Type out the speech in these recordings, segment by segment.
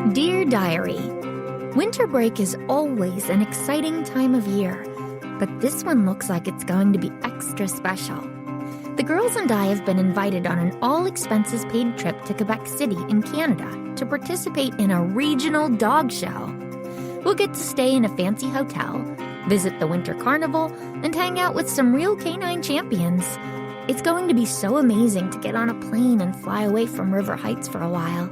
Dear Diary, winter break is always an exciting time of year, but this one looks like it's going to be extra special. The girls and I have been invited on an all-expenses-paid trip to Quebec City in Canada to participate in a regional dog show. We'll get to stay in a fancy hotel, visit the winter carnival, and hang out with some real canine champions. It's going to be so amazing to get on a plane and fly away from River Heights for a while.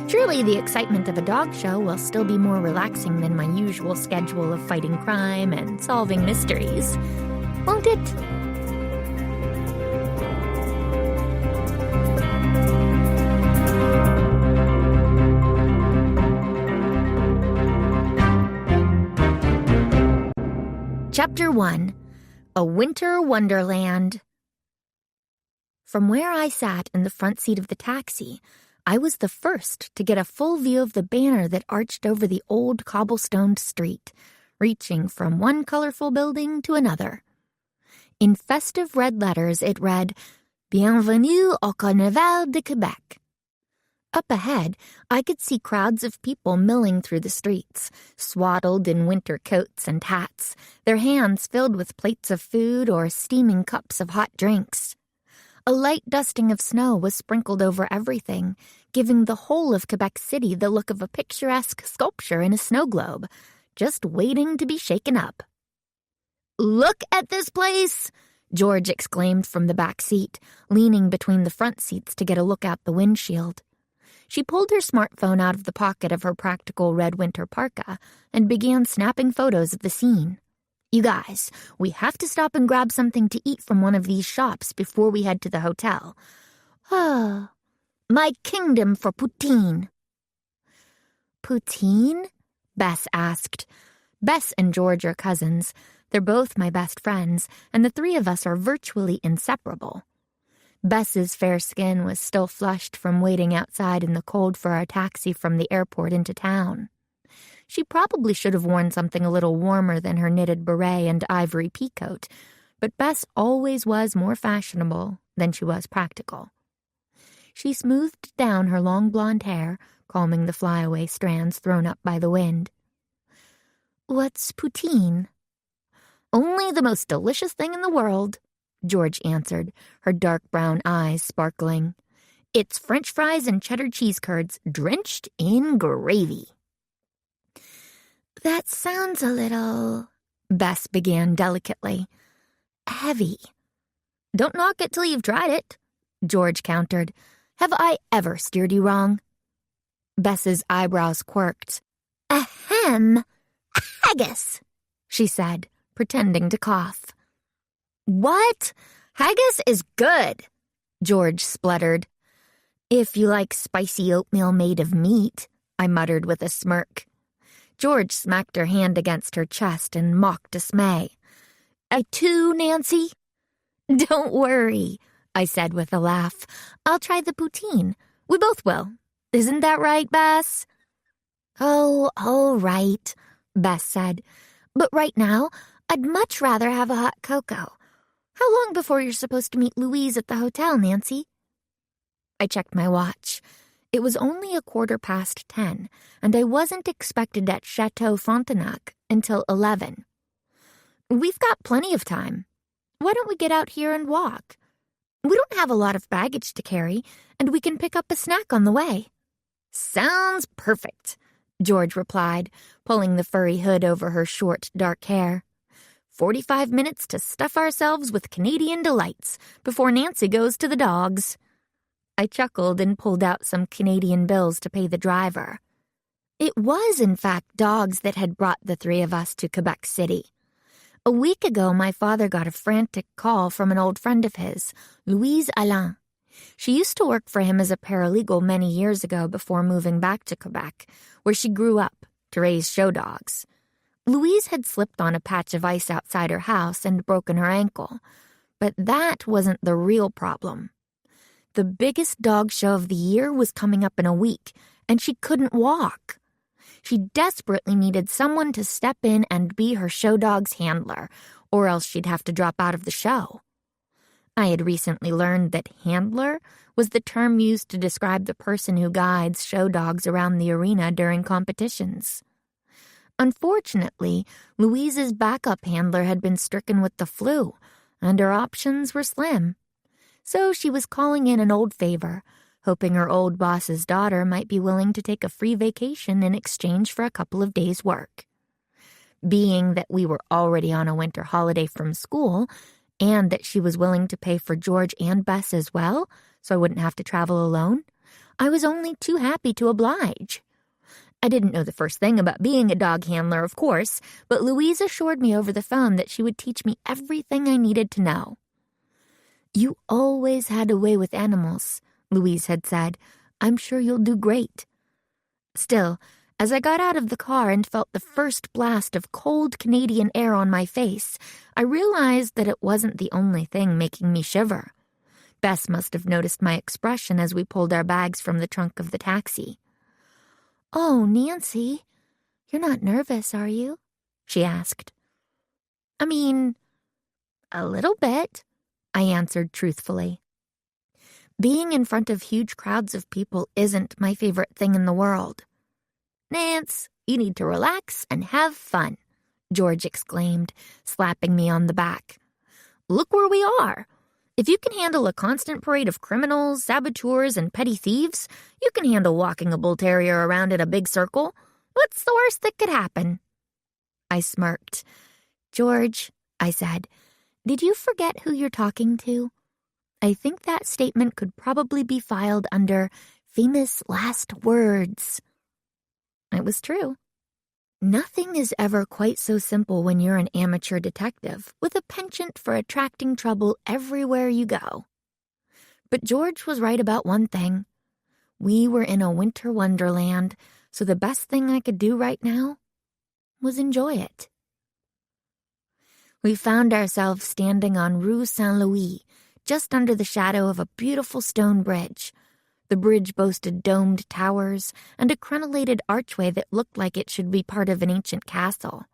Surely the excitement of a dog show will still be more relaxing than my usual schedule of fighting crime and solving mysteries. Won't it? Chapter 1. A Winter Wonderland. From where I sat in the front seat of the taxi, I was the first to get a full view of the banner that arched over the old cobblestoned street, reaching from one colorful building to another. In festive red letters, it read, Bienvenue au Carnaval de Québec. Up ahead, I could see crowds of people milling through the streets, swaddled in winter coats and hats, their hands filled with plates of food or steaming cups of hot drinks. A light dusting of snow was sprinkled over everything, giving the whole of Quebec City the look of a picturesque sculpture in a snow globe, just waiting to be shaken up. "Look at this place!" George exclaimed from the back seat, leaning between the front seats to get a look out the windshield. She pulled her smartphone out of the pocket of her practical red winter parka and began snapping photos of the scene. "You guys, we have to stop and grab something to eat from one of these shops before we head to the hotel. Oh, my kingdom for poutine." "Poutine?" Bess asked. Bess and George are cousins. They're both my best friends, and the three of us are virtually inseparable. Bess's fair skin was still flushed from waiting outside in the cold for our taxi from the airport into town. She probably should have worn something a little warmer than her knitted beret and ivory peacoat, but Bess always was more fashionable than she was practical. She smoothed down her long blonde hair, combing the flyaway strands thrown up by the wind. "What's poutine?" "Only the most delicious thing in the world," George answered, her dark brown eyes sparkling. "It's French fries and cheddar cheese curds drenched in gravy." "That sounds a little," Bess began delicately, "heavy." "Don't knock it till you've tried it," George countered. "Have I ever steered you wrong?" Bess's eyebrows quirked. "Ahem, haggis," she said, pretending to cough. "What? Haggis is good," George spluttered. "If you like spicy oatmeal made of meat," I muttered with a smirk. George smacked her hand against her chest in mock dismay. "I too, Nancy?" "Don't worry," I said with a laugh. "I'll try the poutine. We both will. Isn't that right, Bess?" "Oh, all right," Bess said. "But right now, I'd much rather have a hot cocoa. How long before you're supposed to meet Louise at the hotel, Nancy?" I checked my watch. It was only 10:15, and I wasn't expected at Chateau Frontenac until 11. "We've got plenty of time. Why don't we get out here and walk? We don't have a lot of baggage to carry, and we can pick up a snack on the way." "Sounds perfect," George replied, pulling the furry hood over her short, dark hair. 45 minutes to stuff ourselves with Canadian delights before Nancy goes to the dogs." I chuckled and pulled out some Canadian bills to pay the driver. It was, in fact, dogs that had brought the three of us to Quebec City. A week ago, my father got a frantic call from an old friend of his, Louise Alain. She used to work for him as a paralegal many years ago before moving back to Quebec, where she grew up to raise show dogs. Louise had slipped on a patch of ice outside her house and broken her ankle, but that wasn't the real problem. The biggest dog show of the year was coming up in a week, and she couldn't walk. She desperately needed someone to step in and be her show dog's handler, or else she'd have to drop out of the show. I had recently learned that handler was the term used to describe the person who guides show dogs around the arena during competitions. Unfortunately, Louise's backup handler had been stricken with the flu, and her options were slim. So she was calling in an old favor, hoping her old boss's daughter might be willing to take a free vacation in exchange for a couple of days' work. Being that we were already on a winter holiday from school, and that she was willing to pay for George and Bess as well, so I wouldn't have to travel alone, I was only too happy to oblige. I didn't know the first thing about being a dog handler, of course, but Louise assured me over the phone that she would teach me everything I needed to know. "You always had a way with animals," Louise had said. "I'm sure you'll do great." Still, as I got out of the car and felt the first blast of cold Canadian air on my face, I realized that it wasn't the only thing making me shiver. Bess must have noticed my expression as we pulled our bags from the trunk of the taxi. "Oh, Nancy, you're not nervous, are you?" she asked. "I mean, a little bit," I answered truthfully. Being in front of huge crowds of people isn't my favorite thing in the world. "Nance, you need to relax and have fun," George exclaimed, slapping me on the back. "Look where we are. If you can handle a constant parade of criminals, saboteurs, and petty thieves, you can handle walking a bull terrier around in a big circle. What's the worst that could happen?" I smirked. "George," I said, "did you forget who you're talking to? I think that statement could probably be filed under famous last words." It was true. Nothing is ever quite so simple when you're an amateur detective with a penchant for attracting trouble everywhere you go. But George was right about one thing. We were in a winter wonderland, so the best thing I could do right now was enjoy it. We found ourselves standing on Rue Saint-Louis, just under the shadow of a beautiful stone bridge. The bridge boasted domed towers and a crenellated archway that looked like it should be part of an ancient castle.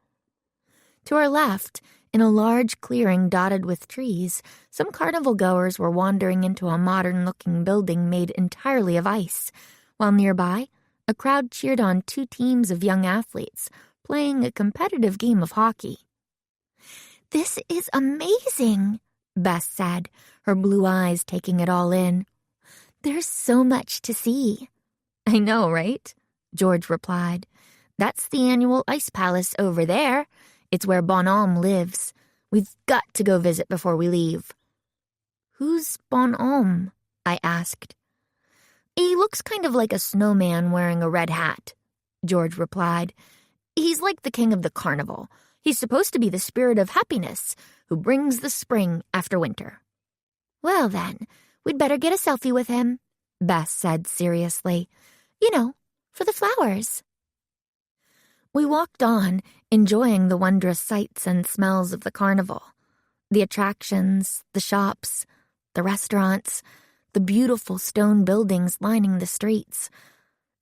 To our left, in a large clearing dotted with trees, some carnival goers were wandering into a modern-looking building made entirely of ice, while nearby, a crowd cheered on two teams of young athletes playing a competitive game of hockey. "This is amazing," Bess said, her blue eyes taking it all in. "There's so much to see." "I know, right?" George replied. "That's the annual ice palace over there. It's where Bonhomme lives. We've got to go visit before we leave." "Who's Bonhomme?" I asked. "He looks kind of like a snowman wearing a red hat," George replied. "He's like the king of the carnival. He's supposed to be the spirit of happiness, who brings the spring after winter." "Well then, we'd better get a selfie with him," Bess said seriously. "You know, for the flowers." We walked on, enjoying the wondrous sights and smells of the carnival. The attractions, the shops, the restaurants, the beautiful stone buildings lining the streets.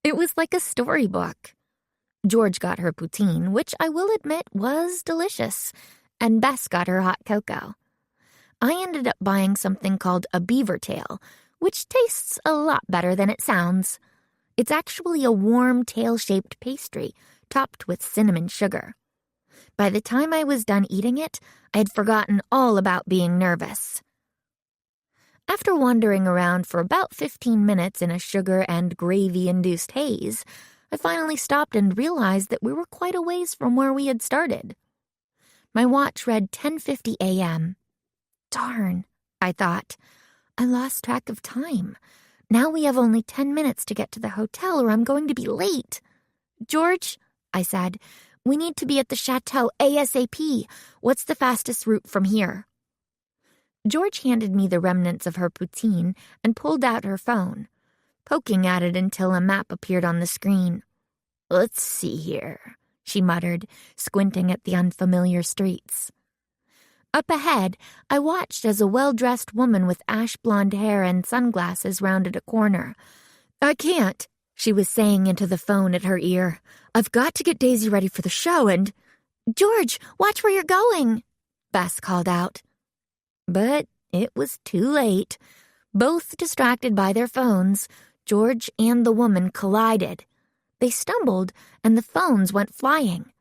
It was like a storybook. George got her poutine, which I will admit was delicious, and Bess got her hot cocoa. I ended up buying something called a beaver tail, which tastes a lot better than it sounds. It's actually a warm tail-shaped pastry topped with cinnamon sugar. By the time I was done eating it, I had forgotten all about being nervous. After wandering around for about 15 minutes in a sugar and gravy-induced haze, I finally stopped and realized that we were quite a ways from where we had started. My watch read 10:50 a.m. Darn, I thought. I lost track of time. Now we have only 10 minutes to get to the hotel or I'm going to be late. "George," I said, "we need to be at the chateau ASAP. What's the fastest route from here?" George handed me the remnants of her poutine and pulled out her phone, poking at it until a map appeared on the screen. "Let's see here," she muttered, squinting at the unfamiliar streets. Up ahead, I watched as a well-dressed woman with ash-blonde hair and sunglasses rounded a corner. "I can't," she was saying into the phone at her ear. "I've got to get Daisy ready for the show and—" "George, watch where you're going," Bess called out. "But It was too late. Both distracted by their phones, George and the woman collided. They stumbled, and the phones went flying.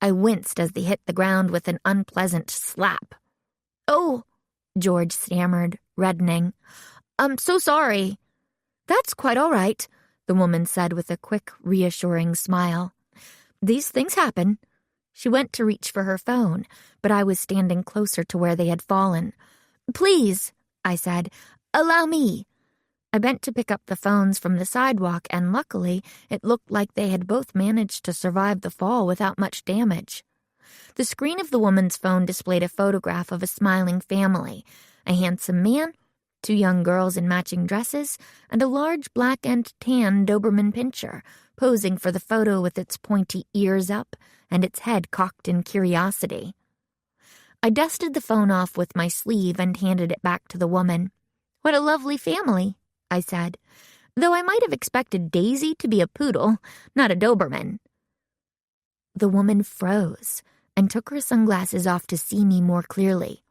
I winced as they hit the ground with an unpleasant slap. "Oh," George stammered, reddening. "I'm so sorry." "That's quite all right," the woman said with a quick, reassuring smile. "These things happen." She went to reach for her phone, but I was standing closer to where they had fallen. "Please," I said, "allow me." I bent to pick up the phones from the sidewalk, and luckily, it looked like they had both managed to survive the fall without much damage. The screen of the woman's phone displayed a photograph of a smiling family, a handsome man, 2 young girls in matching dresses, and a large black and tan Doberman Pinscher, posing for the photo with its pointy ears up and its head cocked in curiosity. I dusted the phone off with my sleeve and handed it back to the woman. "What a lovely family," I said, though I might have expected Daisy to be a poodle, not a Doberman. The woman froze and took her sunglasses off to see me more clearly.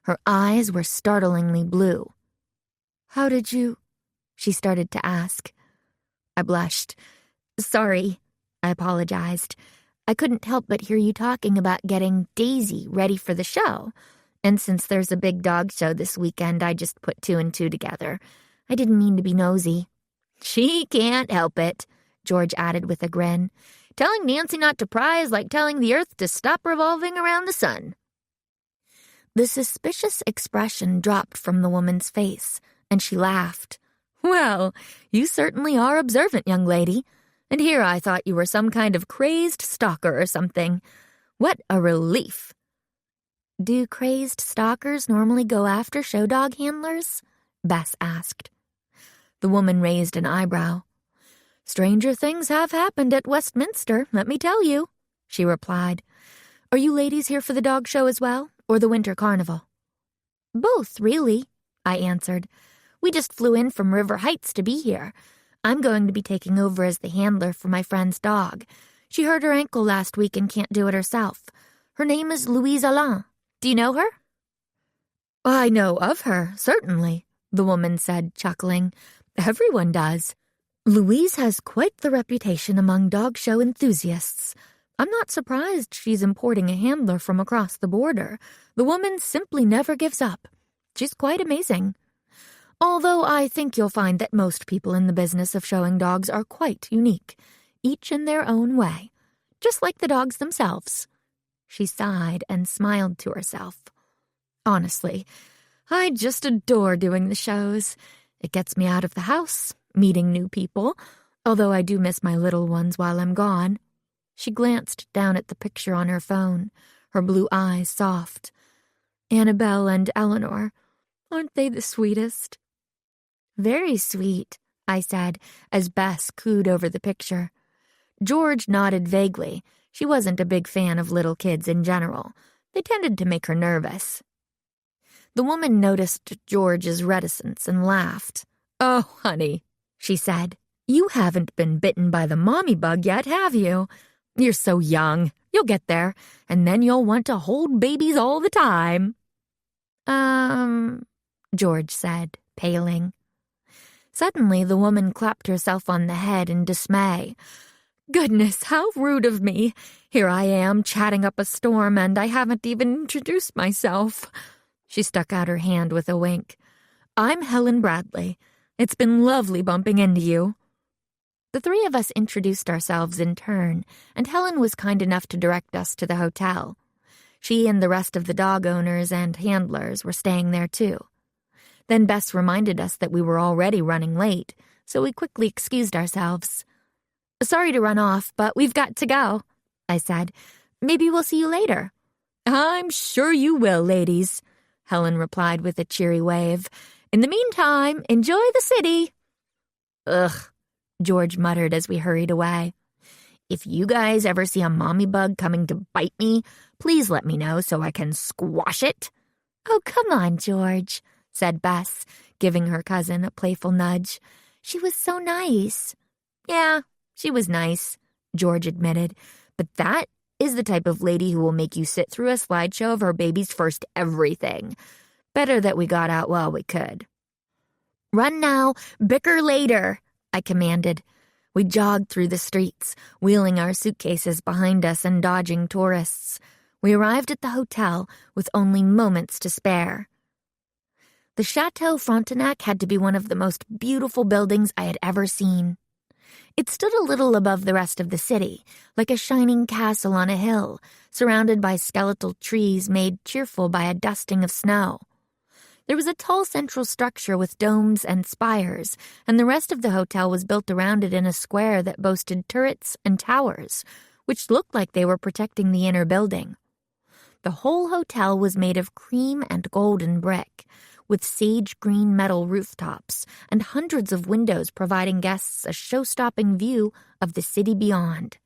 Her eyes were startlingly blue. "How did you—" she started to ask. I blushed. "Sorry," I apologized. "I couldn't help but hear you talking about getting Daisy ready for the show, and since there's a big dog show this weekend, I just put 2 and 2 together. I didn't mean to be nosy." "She can't help it," George added with a grin. "Telling Nancy not to pry is like telling the earth to stop revolving around the sun." The suspicious expression dropped from the woman's face, and she laughed. "Well, you certainly are observant, young lady. And here I thought you were some kind of crazed stalker or something. What a relief." "Do crazed stalkers normally go after show dog handlers?" Bess asked. The woman raised an eyebrow. "Stranger things have happened at Westminster, let me tell you," she replied. "Are you ladies here for the dog show as well, or the winter carnival?" "Both, really," I answered. "We just flew in from River Heights to be here. I'm going to be taking over as the handler for my friend's dog. She hurt her ankle last week and can't do it herself. Her name is Louise Alain. Do you know her?" "I know of her, certainly," the woman said, chuckling. "Everyone does. Louise has quite the reputation among dog show enthusiasts. I'm not surprised she's importing a handler from across the border. The woman simply never gives up. She's quite amazing. Although I think you'll find that most people in the business of showing dogs are quite unique, each in their own way, just like the dogs themselves." She sighed and smiled to herself. "Honestly, I just adore doing the shows. It gets me out of the house, meeting new people, although I do miss my little ones while I'm gone." She glanced down at the picture on her phone, her blue eyes soft. "Annabelle and Eleanor, aren't they the sweetest?" "Very sweet," I said, as Bess cooed over the picture. George nodded vaguely. She wasn't a big fan of little kids in general. They tended to make her nervous. The woman noticed George's reticence and laughed. "Oh, honey," she said, "you haven't been bitten by the mommy bug yet, have you? You're so young. You'll get there, and then you'll want to hold babies all the time." George said, paling. Suddenly, the woman clapped herself on the head in dismay. "Goodness, how rude of me. Here I am chatting up a storm, and I haven't even introduced myself." She stuck out her hand with a wink. "I'm Helen Bradley. It's been lovely bumping into you." The 3 of us introduced ourselves in turn, and Helen was kind enough to direct us to the hotel. She and the rest of the dog owners and handlers were staying there too. Then Bess reminded us that we were already running late, so we quickly excused ourselves. "Sorry to run off, but we've got to go," I said. "Maybe we'll see you later." "I'm sure you will, ladies," Helen replied with a cheery wave. "In the meantime, enjoy the city." "Ugh," George muttered as we hurried away. "If you guys ever see a mommy bug coming to bite me, please let me know so I can squash it." "Oh, come on, George," said Bess, giving her cousin a playful nudge. "She was so nice." "Yeah, she was nice," George admitted, "but that is the type of lady who will make you sit through a slideshow of her baby's first everything. Better that we got out while we could. "Run now, bicker later," I commanded. We jogged through the streets, wheeling our suitcases behind us and dodging tourists. We arrived at the hotel with only moments to spare. The Chateau Frontenac had to be one of the most beautiful buildings I had ever seen. It stood a little above the rest of the city, like a shining castle on a hill, surrounded by skeletal trees made cheerful by a dusting of snow. There was a tall central structure with domes and spires, and the rest of the hotel was built around it in a square that boasted turrets and towers, which looked like they were protecting the inner building. The whole hotel was made of cream and golden brick, with sage-green metal rooftops and hundreds of windows providing guests a show-stopping view of the city beyond.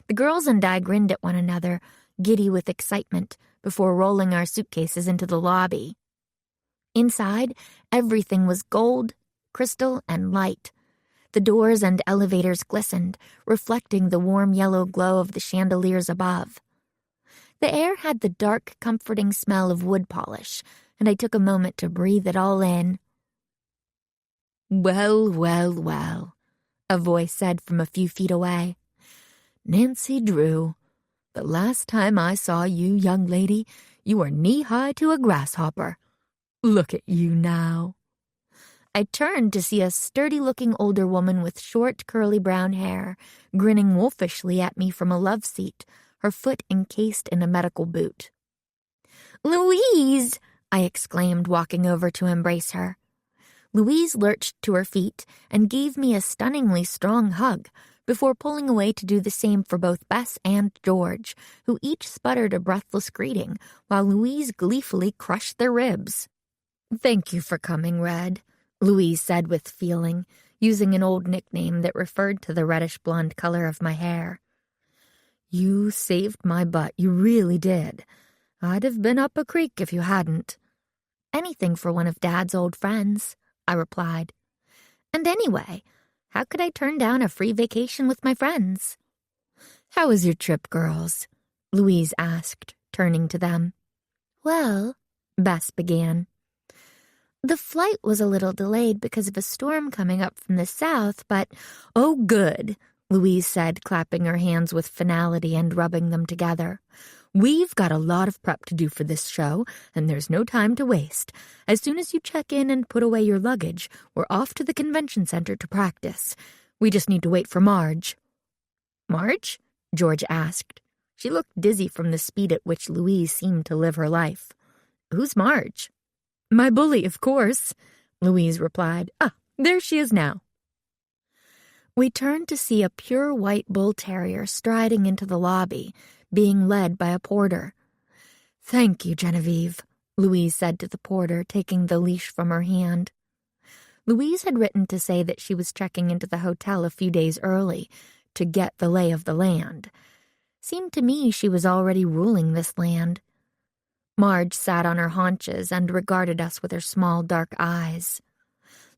The girls and I grinned at one another, giddy with excitement, before rolling our suitcases into the lobby. Inside, everything was gold, crystal, and light. The doors and elevators glistened, reflecting the warm yellow glow of the chandeliers above. The air had the dark, comforting smell of wood polish, and I took a moment to breathe it all in. "Well, well, well," a voice said from a few feet away. "Nancy Drew, the last time I saw you, young lady, you were knee-high to a grasshopper. Look at you now." I turned to see a sturdy-looking older woman with short, curly brown hair, grinning wolfishly at me from a love seat, her foot encased in a medical boot. "Louise!" I exclaimed, walking over to embrace her. Louise lurched to her feet and gave me a stunningly strong hug before pulling away to do the same for both Bess and George, who each sputtered a breathless greeting while Louise gleefully crushed their ribs. "Thank you for coming, Red," Louise said with feeling, using an old nickname that referred to the reddish-blonde color of my hair. "You saved my butt, you really did. I'd have been up a creek if you hadn't." "Anything for one of Dad's old friends," I replied. "And anyway, how could I turn down a free vacation with my friends?" "How was your trip, girls?" Louise asked, turning to them. "Well," Bess began. "The flight was a little delayed because of a storm coming up from the south, but—" "Oh, good," Louise said, clapping her hands with finality and rubbing them together. "We've got a lot of prep to do for this show, and there's no time to waste. As soon as you check in and put away your luggage, we're off to the convention center to practice. We just need to wait for Marge." "Marge?" George asked. She looked dizzy from the speed at which Louise seemed to live her life. "Who's Marge?" "My bully, of course," Louise replied. "Ah, there she is now." We turned to see a pure white bull terrier striding into the lobby, being led by a porter. "Thank you, Genevieve," Louise said to the porter, taking the leash from her hand. Louise had written to say that she was checking into the hotel a few days early to get the lay of the land. Seemed to me she was already ruling this land. Marge sat on her haunches and regarded us with her small, dark eyes.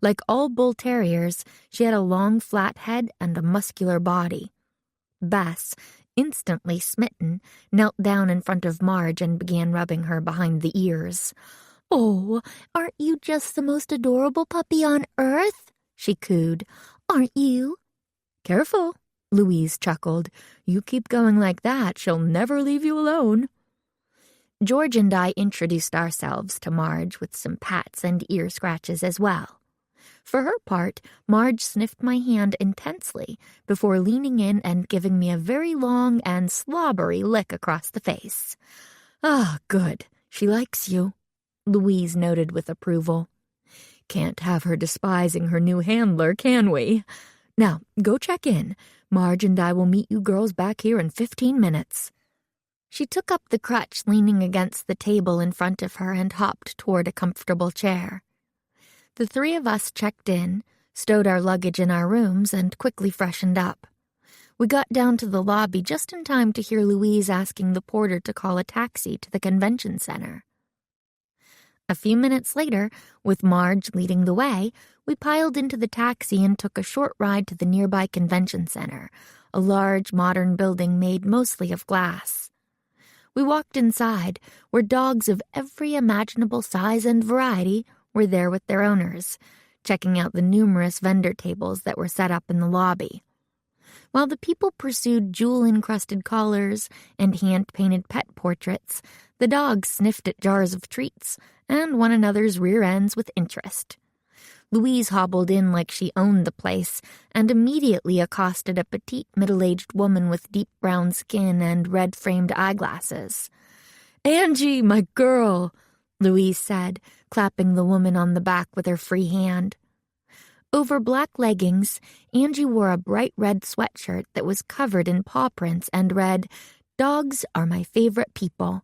Like all bull terriers, she had a long, flat head and a muscular body. Bess, instantly smitten, knelt down in front of Marge and began rubbing her behind the ears. "Oh, aren't you just the most adorable puppy on earth?" she cooed. "Aren't you?" "Careful," Louise chuckled. "You keep going like that, she'll never leave you alone." George and I introduced ourselves to Marge with some pats and ear scratches as well. For her part, Marge sniffed my hand intensely before leaning in and giving me a very long and slobbery lick across the face. "Ah, good. She likes you," Louise noted with approval. "Can't have her despising her new handler, can we? Now, go check in. Marge and I will meet you girls back here in 15 minutes. She took up the crutch leaning against the table in front of her and hopped toward a comfortable chair. The three of us checked in, stowed our luggage in our rooms, and quickly freshened up. We got down to the lobby just in time to hear Louise asking the porter to call a taxi to the convention center. A few minutes later, with Marge leading the way, we piled into the taxi and took a short ride to the nearby convention center, a large modern building made mostly of glass. We walked inside, where dogs of every imaginable size and variety were there with their owners, checking out the numerous vendor tables that were set up in the lobby. While the people pursued jewel-encrusted collars and hand-painted pet portraits, the dogs sniffed at jars of treats and one another's rear ends with interest. Louise hobbled in like she owned the place and immediately accosted a petite middle-aged woman with deep brown skin and red-framed eyeglasses. "Angie, my girl," Louise said, clapping the woman on the back with her free hand. Over black leggings, Angie wore a bright red sweatshirt that was covered in paw prints and read, "Dogs are my favorite people."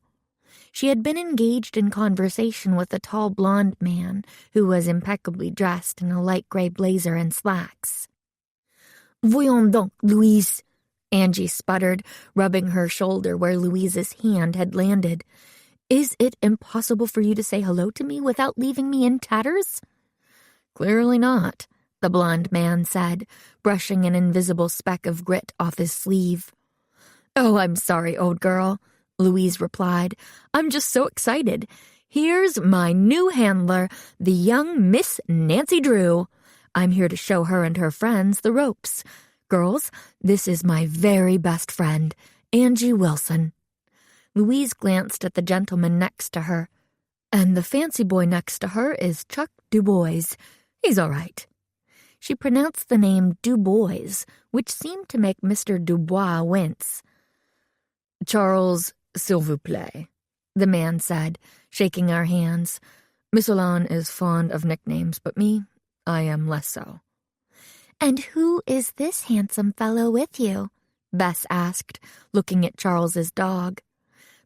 She had been engaged in conversation with a tall blonde man who was impeccably dressed in a light gray blazer and slacks. "Voyons donc, Louise," Angie sputtered, rubbing her shoulder where Louise's hand had landed. "Is it impossible for you to say hello to me without leaving me in tatters?" "Clearly not," the blonde man said, brushing an invisible speck of grit off his sleeve. "Oh, I'm sorry, old girl," Louise replied. "I'm just so excited. Here's my new handler, the young Miss Nancy Drew. I'm here to show her and her friends the ropes. Girls, this is my very best friend, Angie Wilson." Louise glanced at the gentleman next to her. "And the fancy boy next to her is Chuck Dubois. He's all right." She pronounced the name Dubois, which seemed to make Mr. Dubois wince. "Charles, s'il vous plaît," the man said, shaking our hands. "Miss Alain is fond of nicknames, but me, I am less so." "And who is this handsome fellow with you?" Bess asked, looking at Charles's dog.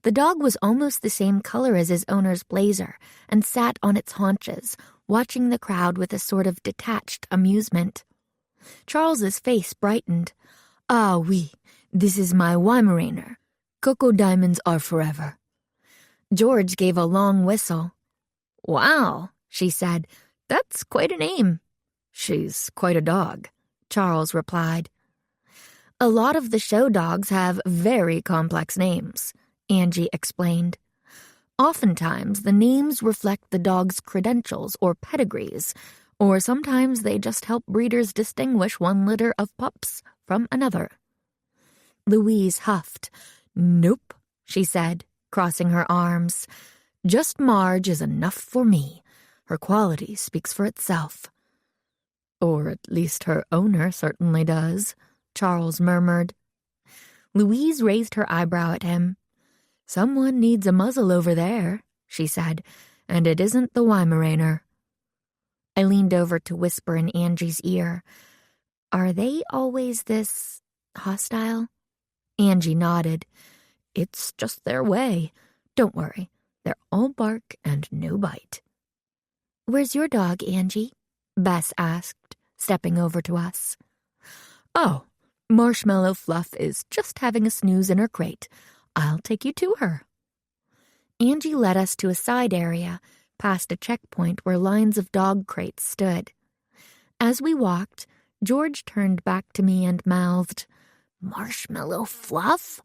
The dog was almost the same color as his owner's blazer and sat on its haunches, watching the crowd with a sort of detached amusement. Charles's face brightened. "Ah, oui, this is my Weimaraner. Cocoa diamonds are forever." George gave a long whistle. "Wow," she said, "that's quite a name." "She's quite a dog," Charles replied. "A lot of the show dogs have very complex names," Angie explained. "Oftentimes, the names reflect the dog's credentials or pedigrees, or sometimes they just help breeders distinguish one litter of pups from another." Louise huffed. "Nope," she said, crossing her arms. "Just Marge is enough for me. Her quality speaks for itself." "Or at least her owner certainly does," Charles murmured. Louise raised her eyebrow at him. "Someone needs a muzzle over there," she said, "and it isn't the Weimaraner." I leaned over to whisper in Angie's ear, "Are they always this hostile?" Angie nodded. "It's just their way. Don't worry. They're all bark and no bite." "Where's your dog, Angie?" Bess asked, stepping over to us. "Oh, Marshmallow Fluff is just having a snooze in her crate. I'll take you to her." Angie led us to a side area, past a checkpoint where lines of dog crates stood. As we walked, George turned back to me and mouthed, "Marshmallow Fluff?"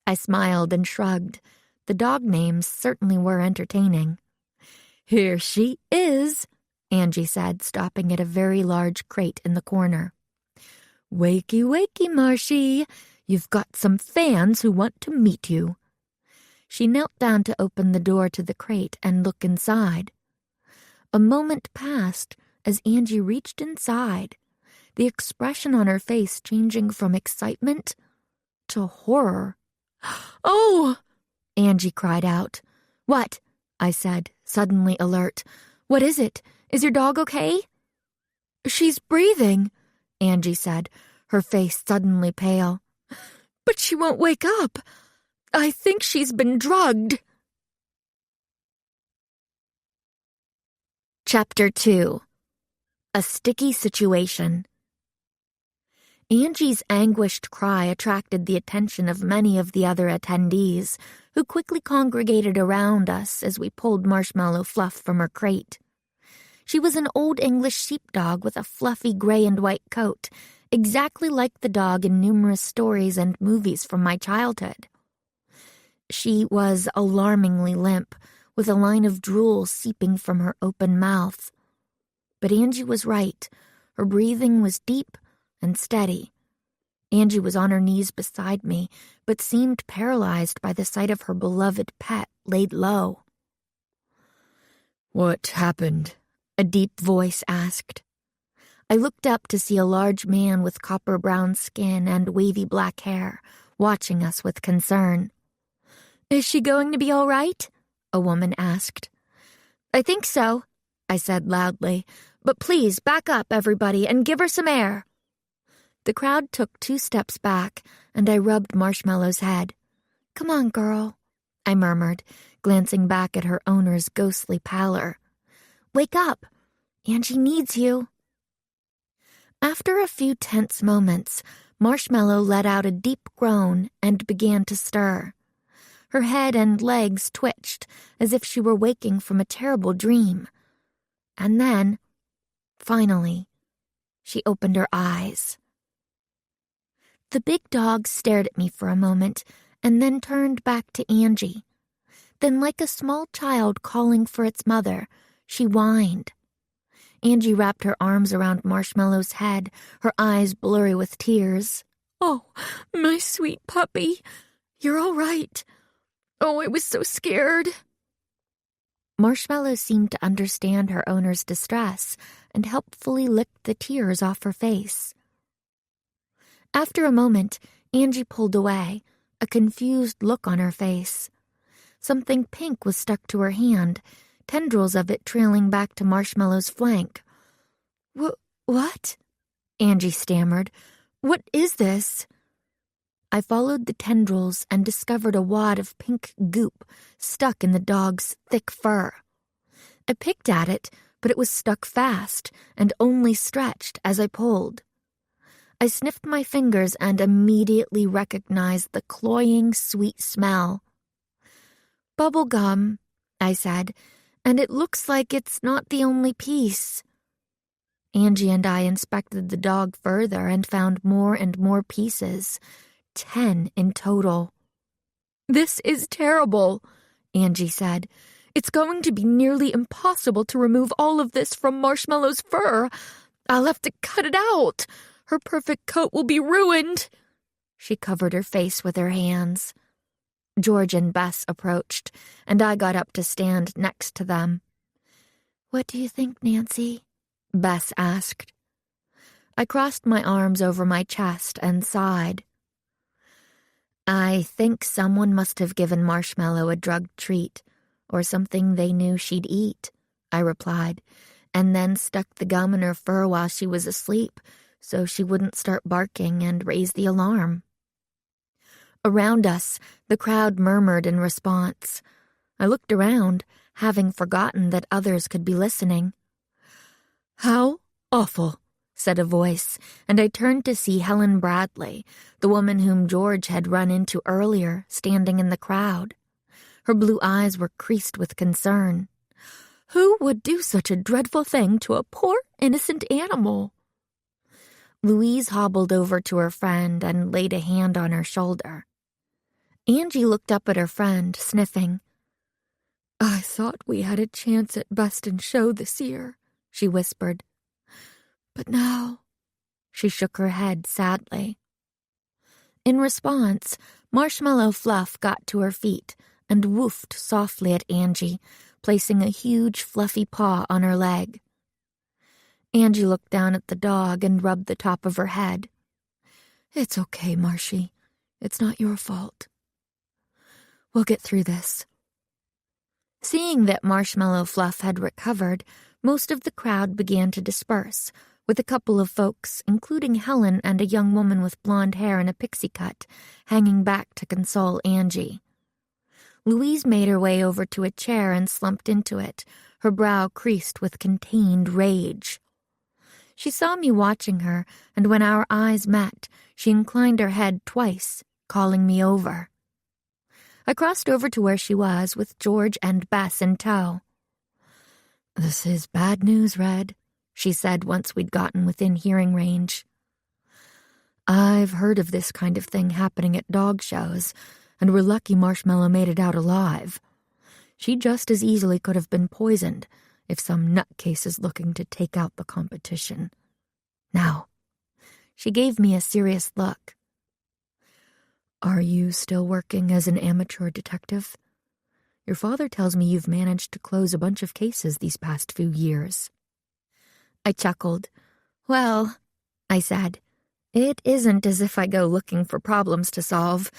I smiled and shrugged. The dog names certainly were entertaining. "Here she is," Angie said, stopping at a very large crate in the corner. "Wakey, wakey, Marshy. You've got some fans who want to meet you." She knelt down to open the door to the crate and look inside. A moment passed as Angie reached inside, the expression on her face changing from excitement to horror. "Oh!" Angie cried out. "What?" I said, suddenly alert. "What is it? Is your dog okay?" "She's breathing," Angie said, her face suddenly pale. "But she won't wake up. I think she's been drugged." Chapter 2. A Sticky Situation. Angie's anguished cry attracted the attention of many of the other attendees, who quickly congregated around us as we pulled Marshmallow Fluff from her crate. She was an old English sheepdog with a fluffy gray and white coat, exactly like the dog in numerous stories and movies from my childhood. She was alarmingly limp, with a line of drool seeping from her open mouth. But Angie was right. Her breathing was deep and steady. Angie was on her knees beside me, but seemed paralyzed by the sight of her beloved pet laid low. "What happened?" a deep voice asked. I looked up to see a large man with copper-brown skin and wavy black hair, watching us with concern. "Is she going to be all right?" a woman asked. "I think so," I said loudly. "But please back up, everybody, and give her some air." The crowd took 2 steps back, and I rubbed Marshmallow's head. "Come on, girl," I murmured, glancing back at her owner's ghostly pallor. "Wake up. Angie needs you." After a few tense moments, Marshmallow let out a deep groan and began to stir. Her head and legs twitched as if she were waking from a terrible dream. And then, finally, she opened her eyes. The big dog stared at me for a moment and then turned back to Angie. Then, like a small child calling for its mother, she whined. Angie wrapped her arms around Marshmallow's head, her eyes blurry with tears. "Oh, my sweet puppy, you're all right. Oh, I was so scared." Marshmallow seemed to understand her owner's distress and helpfully licked the tears off her face. After a moment, Angie pulled away, a confused look on her face. Something pink was stuck to her hand, tendrils of it trailing back to Marshmallow's flank. What? Angie stammered. "What is this?" I followed the tendrils and discovered a wad of pink goop stuck in the dog's thick fur. I picked at it, but it was stuck fast and only stretched as I pulled. I sniffed my fingers and immediately recognized the cloying, sweet smell. "Bubble gum," I said, "and it looks like it's not the only piece." Angie and I inspected the dog further and found more and more pieces, 10 in total. "This is terrible," Angie said. "It's going to be nearly impossible to remove all of this from Marshmallow's fur. I'll have to cut it out. Her perfect coat will be ruined." She covered her face with her hands. George and Bess approached, and I got up to stand next to them. "What do you think, Nancy?" Bess asked. I crossed my arms over my chest and sighed. "I think someone must have given Marshmallow a drugged treat, or something they knew she'd eat," I replied, "and then stuck the gum in her fur while she was asleep, so she wouldn't start barking and raise the alarm." Around us, the crowd murmured in response. I looked around, having forgotten that others could be listening. "How awful," said a voice, and I turned to see Helen Bradley, the woman whom George had run into earlier, standing in the crowd. Her blue eyes were creased with concern. "Who would do such a dreadful thing to a poor, innocent animal?" Louise hobbled over to her friend and laid a hand on her shoulder. Angie looked up at her friend, sniffing. "I thought we had a chance at Best in Show this year," she whispered. "But now—" She shook her head sadly. In response, Marshmallow Fluff got to her feet and woofed softly at Angie, placing a huge fluffy paw on her leg. Angie looked down at the dog and rubbed the top of her head. "It's okay, Marshy. It's not your fault. We'll get through this." Seeing that Marshmallow Fluff had recovered, most of the crowd began to disperse, with a couple of folks, including Helen and a young woman with blonde hair and a pixie cut, hanging back to console Angie. Louise made her way over to a chair and slumped into it, her brow creased with contained rage. She saw me watching her, and when our eyes met, she inclined her head twice, calling me over. I crossed over to where she was, with George and Bess in tow. "This is bad news, Red," she said once we'd gotten within hearing range. "I've heard of this kind of thing happening at dog shows, and we're lucky Marshmallow made it out alive. She just as easily could have been poisoned if some nutcase is looking to take out the competition. Now, she gave me a serious look. Are you still working as an amateur detective? Your father tells me you've managed to close a bunch of cases these past few years. I chuckled. Well, I said, it isn't as if I go looking for problems to solve,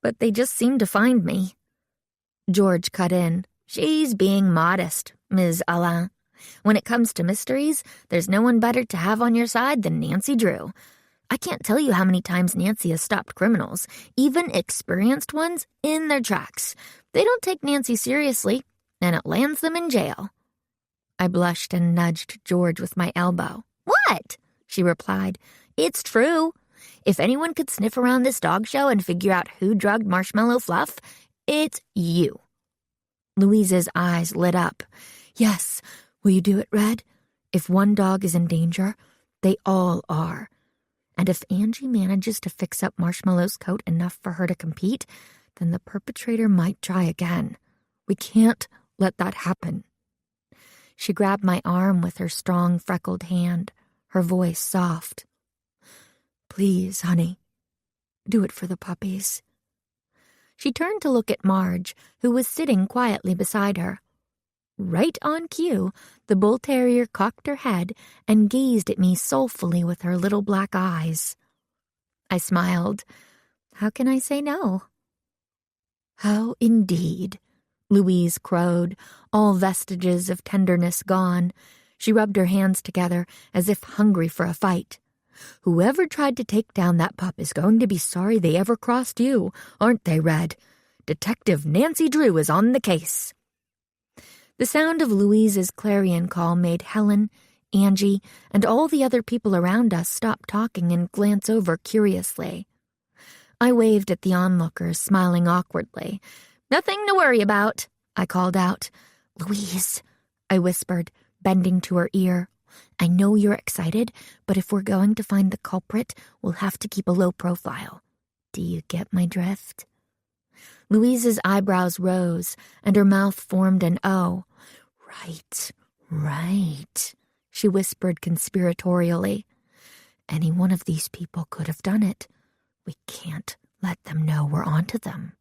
but they just seem to find me. George cut in. She's being modest, Ms. Alain. When it comes to mysteries, there's no one better to have on your side than Nancy Drew. I can't tell you how many times Nancy has stopped criminals, even experienced ones, in their tracks. They don't take Nancy seriously, and it lands them in jail. I blushed and nudged George with my elbow. What? She replied. It's true. If anyone could sniff around this dog show and figure out who drugged Marshmallow Fluff, it's you. Louise's eyes lit up. Yes, will you do it, Red? If one dog is in danger, they all are. And if Angie manages to fix up Marshmallow's coat enough for her to compete, then the perpetrator might try again. We can't let that happen. She grabbed my arm with her strong, freckled hand, her voice soft. Please, honey, do it for the puppies. She turned to look at Marge, who was sitting quietly beside her. Right on cue, the bull terrier cocked her head and gazed at me soulfully with her little black eyes. I smiled. How can I say no? How indeed, Louise crowed, all vestiges of tenderness gone. She rubbed her hands together as if hungry for a fight. Whoever tried to take down that pup is going to be sorry they ever crossed you, aren't they, Red? Detective Nancy Drew is on the case. The sound of Louise's clarion call made Helen, Angie, and all the other people around us stop talking and glance over curiously. I waved at the onlookers, smiling awkwardly. Nothing to worry about, I called out. Louise, I whispered, bending to her ear. I know you're excited, but if we're going to find the culprit, we'll have to keep a low profile. Do you get my drift? Louise's eyebrows rose, and her mouth formed an O. Right, she whispered conspiratorially. Any one of these people could have done it. We can't let them know we're onto them.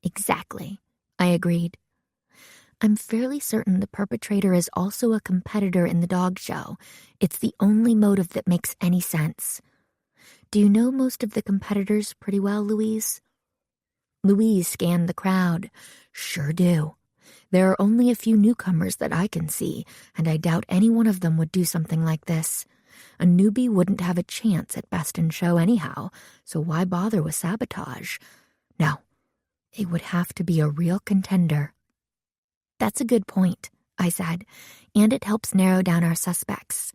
Exactly, I agreed. I'm fairly certain the perpetrator is also a competitor in the dog show. It's the only motive that makes any sense. Do you know most of the competitors pretty well, Louise? Louise scanned the crowd. Sure do. There are only a few newcomers that I can see, and I doubt any one of them would do something like this. A newbie wouldn't have a chance at Best in Show anyhow, so why bother with sabotage? No, it would have to be a real contender. That's a good point, I said, and it helps narrow down our suspects.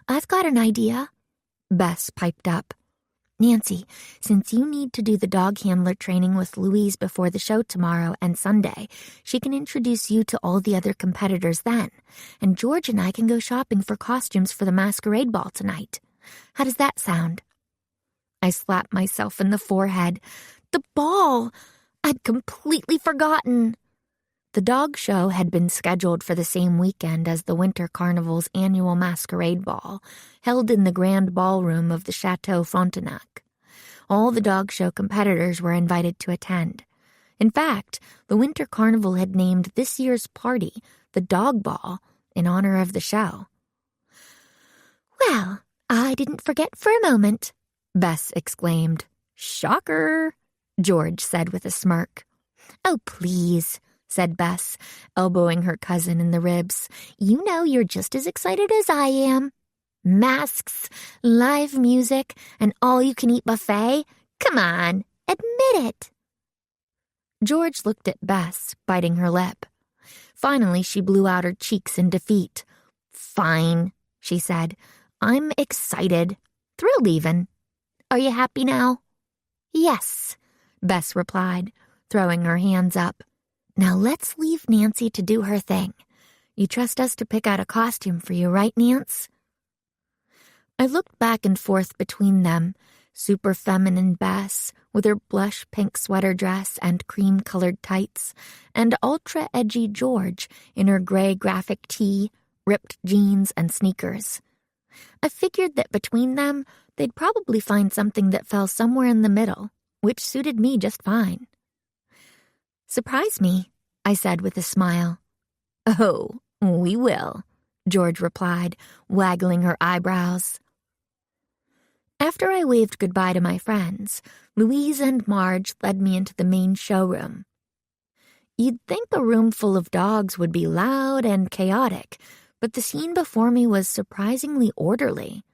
I've got an idea, Bess piped up. Nancy, since you need to do the dog handler training with Louise before the show tomorrow and Sunday, she can introduce you to all the other competitors then, and George and I can go shopping for costumes for the masquerade ball tonight. How does that sound? I slapped myself in the forehead. The ball! I'd completely forgotten. The dog show had been scheduled for the same weekend as the Winter Carnival's annual masquerade ball, held in the grand ballroom of the Chateau Frontenac. All the dog show competitors were invited to attend. In fact, the Winter Carnival had named this year's party the Dog Ball in honor of the show. Well, I didn't forget for a moment, Bess exclaimed. Shocker, George said with a smirk. Oh, please, said Bess, elbowing her cousin in the ribs. You know you're just as excited as I am. Masks, live music, and all-you-can-eat buffet? Come on, admit it. George looked at Bess, biting her lip. Finally, she blew out her cheeks in defeat. Fine, she said. I'm excited. Thrilled even. Are you happy now? Yes, Bess replied, throwing her hands up. Now let's leave Nancy to do her thing. You trust us to pick out a costume for you, right, Nance? I looked back and forth between them, super feminine Bess, with her blush pink sweater dress and cream-colored tights, and ultra-edgy George in her gray graphic tee, ripped jeans, and sneakers. I figured that between them, they'd probably find something that fell somewhere in the middle, which suited me just fine. "Surprise me," I said with a smile. "Oh, we will," George replied, waggling her eyebrows. After I waved goodbye to my friends, Louise and Marge led me into the main showroom. You'd think a room full of dogs would be loud and chaotic, but the scene before me was surprisingly orderly.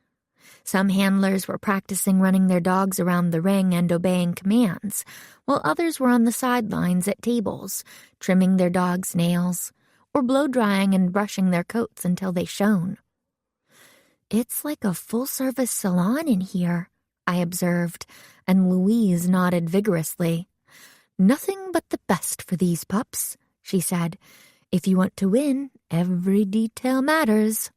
Some handlers were practicing running their dogs around the ring and obeying commands, while others were on the sidelines at tables, trimming their dogs' nails, or blow-drying and brushing their coats until they shone. "It's like a full-service salon in here," I observed, and Louise nodded vigorously. "Nothing but the best for these pups," she said. "If you want to win, every detail matters."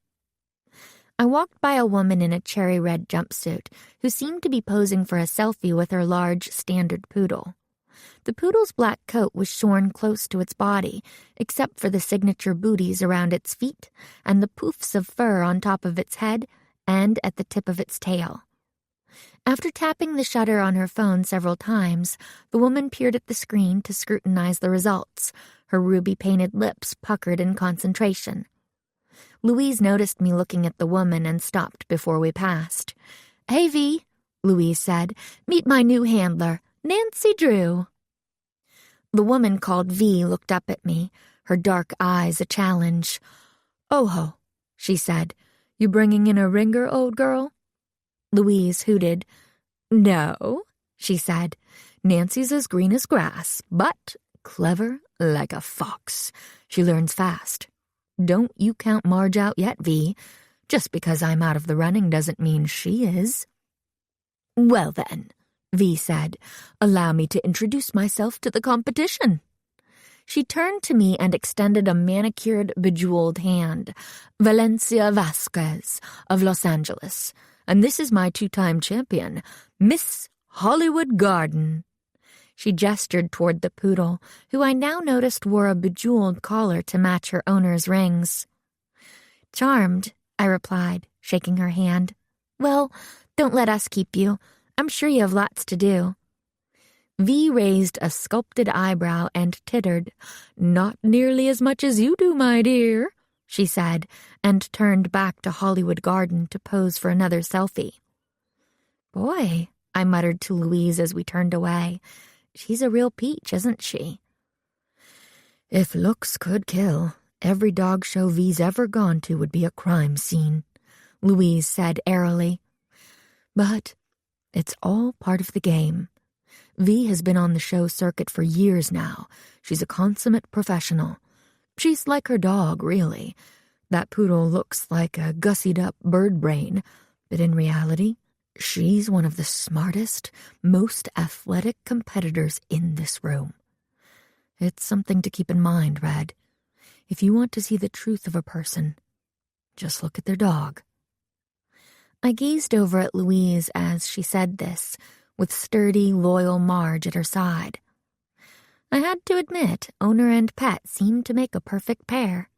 I walked by a woman in a cherry-red jumpsuit who seemed to be posing for a selfie with her large standard poodle. The poodle's black coat was shorn close to its body, except for the signature booties around its feet and the poofs of fur on top of its head and at the tip of its tail. After tapping the shutter on her phone several times, the woman peered at the screen to scrutinize the results, her ruby-painted lips puckered in concentration. Louise noticed me looking at the woman and stopped before we passed. "Hey, V," Louise said. "Meet my new handler, Nancy Drew." The woman called V looked up at me, her dark eyes a challenge. "Oh-ho," she said. "You bringing in a ringer, old girl?" Louise hooted. "No," she said. "Nancy's as green as grass, but clever like a fox. She learns fast. Don't you count Marge out yet, V. Just because I'm out of the running doesn't mean she is." "Well then," V said, "allow me to introduce myself to the competition." She turned to me and extended a manicured, bejeweled hand. "Valencia Vasquez of Los Angeles, and this is my two-time champion, Miss Hollywood Garden." She gestured toward the poodle, who I now noticed wore a bejeweled collar to match her owner's rings. "Charmed," I replied, shaking her hand. "Well, don't let us keep you. I'm sure you have lots to do." V raised a sculpted eyebrow and tittered. "Not nearly as much as you do, my dear," she said, and turned back to Hollywood Garden to pose for another selfie. "Boy," I muttered to Louise as we turned away. "She's a real peach, isn't she?" "If looks could kill, every dog show V's ever gone to would be a crime scene," Louise said airily. "But it's all part of the game. V has been on the show circuit for years now. She's a consummate professional. She's like her dog, really. That poodle looks like a gussied-up bird brain, but in reality, she's one of the smartest, most athletic competitors in this room. It's something to keep in mind, Red. If you want to see the truth of a person, just look at their dog." I gazed over at Louise as she said this, with sturdy, loyal Marge at her side. I had to admit, owner and pet seemed to make a perfect pair.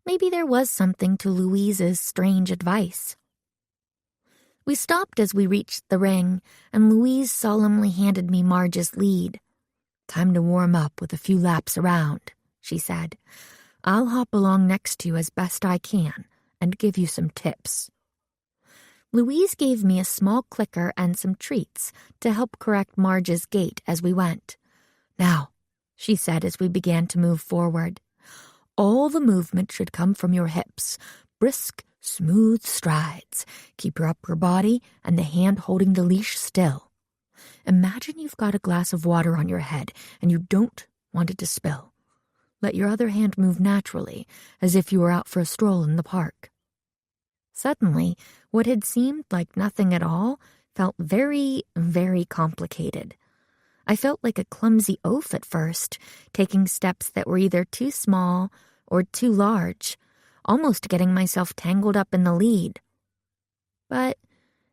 Maybe there was something to Louise's strange advice. We stopped as we reached the ring, and Louise solemnly handed me Marge's lead. "Time to warm up with a few laps around," she said. "I'll hop along next to you as best I can and give you some tips." Louise gave me a small clicker and some treats to help correct Marge's gait as we went. "Now," she said as we began to move forward, "all the movement should come from your hips. Brisk, smooth strides. Keep your upper body and the hand holding the leash still. Imagine you've got a glass of water on your head and you don't want it to spill. Let your other hand move naturally, as if you were out for a stroll in the park." Suddenly, what had seemed like nothing at all felt very, very complicated. I felt like a clumsy oaf at first, taking steps that were either too small or too large, almost getting myself tangled up in the lead. But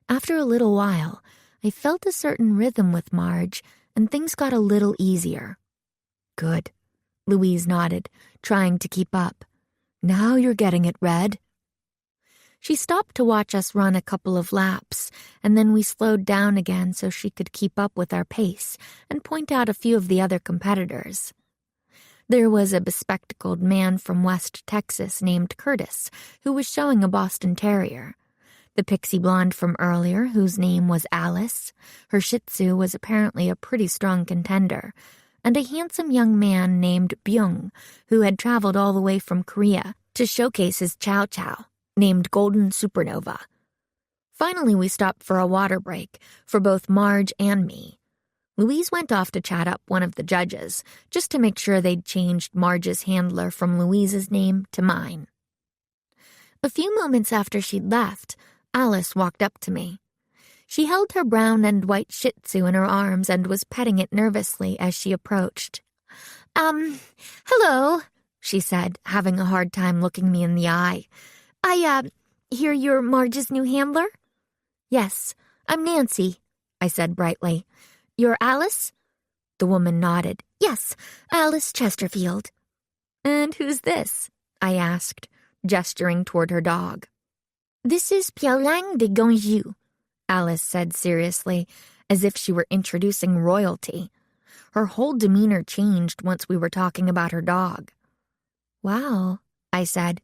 after a little while, I felt a certain rhythm with Marge, and things got a little easier. Good. Louise nodded, trying to keep up. Now you're getting it, Red. She stopped to watch us run a couple of laps, and then we slowed down again so she could keep up with our pace and point out a few of the other competitors. There was a bespectacled man from West Texas named Curtis, who was showing a Boston Terrier. The pixie blonde from earlier, whose name was Alice, her Shih Tzu was apparently a pretty strong contender, and a handsome young man named Byung, who had traveled all the way from Korea to showcase his Chow Chow, named Golden Supernova. Finally, we stopped for a water break for both Marge and me. Louise went off to chat up one of the judges, just to make sure they'd changed Marge's handler from Louise's name to mine. A few moments after she'd left, Alice walked up to me. She held her brown and white Shih Tzu in her arms and was petting it nervously as she approached. Hello, she said, having a hard time looking me in the eye. I hear you're Marge's new handler? Yes, I'm Nancy, I said brightly. You're Alice? The woman nodded. Yes, Alice Chesterfield. And who's this? I asked, gesturing toward her dog. This is Piaolang de Gonju, Alice said seriously, as if she were introducing royalty. Her whole demeanor changed once we were talking about her dog. Wow, I said.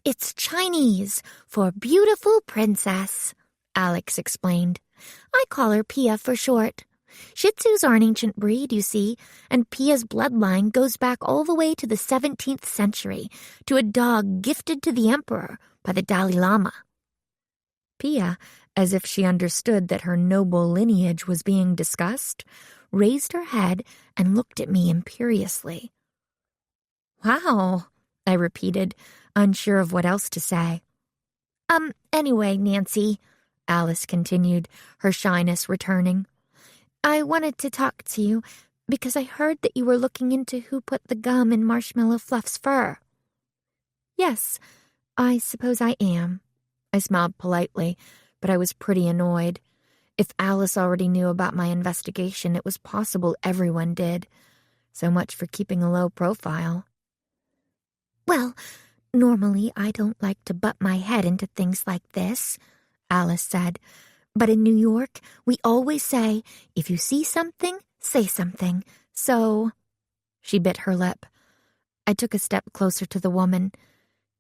It's Chinese for beautiful princess, Alex explained. I call her Pia for short. Shih Tzus are an ancient breed, you see, and Pia's bloodline goes back all the way to the 17th century, to a dog gifted to the emperor by the Dalai Lama. Pia, as if she understood that her noble lineage was being discussed, raised her head and looked at me imperiously. Wow, I repeated, unsure of what else to say. Anyway, Nancy, Alice continued, her shyness returning. I wanted to talk to you because I heard that you were looking into who put the gum in Marshmallow Fluff's fur. Yes, I suppose I am. I smiled politely, but I was pretty annoyed. If Alice already knew about my investigation, it was possible everyone did. So much for keeping a low profile. Well, normally I don't like to butt my head into things like this, Alice said. But in New York, we always say, if you see something, say something. So, she bit her lip. I took a step closer to the woman.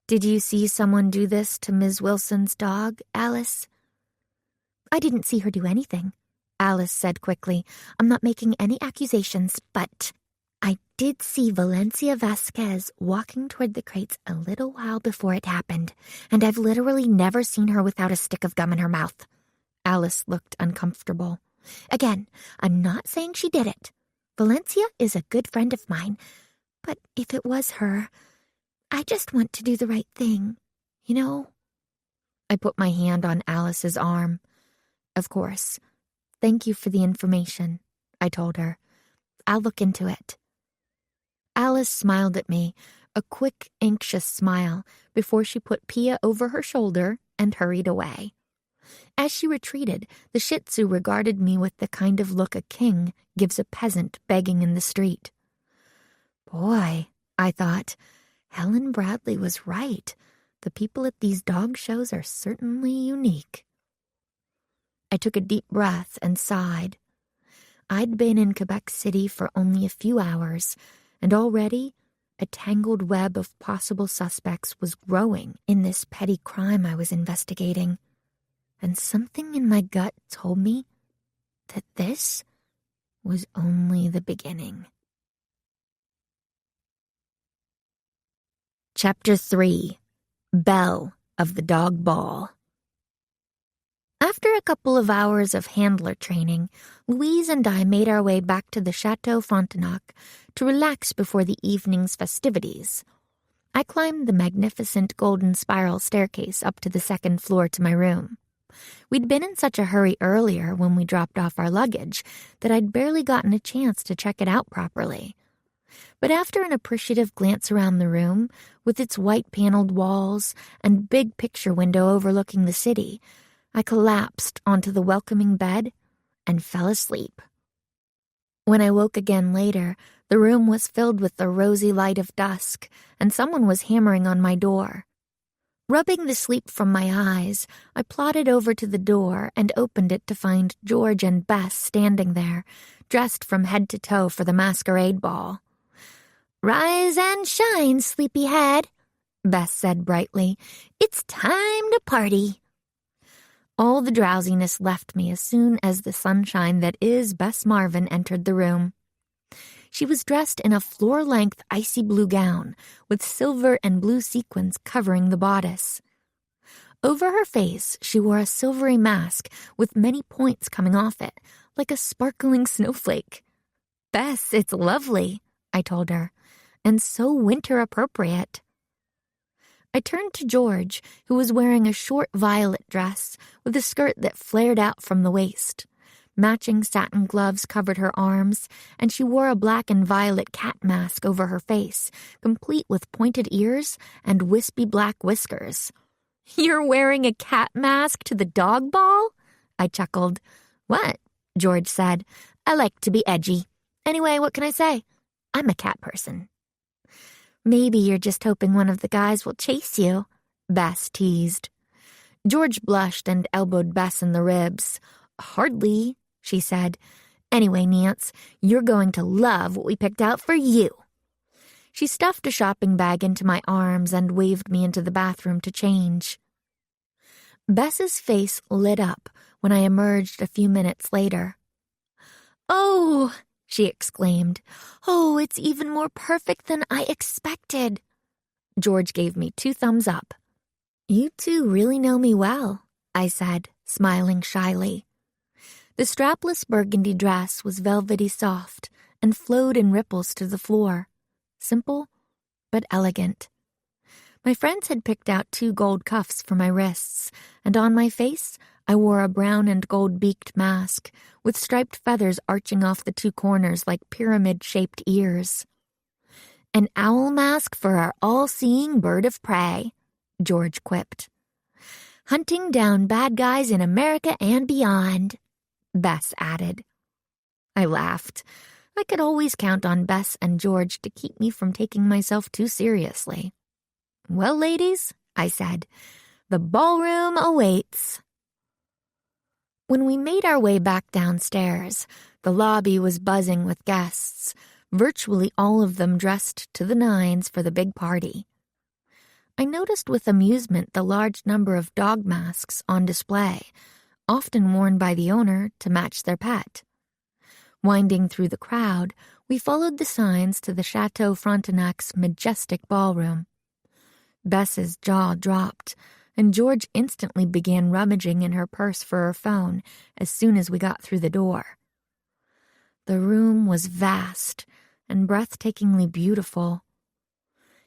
Did you see someone do this to Ms. Wilson's dog, Alice? I didn't see her do anything, Alice said quickly. I'm not making any accusations, but I did see Valencia Vasquez walking toward the crates a little while before it happened, and I've literally never seen her without a stick of gum in her mouth. Alice looked uncomfortable. Again, I'm not saying she did it. Valencia is a good friend of mine, but if it was her, I just want to do the right thing, you know? I put my hand on Alice's arm. Of course. Thank you for the information, I told her. I'll look into it. Alice smiled at me, a quick, anxious smile, before she put Pia over her shoulder and hurried away. As she retreated, the Shih Tzu regarded me with the kind of look a king gives a peasant begging in the street. Boy, I thought, Helen Bradley was right. The people at these dog shows are certainly unique. I took a deep breath and sighed. I'd been in Quebec City for only a few hours, and already a tangled web of possible suspects was growing in this petty crime I was investigating. And something in my gut told me that this was only the beginning. Chapter 3. Belle of the Dog Ball. After a couple of hours of handler training, Louise and I made our way back to the Chateau Frontenac to relax before the evening's festivities. I climbed the magnificent golden spiral staircase up to the second floor to my room. We'd been in such a hurry earlier when we dropped off our luggage that I'd barely gotten a chance to check it out properly. But after an appreciative glance around the room, with its white-paneled walls and big picture window overlooking the city, I collapsed onto the welcoming bed and fell asleep. When I woke again later, the room was filled with the rosy light of dusk, and someone was hammering on my door. Rubbing the sleep from my eyes, I plodded over to the door and opened it to find George and Bess standing there, dressed from head to toe for the masquerade ball. "Rise and shine, sleepyhead," Bess said brightly. "It's time to party." All the drowsiness left me as soon as the sunshine that is Bess Marvin entered the room. She was dressed in a floor-length icy blue gown, with silver and blue sequins covering the bodice. Over her face, she wore a silvery mask with many points coming off it, like a sparkling snowflake. "Bess, it's lovely," I told her, "and so winter-appropriate." I turned to George, who was wearing a short violet dress with a skirt that flared out from the waist. Matching satin gloves covered her arms, and she wore a black and violet cat mask over her face, complete with pointed ears and wispy black whiskers. "You're wearing a cat mask to the dog ball?" I chuckled. "What?" George said. "I like to be edgy. Anyway, what can I say? I'm a cat person." "Maybe you're just hoping one of the guys will chase you," Bess teased. George blushed and elbowed Bess in the ribs. "Hardly," she said. "Anyway, Nance, you're going to love what we picked out for you." She stuffed a shopping bag into my arms and waved me into the bathroom to change. Bess's face lit up when I emerged a few minutes later. "Oh," she exclaimed. "Oh, it's even more perfect than I expected." George gave me 2 thumbs up. "You two really know me well," I said, smiling shyly. The strapless burgundy dress was velvety soft and flowed in ripples to the floor. Simple, but elegant. My friends had picked out 2 gold cuffs for my wrists, and on my face I wore a brown and gold-beaked mask, with striped feathers arching off the 2 corners like pyramid-shaped ears. "An owl mask for our all-seeing bird of prey," George quipped. "Hunting down bad guys in America and beyond," Bess added. I laughed. I could always count on Bess and George to keep me from taking myself too seriously. "Well, ladies," I said, "the ballroom awaits." When we made our way back downstairs, the lobby was buzzing with guests, virtually all of them dressed to the nines for the big party. I noticed with amusement the large number of dog masks on display, often worn by the owner to match their pet. Winding through the crowd, we followed the signs to the Chateau Frontenac's majestic ballroom. Bess's jaw dropped, and George instantly began rummaging in her purse for her phone as soon as we got through the door. The room was vast and breathtakingly beautiful.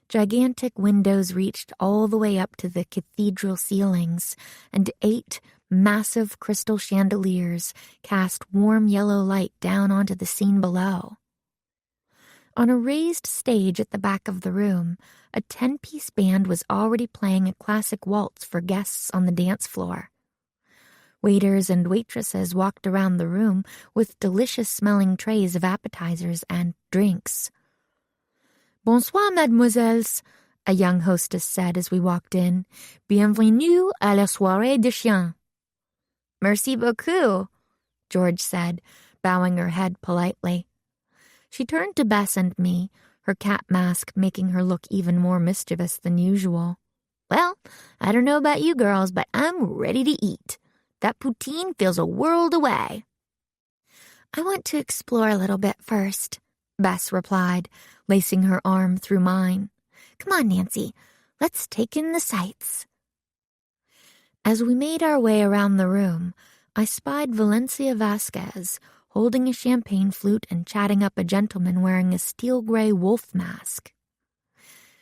Gigantic windows reached all the way up to the cathedral ceilings, and 8 massive crystal chandeliers cast warm yellow light down onto the scene below. On a raised stage at the back of the room, a 10-piece band was already playing a classic waltz for guests on the dance floor. Waiters and waitresses walked around the room with delicious-smelling trays of appetizers and drinks. "Bonsoir, mademoiselles," a young hostess said as we walked in. "Bienvenue à la soirée des chiens." "Merci beaucoup," George said, bowing her head politely. She turned to Bess and me, her cat mask making her look even more mischievous than usual. "Well, I don't know about you girls, but I'm ready to eat. That poutine feels a world away." "I want to explore a little bit first," Bess replied, lacing her arm through mine. "Come on, Nancy, let's take in the sights." As we made our way around the room, I spied Valencia Vasquez holding a champagne flute and chatting up a gentleman wearing a steel-gray wolf mask.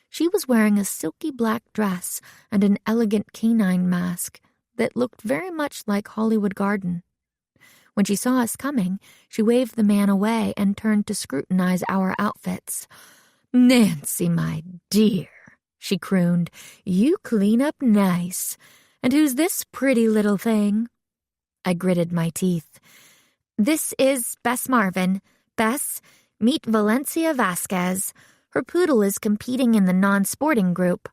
She was wearing a silky black dress and an elegant canine mask that looked very much like Hollywood Garden. When she saw us coming, she waved the man away and turned to scrutinize our outfits. "Nancy, my dear," she crooned, "you clean up nice. And who's this pretty little thing?" I gritted my teeth. This is Bess Marvin. Bess, meet Valencia Vasquez. Her poodle is competing in the non-sporting group.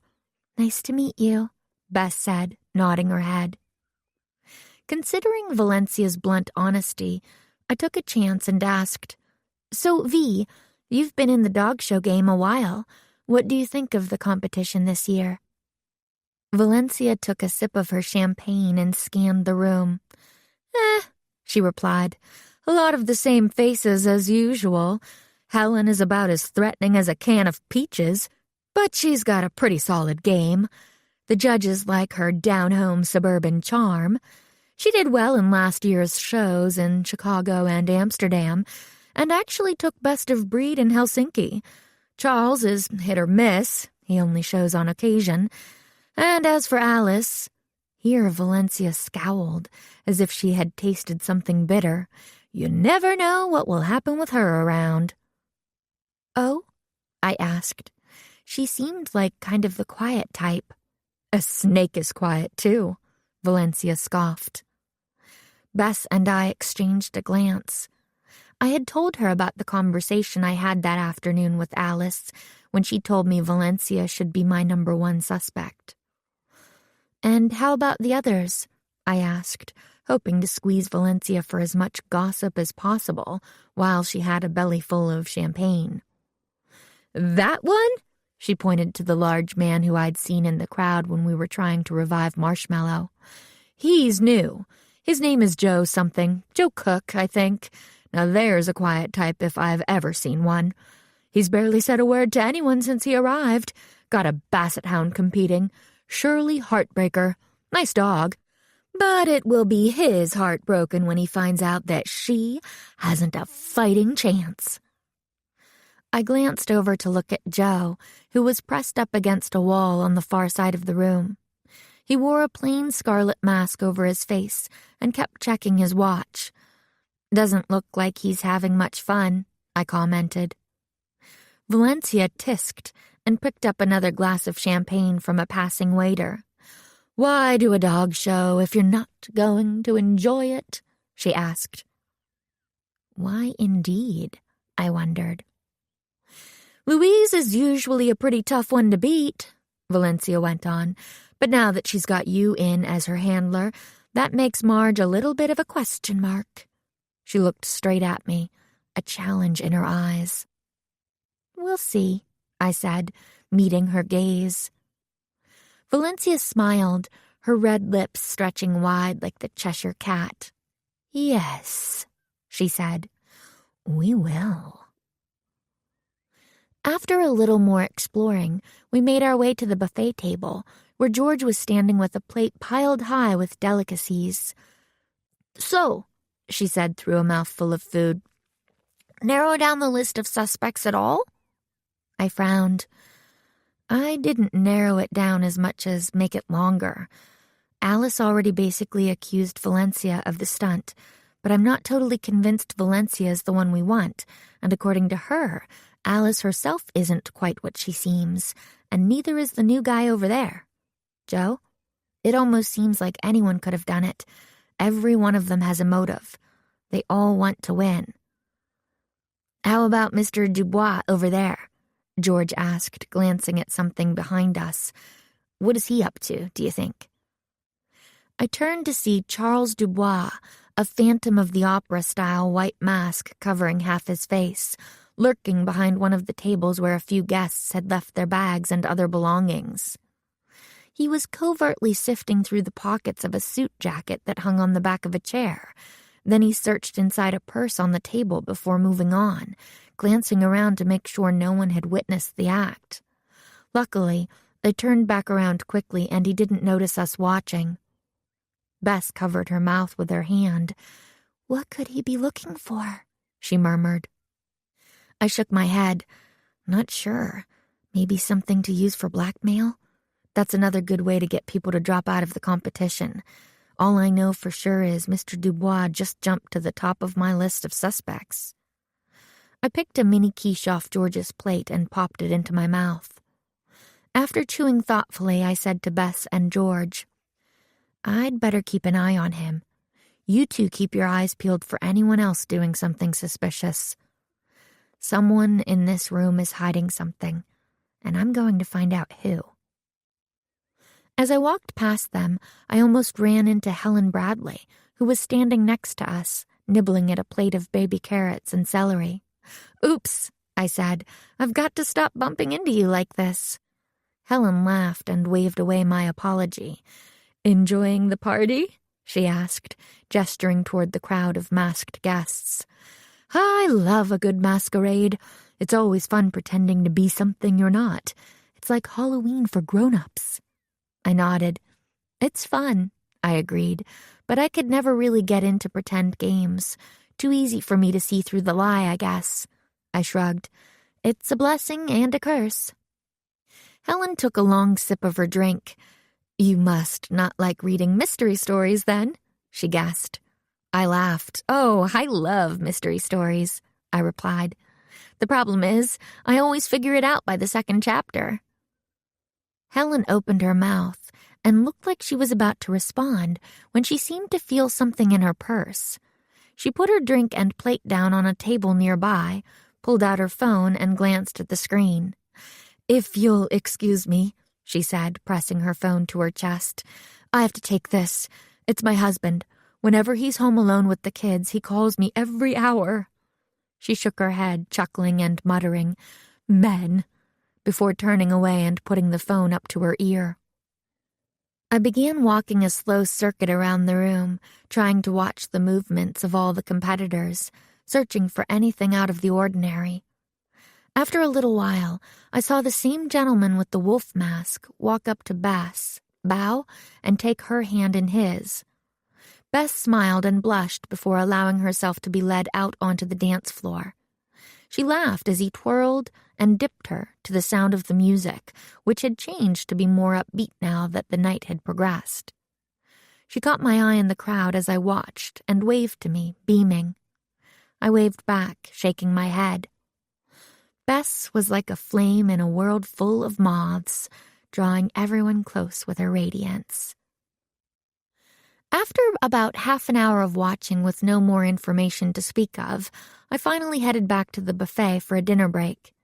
Nice to meet you, Bess said, nodding her head. Considering Valencia's blunt honesty, I took a chance and asked, So, V, you've been in the dog show game a while. What do you think of the competition this year? Valencia took a sip of her champagne and scanned the room. She replied. A lot of the same faces as usual. Helen is about as threatening as a can of peaches, but she's got a pretty solid game. The judges like her down-home suburban charm. She did well in last year's shows in Chicago and Amsterdam, and actually took best of breed in Helsinki. Charles is hit or miss. He only shows on occasion. And as for Alice, here Valencia scowled, as if she had tasted something bitter. You never know what will happen with her around. Oh? I asked. She seemed like kind of the quiet type. A snake is quiet, too, Valencia scoffed. Bess and I exchanged a glance. I had told her about the conversation I had that afternoon with Alice when she told me Valencia should be my number one suspect. And how about the others? I asked, hoping to squeeze Valencia for as much gossip as possible while she had a belly full of champagne. That one? She pointed to the large man who I'd seen in the crowd when we were trying to revive Marshmallow. He's new. His name is Joe something. Joe Cook, I think. Now there's a quiet type if I've ever seen one. He's barely said a word to anyone since he arrived. Got a basset hound competing. Shirley Heartbreaker. Nice dog. But it will be his heart broken when he finds out that she hasn't a fighting chance. I glanced over to look at Joe, who was pressed up against a wall on the far side of the room. He wore a plain scarlet mask over his face and kept checking his watch. Doesn't look like he's having much fun, I commented. Valencia tisked and picked up another glass of champagne from a passing waiter. Why do a dog show if you're not going to enjoy it? She asked. Why indeed? I wondered. Louise is usually a pretty tough one to beat, Valencia went on, but now that she's got you in as her handler, that makes Marge a little bit of a question mark. She looked straight at me, a challenge in her eyes. We'll see, I said, meeting her gaze. Valencia smiled, her red lips stretching wide like the Cheshire cat. Yes, she said, we will. After a little more exploring, we made our way to the buffet table, where George was standing with a plate piled high with delicacies. So, she said through a mouthful of food, narrow down the list of suspects at all? I frowned. I didn't narrow it down as much as make it longer. Alice already basically accused Valencia of the stunt, but I'm not totally convinced Valencia is the one we want, and according to her, Alice herself isn't quite what she seems, and neither is the new guy over there. Joe? It almost seems like anyone could have done it. Every one of them has a motive. They all want to win. How about Mr. Dubois over there? George asked, glancing at something behind us. What is he up to, do you think? I turned to see Charles Dubois, a Phantom of the Opera-style white mask covering half his face, lurking behind one of the tables where a few guests had left their bags and other belongings. He was covertly sifting through the pockets of a suit jacket that hung on the back of a chair. Then he searched inside a purse on the table before moving on, glancing around to make sure no one had witnessed the act. Luckily, I turned back around quickly and he didn't notice us watching. Bess covered her mouth with her hand. What could he be looking for? She murmured. I shook my head. Not sure. Maybe something to use for blackmail? That's another good way to get people to drop out of the competition. All I know for sure is Mr. Dubois just jumped to the top of my list of suspects. I picked a mini quiche off George's plate and popped it into my mouth. After chewing thoughtfully, I said to Bess and George, I'd better keep an eye on him. You two keep your eyes peeled for anyone else doing something suspicious. Someone in this room is hiding something, and I'm going to find out who." As I walked past them, I almost ran into Helen Bradley, who was standing next to us, nibbling at a plate of baby carrots and celery. "Oops," I said. "I've got to stop bumping into you like this." Helen laughed and waved away my apology. "Enjoying the party?" she asked, gesturing toward the crowd of masked guests. "I love a good masquerade. It's always fun pretending to be something you're not. It's like Halloween for grown-ups." I nodded. "It's fun," I agreed, but I could never really get into pretend games. Too easy for me to see through the lie, I guess. I shrugged. "It's a blessing and a curse." Helen took a long sip of her drink. "You must not like reading mystery stories, then," she guessed. I laughed. "Oh, I love mystery stories," I replied. "The problem is, I always figure it out by the second chapter." Helen opened her mouth and looked like she was about to respond when she seemed to feel something in her purse. She put her drink and plate down on a table nearby, pulled out her phone, and glanced at the screen. "If you'll excuse me," she said, pressing her phone to her chest. "I have to take this. It's my husband. Whenever he's home alone with the kids, he calls me every hour." She shook her head, chuckling and muttering, "Men," before turning away and putting the phone up to her ear. I began walking a slow circuit around the room, trying to watch the movements of all the competitors, searching for anything out of the ordinary. After a little while, I saw the same gentleman with the wolf mask walk up to Bess, bow, and take her hand in his. Bess smiled and blushed before allowing herself to be led out onto the dance floor. She laughed as he twirled and dipped her to the sound of the music, which had changed to be more upbeat now that the night had progressed. She caught my eye in the crowd as I watched and waved to me, beaming. I waved back, shaking my head. Bess was like a flame in a world full of moths, drawing everyone close with her radiance. After about half an hour of watching with no more information to speak of, I finally headed back to the buffet for a dinner break.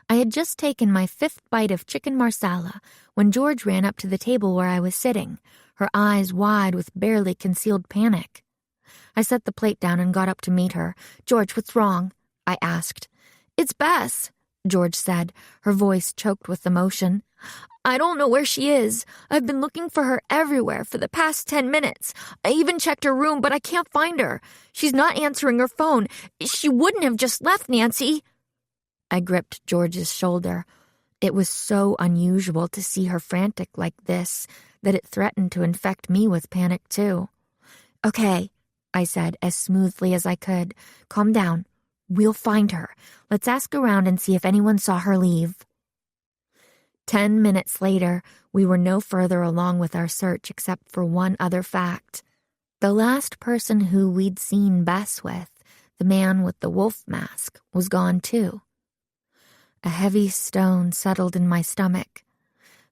I had just taken my 5th bite of chicken marsala when George ran up to the table where I was sitting, her eyes wide with barely concealed panic. I set the plate down and got up to meet her. "George, what's wrong?" I asked. "It's Bess," George said, her voice choked with emotion. "I don't know where she is. I've been looking for her everywhere for the past 10 minutes. I even checked her room, but I can't find her. She's not answering her phone. She wouldn't have just left, Nancy." I gripped George's shoulder. It was so unusual to see her frantic like this that it threatened to infect me with panic too. "Okay," I said as smoothly as I could. "Calm down. We'll find her. Let's ask around and see if anyone saw her leave." 10 minutes later, we were no further along with our search except for one other fact. The last person who we'd seen Bess with, the man with the wolf mask, was gone too. A heavy stone settled in my stomach.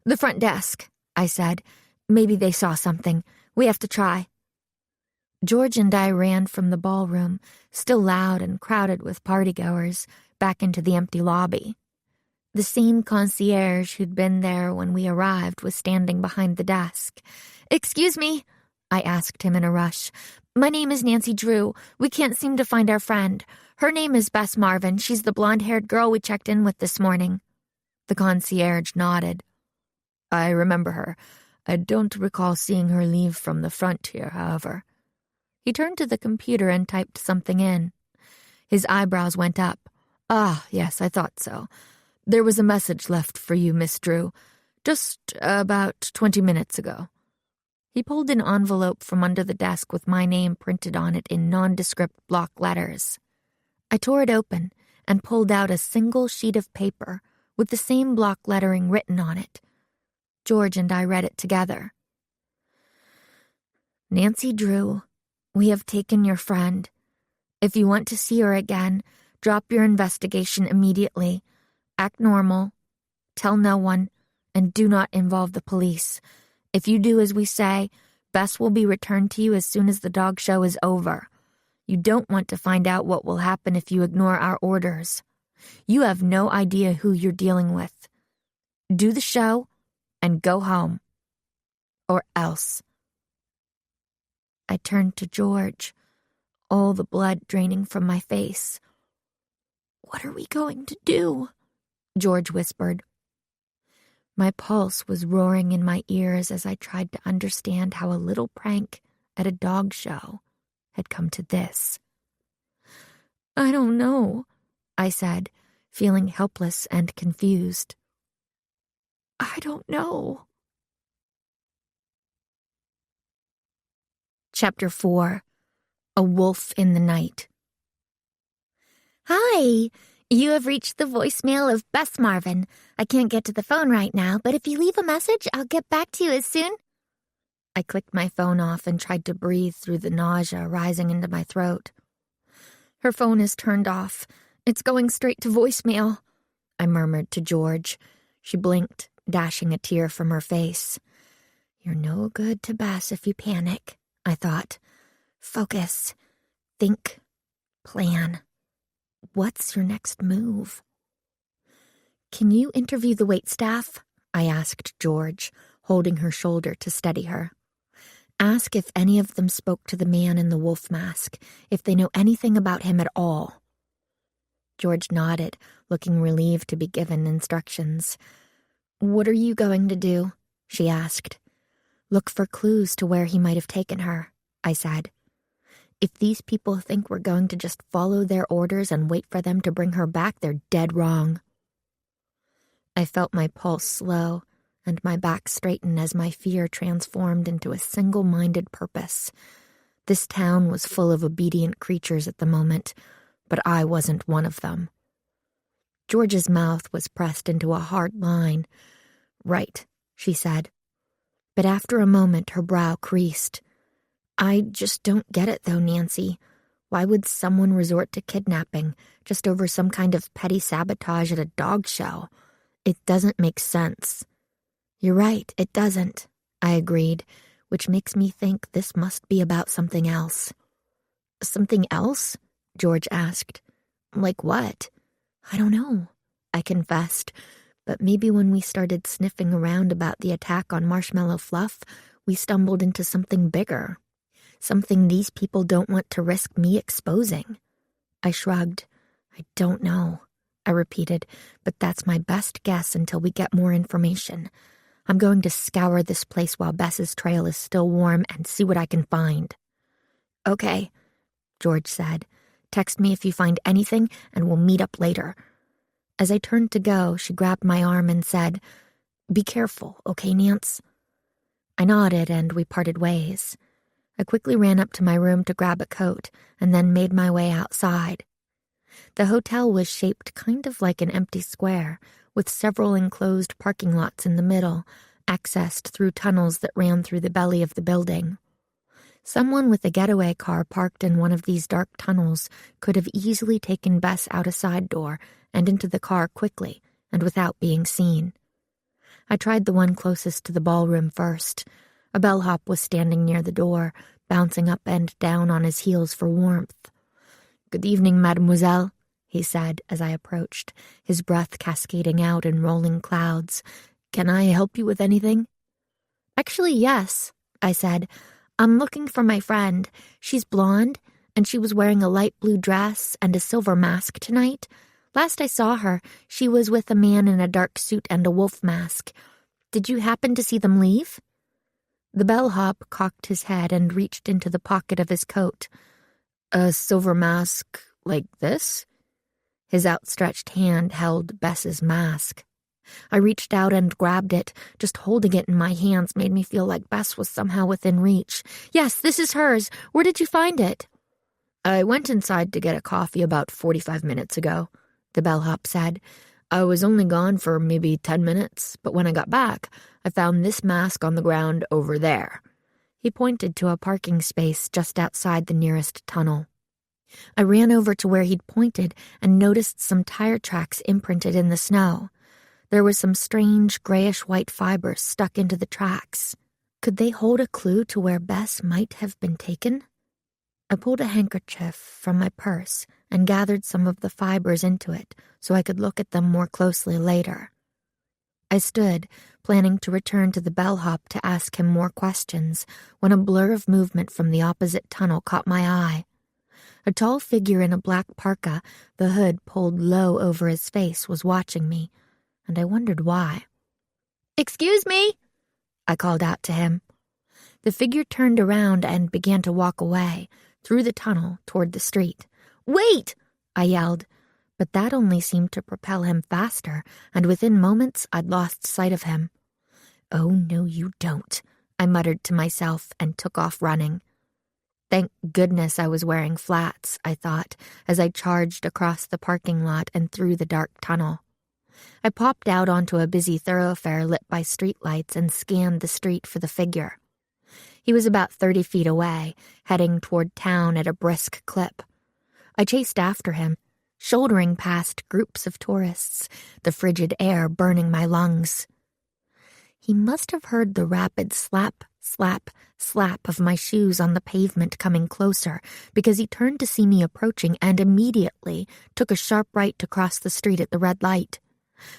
"The front desk," I said. "Maybe they saw something. We have to try." George and I ran from the ballroom, still loud and crowded with partygoers, back into the empty lobby. The same concierge who'd been there when we arrived was standing behind the desk. "Excuse me," I asked him in a rush. "My name is Nancy Drew. We can't seem to find our friend. Her name is Bess Marvin. She's the blonde-haired girl we checked in with this morning." The concierge nodded. "I remember her. I don't recall seeing her leave from the front here, however." He turned to the computer and typed something in. His eyebrows went up. "Ah, yes, I thought so. There was a message left for you, Miss Drew, just about 20 minutes ago." He pulled an envelope from under the desk with my name printed on it in nondescript block letters. I tore it open and pulled out a single sheet of paper with the same block lettering written on it. George and I read it together. "Nancy Drew, we have taken your friend. If you want to see her again, drop your investigation immediately. Act normal. Tell no one, and do not involve the police. If you do as we say, Bess will be returned to you as soon as the dog show is over. You don't want to find out what will happen if you ignore our orders. You have no idea who you're dealing with. Do the show and go home. Or else. I turned to George, all the blood draining from my face. "What are we going to do?" George whispered. My pulse was roaring in my ears as I tried to understand how a little prank at a dog show had come to this. "I don't know," I said, feeling helpless and confused. "I don't know." Chapter 4. A Wolf in the Night. "Hi! You have reached the voicemail of Bess Marvin. I can't get to the phone right now, but if you leave a message, I'll get back to you as soon." I clicked my phone off and tried to breathe through the nausea rising into my throat. "Her phone is turned off. It's going straight to voicemail," I murmured to George. She blinked, dashing a tear from her face. "You're no good to Bess if you panic," I thought. "Focus. Think. Plan. What's your next move?" "Can you interview the waitstaff?" I asked George, holding her shoulder to steady her. "Ask if any of them spoke to the man in the wolf mask, if they know anything about him at all." George nodded, looking relieved to be given instructions. "What are you going to do?" she asked. "Look for clues to where he might have taken her," I said. "If these people think we're going to just follow their orders and wait for them to bring her back, they're dead wrong." I felt my pulse slow and my back straighten as my fear transformed into a single-minded purpose. This town was full of obedient creatures at the moment, but I wasn't one of them. George's mouth was pressed into a hard line. "Right," she said. But after a moment, her brow creased. "I just don't get it, though, Nancy. Why would someone resort to kidnapping just over some kind of petty sabotage at a dog show? It doesn't make sense." "You're right, it doesn't," I agreed, which makes me think this must be about something else. "Something else?" George asked. "Like what?" "I don't know," I confessed, but maybe when we started sniffing around about the attack on Marshmallow Fluff, we stumbled into something bigger. Something these people don't want to risk me exposing. I shrugged. "I don't know," I repeated, "but that's my best guess until we get more information. I'm going to scour this place while Bess's trail is still warm and see what I can find." "Okay," George said. "Text me if you find anything, and we'll meet up later." As I turned to go, she grabbed my arm and said, "Be careful, okay, Nance?" I nodded, and we parted ways. I quickly ran up to my room to grab a coat, and then made my way outside. The hotel was shaped kind of like an empty square, with several enclosed parking lots in the middle, accessed through tunnels that ran through the belly of the building. Someone with a getaway car parked in one of these dark tunnels could have easily taken Bess out a side door and into the car quickly and without being seen. I tried the one closest to the ballroom first. A bellhop was standing near the door, bouncing up and down on his heels for warmth. "Good evening, mademoiselle," he said as I approached, his breath cascading out in rolling clouds. "Can I help you with anything?" "Actually, yes," I said. "I'm looking for my friend. She's blonde, and she was wearing a light blue dress and a silver mask tonight. Last I saw her, she was with a man in a dark suit and a wolf mask. Did you happen to see them leave?" The bellhop cocked his head and reached into the pocket of his coat. "A silver mask like this?" His outstretched hand held Bess's mask. I reached out and grabbed it. Just holding it in my hands made me feel like Bess was somehow within reach. "Yes, this is hers. Where did you find it?" "I went inside to get a coffee about 45 minutes ago," the bellhop said. "I was only gone for maybe 10 minutes, but when I got back, I found this mask on the ground over there." He pointed to a parking space just outside the nearest tunnel. I ran over to where he'd pointed and noticed some tire tracks imprinted in the snow. There was some strange grayish-white fibers stuck into the tracks. Could they hold a clue to where Bess might have been taken? I pulled a handkerchief from my purse and gathered some of the fibers into it so I could look at them more closely later. I stood, planning to return to the bellhop to ask him more questions, when a blur of movement from the opposite tunnel caught my eye. A tall figure in a black parka, the hood pulled low over his face, was watching me, and I wondered why. "Excuse me," I called out to him. The figure turned around and began to walk away, through the tunnel toward the street. "Wait!" I yelled, but that only seemed to propel him faster, and within moments I'd lost sight of him. "Oh, no, you don't," I muttered to myself and took off running. Thank goodness I was wearing flats, I thought, as I charged across the parking lot and through the dark tunnel. I popped out onto a busy thoroughfare lit by streetlights and scanned the street for the figure. He was about 30 feet away, heading toward town at a brisk clip. I chased after him, shouldering past groups of tourists, the frigid air burning my lungs. He must have heard the rapid slap, slap, slap of my shoes on the pavement coming closer, because he turned to see me approaching and immediately took a sharp right to cross the street at the red light.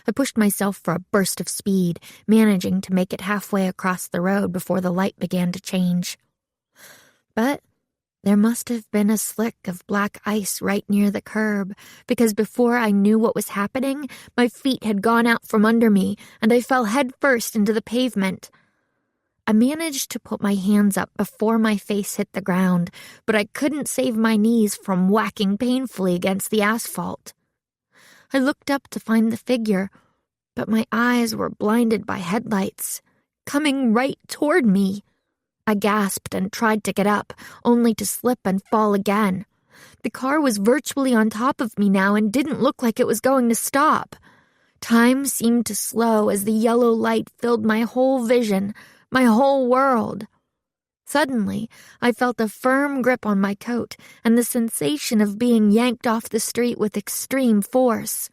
I pushed myself for a burst of speed, managing to make it halfway across the road before the light began to change. But there must have been a slick of black ice right near the curb, because before I knew what was happening, my feet had gone out from under me, and I fell headfirst into the pavement. I managed to put my hands up before my face hit the ground, but I couldn't save my knees from whacking painfully against the asphalt. I looked up to find the figure, but my eyes were blinded by headlights, coming right toward me. I gasped and tried to get up, only to slip and fall again. The car was virtually on top of me now and didn't look like it was going to stop. Time seemed to slow as the yellow light filled my whole vision, my whole world. Suddenly, I felt a firm grip on my coat and the sensation of being yanked off the street with extreme force.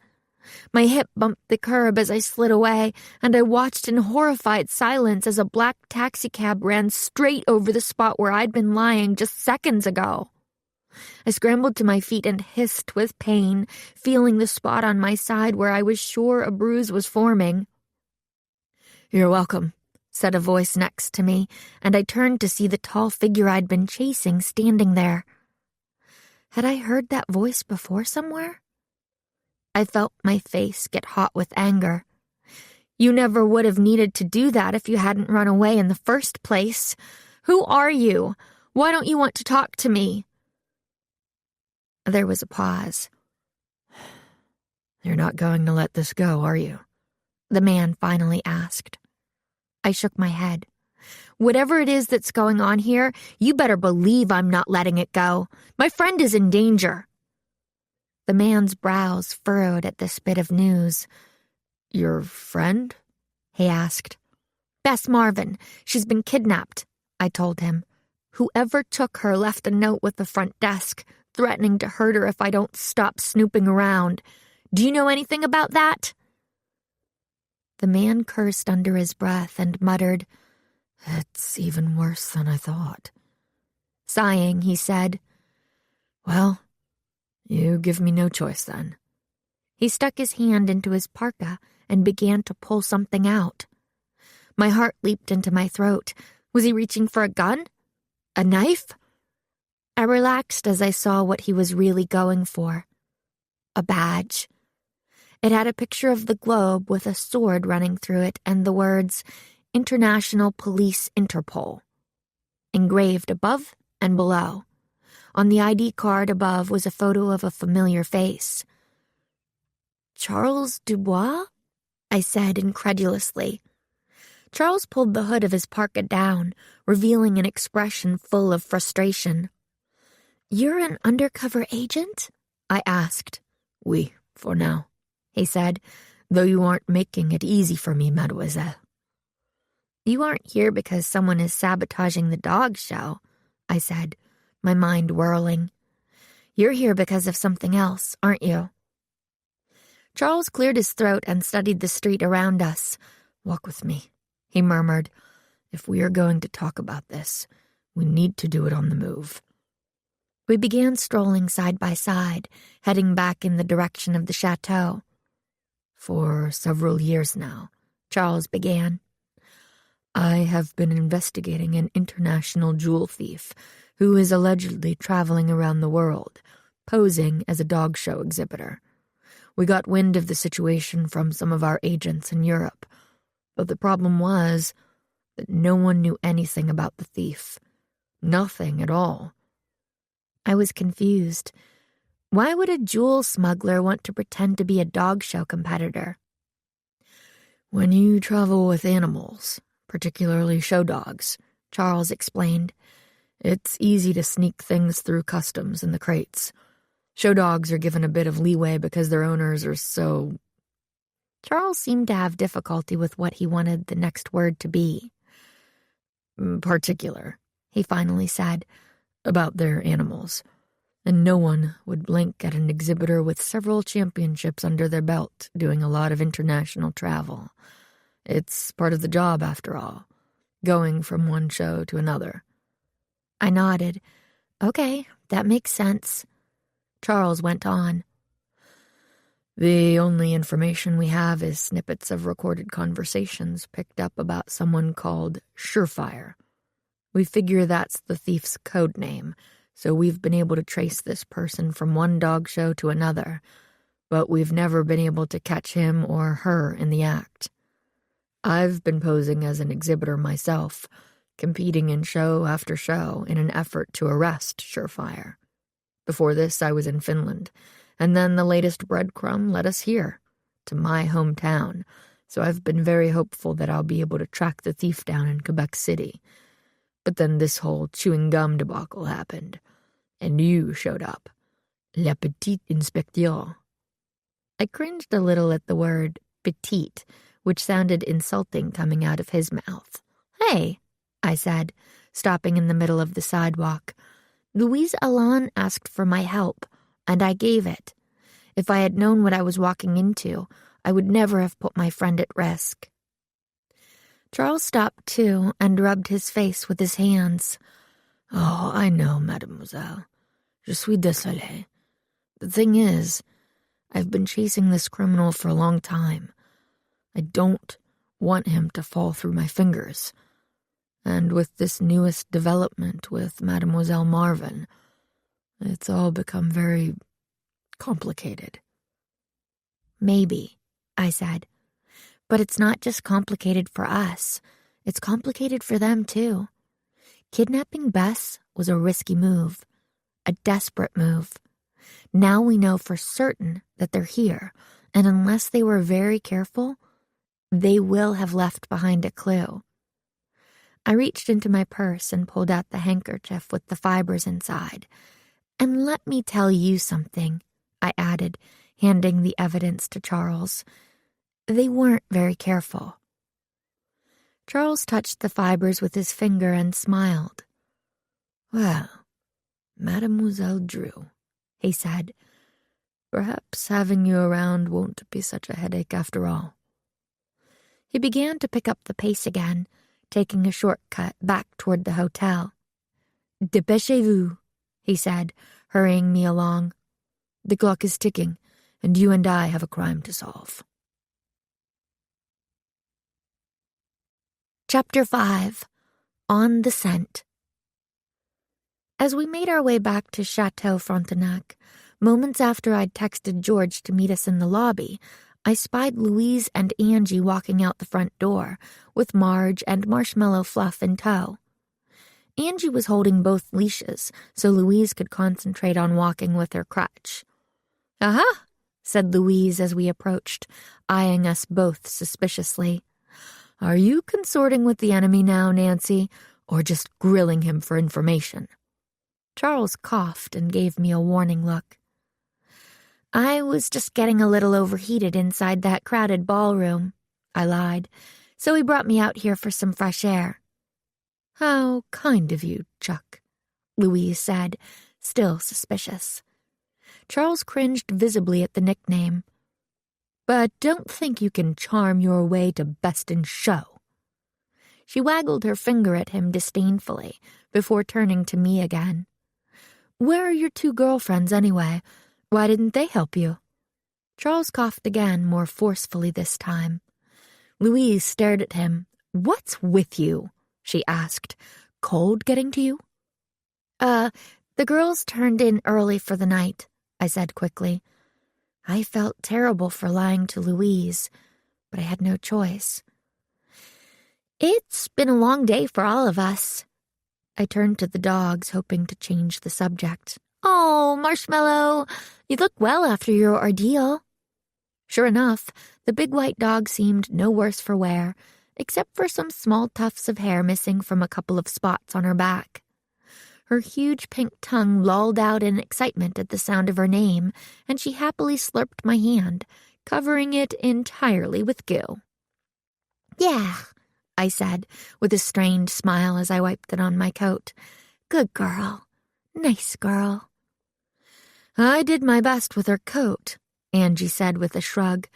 My hip bumped the curb as I slid away, and I watched in horrified silence as a black taxicab ran straight over the spot where I'd been lying just seconds ago. I scrambled to my feet and hissed with pain, feeling the spot on my side where I was sure a bruise was forming. "You're welcome," said a voice next to me, and I turned to see the tall figure I'd been chasing standing there. Had I heard that voice before somewhere? I felt my face get hot with anger. "You never would have needed to do that if you hadn't run away in the first place. Who are you? Why don't you want to talk to me?" There was a pause. "You're not going to let this go, are you?" the man finally asked. I shook my head. "Whatever it is that's going on here, you better believe I'm not letting it go. My friend is in danger." The man's brows furrowed at this bit of news. "Your friend?" he asked. "Bess Marvin. She's been kidnapped," I told him. "Whoever took her left a note with the front desk, threatening to hurt her if I don't stop snooping around. Do you know anything about that?" The man cursed under his breath and muttered, "It's even worse than I thought." Sighing, he said, "Well, you give me no choice then." He stuck his hand into his parka and began to pull something out. My heart leaped into my throat. Was he reaching for a gun? A knife? I relaxed as I saw what he was really going for. A badge. It had a picture of the globe with a sword running through it and the words, "International Police Interpol," engraved above and below. On the ID card above was a photo of a familiar face. "Charles Dubois?" I said incredulously. Charles pulled the hood of his parka down, revealing an expression full of frustration. "You're an undercover agent?" I asked. "Oui, for now," he said, "though you aren't making it easy for me, mademoiselle." "You aren't here because someone is sabotaging the dog show," I said, my mind whirling. "You're here because of something else, aren't you?" Charles cleared his throat and studied the street around us. "Walk with me," he murmured. If we are going to talk about this, we need to do it on the move. We began strolling side by side, heading back in the direction of the chateau. For several years now, Charles began. I have been investigating an international jewel thief who is allegedly traveling around the world, posing as a dog show exhibitor. We got wind of the situation from some of our agents in Europe, but the problem was that no one knew anything about the thief. Nothing at all. I was confused. Why would a jewel smuggler want to pretend to be a dog show competitor? When you travel with animals, particularly show dogs, Charles explained, it's easy to sneak things through customs in the crates. Show dogs are given a bit of leeway because their owners are so... Charles seemed to have difficulty with what he wanted the next word to be. Particular, he finally said, about their animals. And no one would blink at an exhibitor with several championships under their belt doing a lot of international travel. It's part of the job, after all, going from one show to another. I nodded. Okay, that makes sense. Charles went on. The only information we have is snippets of recorded conversations picked up about someone called Surefire. We figure that's the thief's code name, so we've been able to trace this person from one dog show to another, but we've never been able to catch him or her in the act. I've been posing as an exhibitor myself, competing in show after show in an effort to arrest Surefire. Before this, I was in Finland, and then the latest breadcrumb led us here, to my hometown, so I've been very hopeful that I'll be able to track the thief down in Quebec City. But then this whole chewing gum debacle happened, and you showed up. Le petit inspecteur. I cringed a little at the word petite, which sounded insulting coming out of his mouth. Hey, I said, stopping in the middle of the sidewalk. Louise Alain asked for my help, and I gave it. If I had known what I was walking into, I would never have put my friend at risk. Charles stopped too and rubbed his face with his hands. Oh, I know, mademoiselle. Je suis désolé. The thing is, I've been chasing this criminal for a long time. I don't want him to fall through my fingers. And with this newest development with Mademoiselle Marvin, it's all become very complicated. Maybe, I said. But it's not just complicated for us. It's complicated for them, too. Kidnapping Bess was a risky move, a desperate move. Now we know for certain that they're here, and unless they were very careful, they will have left behind a clue. I reached into my purse and pulled out the handkerchief with the fibers inside. And let me tell you something, I added, handing the evidence to Charles. They weren't very careful. Charles touched the fibers with his finger and smiled. Well, Mademoiselle Drew, he said, perhaps having you around won't be such a headache after all. He began to pick up the pace again, taking a shortcut back toward the hotel. Dépêchez-vous, he said, hurrying me along. The clock is ticking, and you and I have a crime to solve. Chapter 5. On the Scent. As we made our way back to Chateau Frontenac, moments after I'd texted George to meet us in the lobby, I spied Louise and Angie walking out the front door, with Marge and Marshmallow Fluff in tow. Angie was holding both leashes, so Louise could concentrate on walking with her crutch. Aha, said Louise as we approached, eyeing us both suspiciously. Are you consorting with the enemy now, Nancy, or just grilling him for information? Charles coughed and gave me a warning look. I was just getting a little overheated inside that crowded ballroom, I lied, so he brought me out here for some fresh air. How kind of you, Chuck, Louise said, still suspicious. Charles cringed visibly at the nickname. But don't think you can charm your way to best in show. She waggled her finger at him disdainfully before turning to me again. "Where are your 2 girlfriends anyway? Why didn't they help you?" Charles coughed again, more forcefully this time. Louise stared at him. "What's with you?" she asked. "Cold getting to you?" The girls turned in early for the night," I said quickly. I felt terrible for lying to Louise, but I had no choice. "It's been a long day for all of us." I turned to the dogs, hoping to change the subject. "Oh, Marshmallow, you look well after your ordeal." Sure enough, the big white dog seemed no worse for wear, except for some small tufts of hair missing from a couple of spots on her back. Her huge pink tongue lolled out in excitement at the sound of her name, and she happily slurped my hand, covering it entirely with goo. "Yeah," I said, with a strained smile as I wiped it on my coat. "Good girl. Nice girl." "I did my best with her coat," Angie said with a shrug.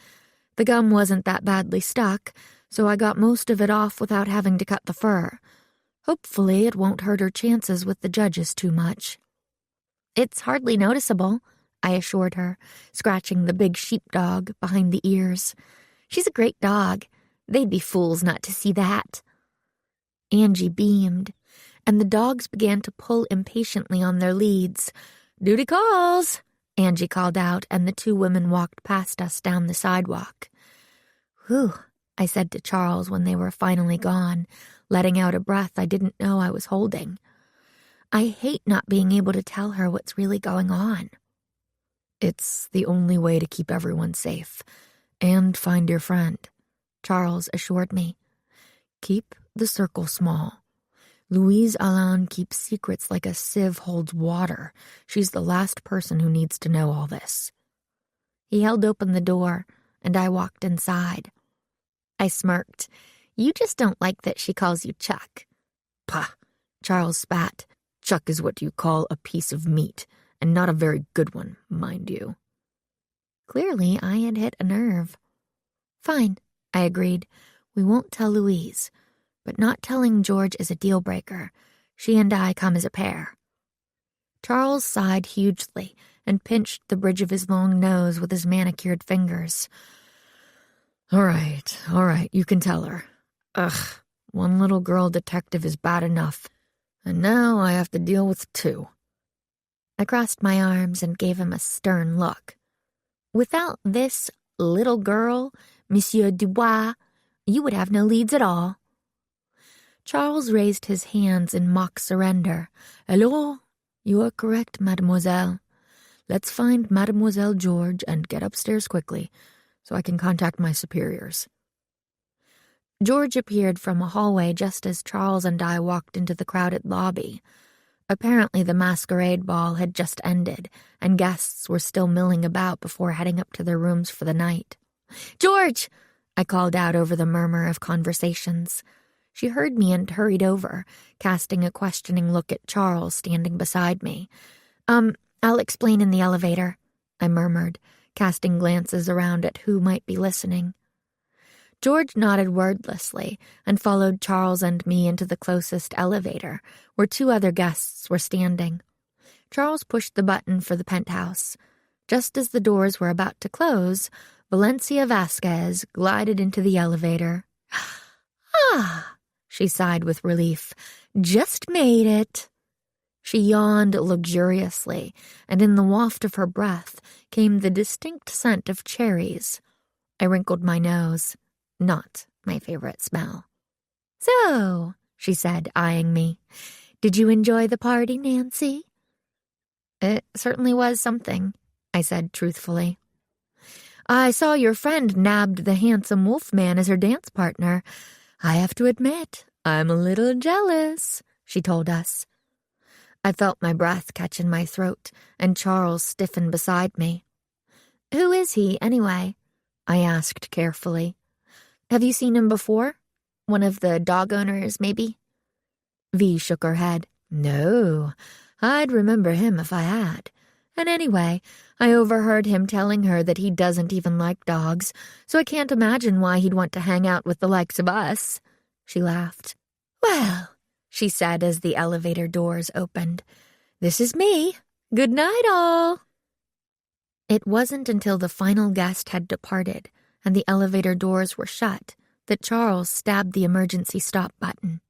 "The gum wasn't that badly stuck, so I got most of it off without having to cut the fur. Hopefully it won't hurt her chances with the judges too much." "It's hardly noticeable," I assured her, scratching the big sheepdog behind the ears. "She's a great dog. They'd be fools not to see that." Angie beamed, and the dogs began to pull impatiently on their leads. "Duty calls," Angie called out, and the 2 women walked past us down the sidewalk. "Whew," I said to Charles when they were finally gone, letting out a breath I didn't know I was holding. I hate not being able to tell her what's really going on. "It's the only way to keep everyone safe, and find your friend," Charles assured me. "Keep the circle small. Louise Alain keeps secrets like a sieve holds water. She's the last person who needs to know all this." He held open the door, and I walked inside. I smirked. "You just don't like that she calls you Chuck." "Pah," Charles spat. "Chuck is what you call a piece of meat, and not a very good one, mind you." Clearly, I had hit a nerve. "Fine," I agreed. "We won't tell Louise. But not telling George is a deal-breaker. She and I come as a pair." Charles sighed hugely and pinched the bridge of his long nose with his manicured fingers. All right, you can tell her. Ugh, one little girl detective is bad enough, and now I have to deal with 2. I crossed my arms and gave him a stern look. "Without this little girl, Monsieur Dubois, you would have no leads at all." Charles raised his hands in mock surrender. "Alors, you are correct, mademoiselle. Let's find Mademoiselle George and get upstairs quickly, so I can contact my superiors." George appeared from a hallway just as Charles and I walked into the crowded lobby. Apparently the masquerade ball had just ended, and guests were still milling about before heading up to their rooms for the night. "George!" I called out over the murmur of conversations. She heard me and hurried over, casting a questioning look at Charles standing beside me. I'll explain in the elevator," I murmured, casting glances around at who might be listening. George nodded wordlessly and followed Charles and me into the closest elevator, where 2 other guests were standing. Charles pushed the button for the penthouse. Just as the doors were about to close, Valencia Vasquez glided into the elevator. "Ah," she sighed with relief. "Just made it." She yawned luxuriously, and in the waft of her breath came the distinct scent of cherries. I wrinkled my nose. Not my favorite smell. "So," she said, eyeing me, "did you enjoy the party, Nancy?" "It certainly was something," I said truthfully. "I saw your friend nabbed the handsome wolfman as her dance partner. I have to admit, I'm a little jealous," she told us. I felt my breath catch in my throat, and Charles stiffen beside me. "Who is he, anyway?" I asked carefully. "Have you seen him before? One of the dog owners, maybe?" V shook her head. "No, I'd remember him if I had. And anyway, I overheard him telling her that he doesn't even like dogs, so I can't imagine why he'd want to hang out with the likes of us." She laughed. "Well," she said as the elevator doors opened, "this is me. Good night, all." It wasn't until the final guest had departed and the elevator doors were shut that Charles stabbed the emergency stop button.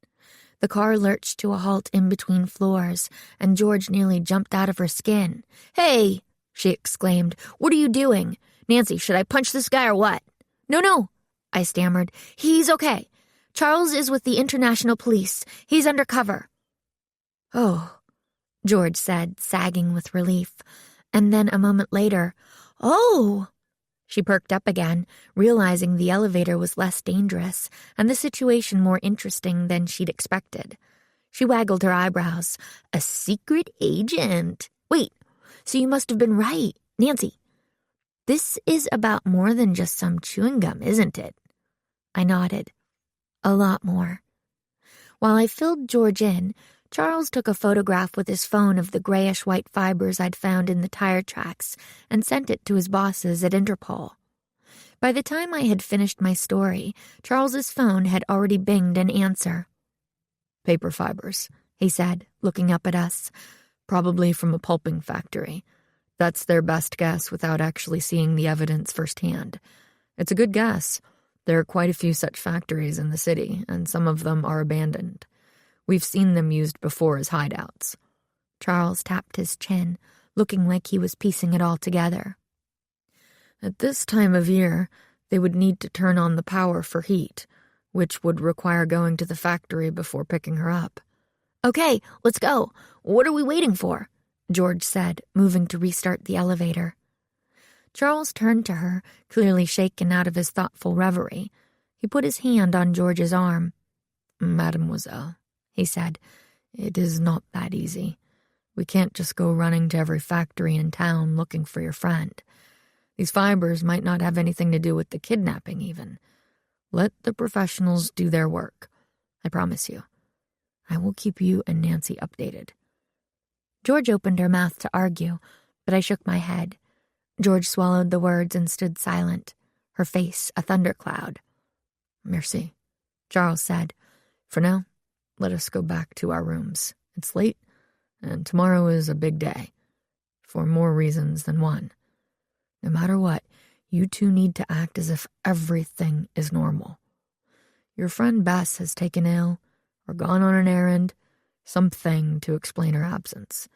The car lurched to a halt in between floors, and George nearly jumped out of her skin. "Hey!" she exclaimed. "What are you doing? Nancy, should I punch this guy or what?" No, I stammered. "He's okay. Charles is with the International Police. He's undercover." "Oh," George said, sagging with relief. And then a moment later, "Oh!" She perked up again, realizing the elevator was less dangerous and the situation more interesting than she'd expected. She waggled her eyebrows. "A secret agent. Wait, so you must have been right, Nancy. This is about more than just some chewing gum, isn't it?" I nodded. "A lot more." While I filled George in, Charles took a photograph with his phone of the grayish-white fibers I'd found in the tire tracks and sent it to his bosses at Interpol. By the time I had finished my story, Charles's phone had already binged an answer. "Paper fibers," he said, looking up at us. "Probably from a pulping factory. That's their best guess without actually seeing the evidence firsthand. It's a good guess. There are quite a few such factories in the city, and some of them are abandoned. We've seen them used before as hideouts." Charles tapped his chin, looking like he was piecing it all together. "At this time of year, they would need to turn on the power for heat, which would require going to the factory before picking her up." "Okay, let's go. What are we waiting for?" George said, moving to restart the elevator. Charles turned to her, clearly shaken out of his thoughtful reverie. He put his hand on George's arm. "Mademoiselle," he said, "it is not that easy. We can't just go running to every factory in town looking for your friend. These fibers might not have anything to do with the kidnapping even. Let the professionals do their work. I promise you. I will keep you and Nancy updated." George opened her mouth to argue, but I shook my head. George swallowed the words and stood silent, her face a thundercloud. "Merci," Charles said. "For now, let us go back to our rooms. It's late, and tomorrow is a big day, for more reasons than one. No matter what, you two need to act as if everything is normal. Your friend Bess has taken ill, or gone on an errand, something to explain her absence.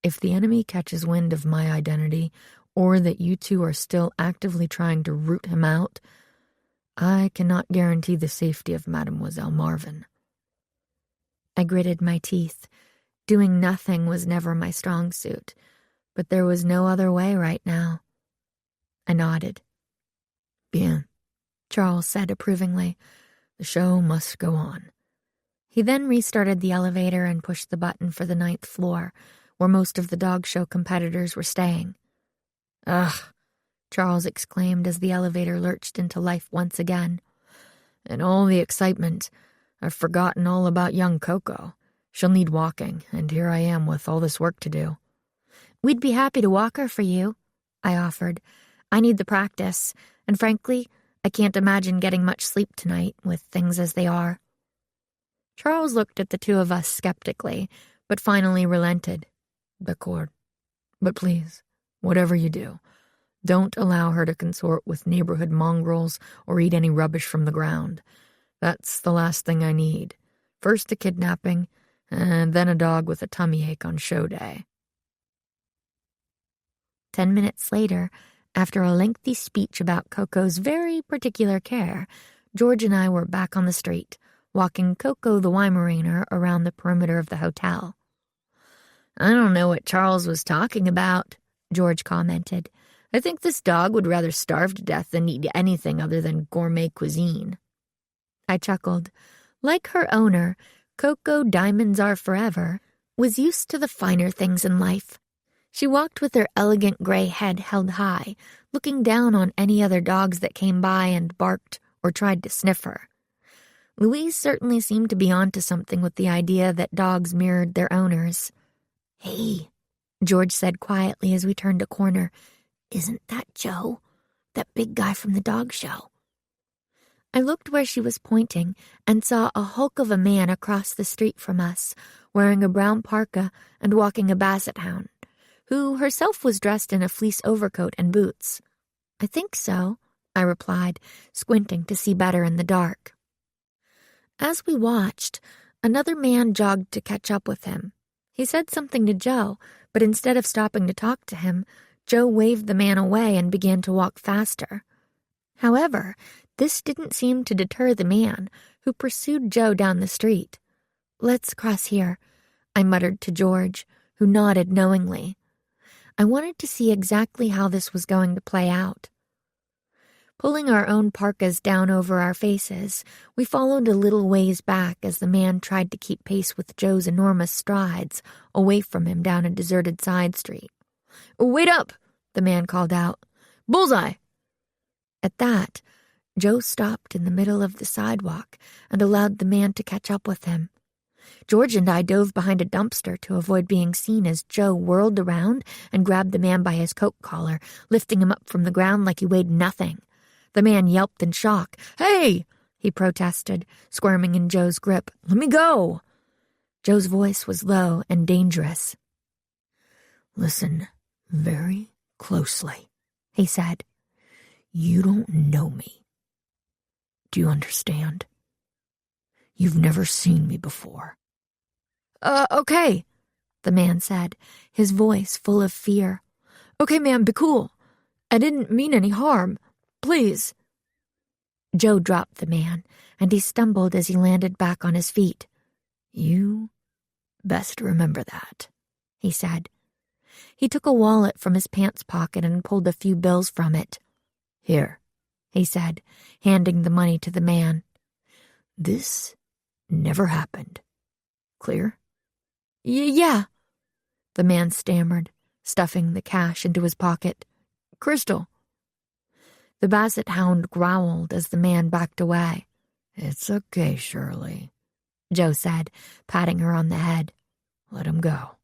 If the enemy catches wind of my identity, or that you two are still actively trying to root him out, I cannot guarantee the safety of Mademoiselle Marvin." I gritted my teeth. Doing nothing was never my strong suit, but there was no other way right now. I nodded. "Bien," Charles said approvingly. "The show must go on." He then restarted the elevator and pushed the button for the 9th floor, where most of the dog show competitors were staying. "Ugh," Charles exclaimed as the elevator lurched into life once again. "In all the excitement, I've forgotten all about young Coco. She'll need walking, and here I am with all this work to do." "We'd be happy to walk her for you," I offered. "I need the practice, and frankly, I can't imagine getting much sleep tonight with things as they are." Charles looked at the two of us skeptically, but finally relented. "D'accord. But please, whatever you do, don't allow her to consort with neighborhood mongrels or eat any rubbish from the ground. That's the last thing I need. First a kidnapping, and then a dog with a tummy ache on show day." 10 minutes later, after a lengthy speech about Coco's very particular care, George and I were back on the street, walking Coco the Weimaraner around the perimeter of the hotel. "I don't know what Charles was talking about," George commented. "I think this dog would rather starve to death than eat anything other than gourmet cuisine." I chuckled. Like her owner, Coco Diamonds Are Forever was used to the finer things in life. She walked with her elegant gray head held high, looking down on any other dogs that came by and barked or tried to sniff her. Louise certainly seemed to be onto something with the idea that dogs mirrored their owners. "Hey," George said quietly as we turned a corner. "Isn't that Joe? That big guy from the dog show?" I looked where she was pointing and saw a hulk of a man across the street from us, wearing a brown parka and walking a basset hound, who herself was dressed in a fleece overcoat and boots. "I think so," I replied, squinting to see better in the dark. As we watched, another man jogged to catch up with him. He said something to Joe, but instead of stopping to talk to him, Joe waved the man away and began to walk faster. However, this didn't seem to deter the man, who pursued Joe down the street. "Let's cross here," I muttered to George, who nodded knowingly. I wanted to see exactly how this was going to play out. Pulling our own parkas down over our faces, we followed a little ways back as the man tried to keep pace with Joe's enormous strides away from him down a deserted side street. "Wait up!" the man called out. "Bullseye!" At that, Joe stopped in the middle of the sidewalk and allowed the man to catch up with him. George and I dove behind a dumpster to avoid being seen as Joe whirled around and grabbed the man by his coat collar, lifting him up from the ground like he weighed nothing. The man yelped in shock. "Hey!" he protested, squirming in Joe's grip. "Let me go!" Joe's voice was low and dangerous. "Listen very closely," he said. "You don't know me. Do you understand? You've never seen me before." Okay," the man said, his voice full of fear. "Okay, man, be cool. I didn't mean any harm. Please." Joe dropped the man, and he stumbled as he landed back on his feet. "You best remember that," he said. He took a wallet from his pants pocket and pulled a few bills from it. "Here," he said, handing the money to the man. "This never happened. Clear?" Yeah," the man stammered, stuffing the cash into his pocket. "Crystal." The basset hound growled as the man backed away. "It's okay, Shirley," Joe said, patting her on the head. "Let him go."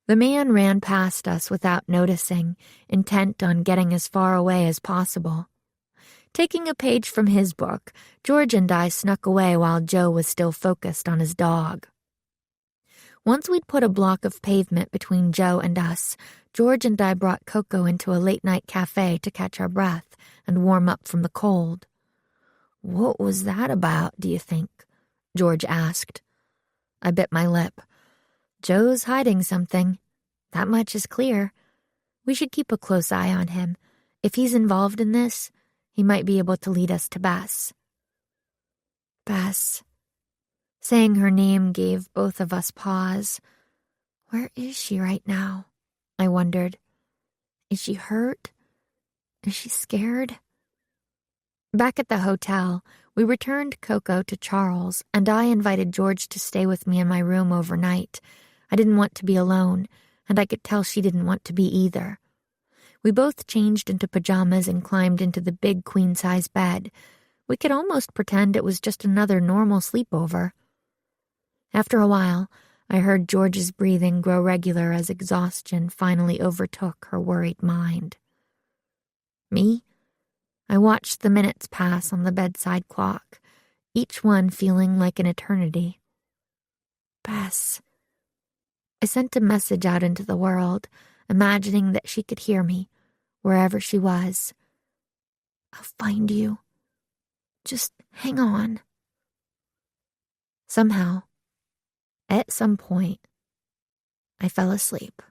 The man ran past us without noticing, intent on getting as far away as possible. Taking a page from his book, George and I snuck away while Joe was still focused on his dog. Once we'd put a block of pavement between Joe and us, George and I brought Coco into a late-night cafe to catch our breath and warm up from the cold. "What was that about, do you think?" George asked. I bit my lip. Joe's hiding something. That much is clear. We should keep a close eye on him. If he's involved in this, he might be able to lead us to Bess. Bess. Saying her name gave both of us pause. Where is she right now? I wondered. Is she hurt? Is she scared? Back at the hotel, we returned Coco to Charles, and I invited George to stay with me in my room overnight. I didn't want to be alone, and I could tell she didn't want to be either. We both changed into pajamas and climbed into the big queen-size bed. We could almost pretend it was just another normal sleepover. After a while, I heard George's breathing grow regular as exhaustion finally overtook her worried mind. Me? I watched the minutes pass on the bedside clock, each one feeling like an eternity. Bess. I sent a message out into the world, imagining that she could hear me, wherever she was. I'll find you. Just hang on. Somehow, at some point, I fell asleep.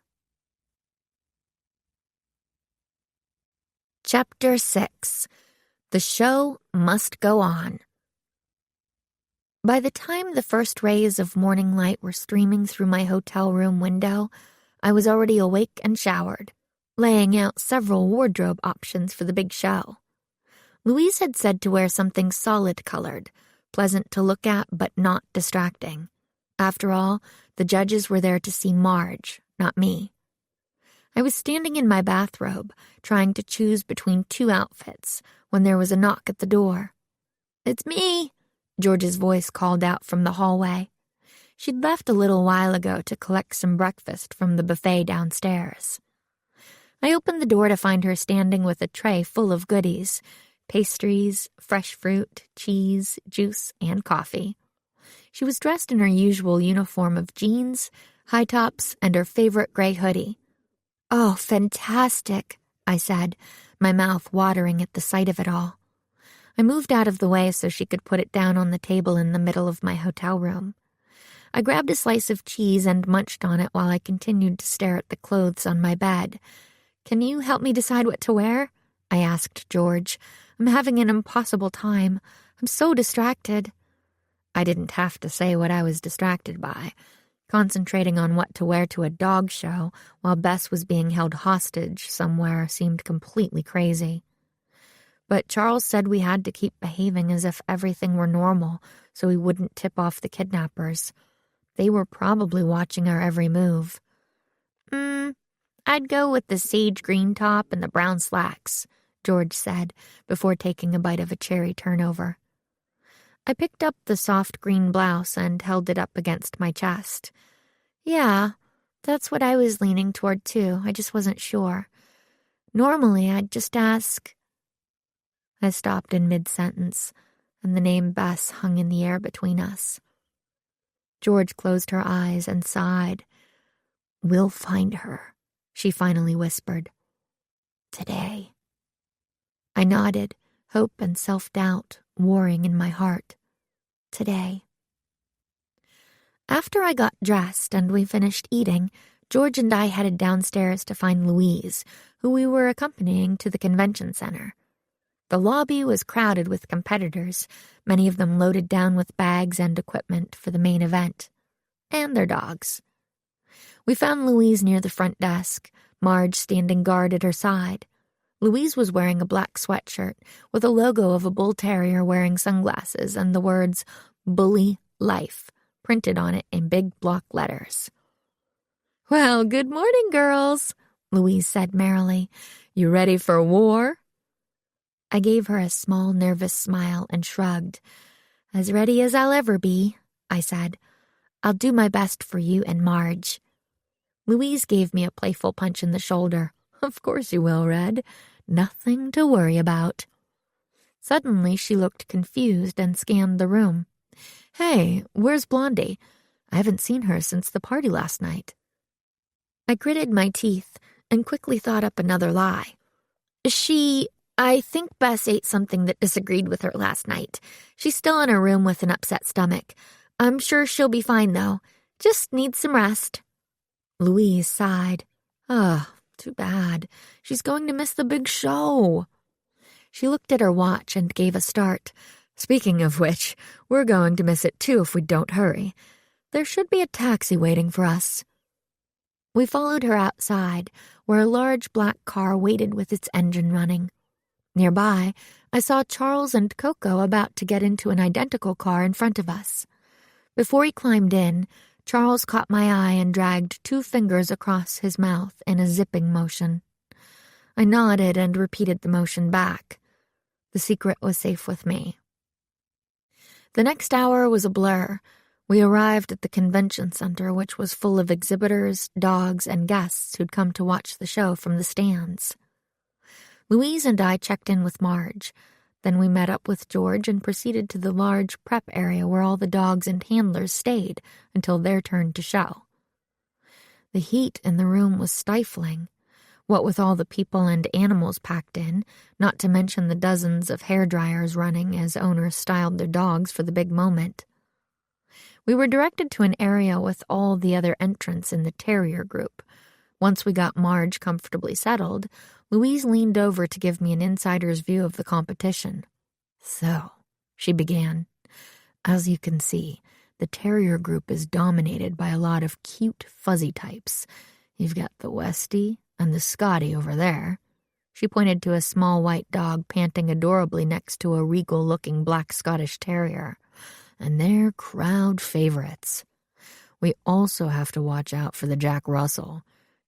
Chapter 6. The Show Must Go On. By the time the first rays of morning light were streaming through my hotel room window, I was already awake and showered, laying out several wardrobe options for the big show. Louise had said to wear something solid-colored, pleasant to look at but not distracting. After all, the judges were there to see Marge, not me. I was standing in my bathrobe, trying to choose between two outfits, when there was a knock at the door. "It's me," George's voice called out from the hallway. She'd left a little while ago to collect some breakfast from the buffet downstairs. I opened the door to find her standing with a tray full of goodies, pastries, fresh fruit, cheese, juice, and coffee. She was dressed in her usual uniform of jeans, high tops, and her favorite gray hoodie. "Oh, fantastic," I said, my mouth watering at the sight of it all. I moved out of the way so she could put it down on the table in the middle of my hotel room. I grabbed a slice of cheese and munched on it while I continued to stare at the clothes on my bed. "Can you help me decide what to wear?" I asked George. "I'm having an impossible time. I'm so distracted." I didn't have to say what I was distracted by. Concentrating on what to wear to a dog show while Bess was being held hostage somewhere seemed completely crazy. But Charles said we had to keep behaving as if everything were normal so we wouldn't tip off the kidnappers. They were probably watching our every move. "I'd go with the sage green top and the brown slacks," George said before taking a bite of a cherry turnover. I picked up the soft green blouse and held it up against my chest. "Yeah, that's what I was leaning toward too. I just wasn't sure. Normally, I'd just ask." I stopped in mid-sentence, and the name Bess hung in the air between us. George closed her eyes and sighed. "We'll find her," she finally whispered. "Today." I nodded, hope and self-doubt warring in my heart. Today. After I got dressed and we finished eating, George and I headed downstairs to find Louise, who we were accompanying to the convention center. The lobby was crowded with competitors, many of them loaded down with bags and equipment for the main event, and their dogs. We found Louise near the front desk, Marge standing guard at her side. Louise was wearing a black sweatshirt with a logo of a bull terrier wearing sunglasses and the words "Bully Life" printed on it in big block letters. "Well, good morning, girls," Louise said merrily. "You ready for war?" I gave her a small, nervous smile and shrugged. "As ready as I'll ever be," I said. "I'll do my best for you and Marge." Louise gave me a playful punch in the shoulder. "Of course you will, Red. Nothing to worry about." Suddenly, she looked confused and scanned the room. "Hey, where's Blondie? I haven't seen her since the party last night." I gritted my teeth and quickly thought up another lie. I think Bess ate something that disagreed with her last night. She's still in her room with an upset stomach. I'm sure she'll be fine, though. Just needs some rest." Louise sighed. Too bad. She's going to miss the big show." She looked at her watch and gave a start. "Speaking of which, we're going to miss it too if we don't hurry. There should be a taxi waiting for us." We followed her outside, where a large black car waited with its engine running. Nearby, I saw Charles and Coco about to get into an identical car in front of us. Before he climbed in, Charles caught my eye and dragged 2 fingers across his mouth in a zipping motion. I nodded and repeated the motion back. The secret was safe with me. The next hour was a blur. We arrived at the convention center, which was full of exhibitors, dogs, and guests who'd come to watch the show from the stands. Louise and I checked in with Marge. Then we met up with George and proceeded to the large prep area where all the dogs and handlers stayed until their turn to show. The heat in the room was stifling. What with all the people and animals packed in, not to mention the dozens of hairdryers running as owners styled their dogs for the big moment. We were directed to an area with all the other entrants in the terrier group. Once we got Marge comfortably settled, Louise leaned over to give me an insider's view of the competition. "So," she began, "as you can see, the terrier group is dominated by a lot of cute, fuzzy types. You've got the Westie and the Scottie over there." She pointed to a small white dog panting adorably next to a regal-looking black Scottish terrier. "And they're crowd favorites. We also have to watch out for the Jack Russell.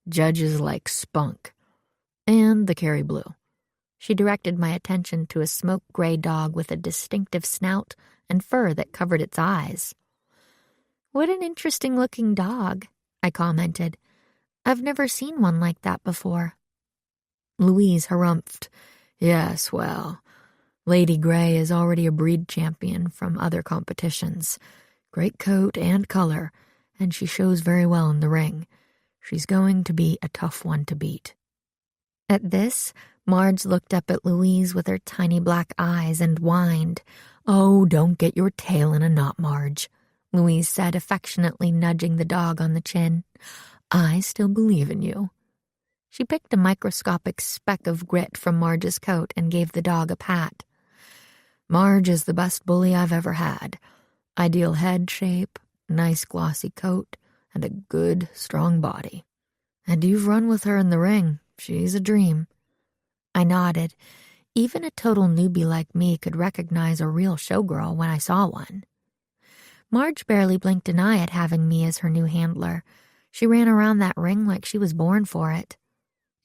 Judges like Spunk. And the Kerry Blue." She directed my attention to a smoke-gray dog with a distinctive snout and fur that covered its eyes. "What an interesting-looking dog," I commented. "I've never seen one like that before." Louise harumphed. "Yes, well, Lady Grey is already a breed champion from other competitions. Great coat and color, and she shows very well in the ring. She's going to be a tough one to beat." At this, Marge looked up at Louise with her tiny black eyes and whined. "Oh, don't get your tail in a knot, Marge," Louise said, affectionately nudging the dog on the chin. "I still believe in you." She picked a microscopic speck of grit from Marge's coat and gave the dog a pat. "Marge is the best bully I've ever had. Ideal head shape, nice glossy coat, and a good, strong body. And you've run with her in the ring. She's a dream." I nodded. Even a total newbie like me could recognize a real showgirl when I saw one. Marge barely blinked an eye at having me as her new handler. She ran around that ring like she was born for it.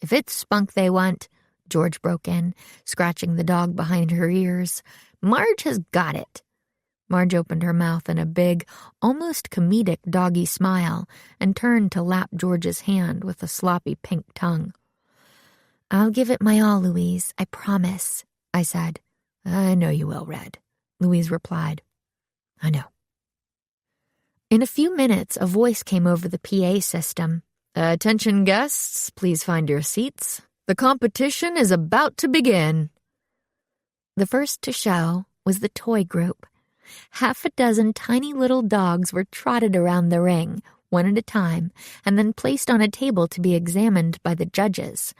"If it's spunk they want," George broke in, scratching the dog behind her ears, "Marge has got it." Marge opened her mouth in a big, almost comedic doggy smile and turned to lap George's hand with a sloppy pink tongue. "I'll give it my all, Louise, I promise," I said. "I know you will, Red," Louise replied. "I know." In a few minutes, a voice came over the PA system. "Attention guests, please find your seats. The competition is about to begin." The first to show was the toy group. Half a dozen tiny little dogs were trotted around the ring, one at a time, and then placed on a table to be examined by the judges.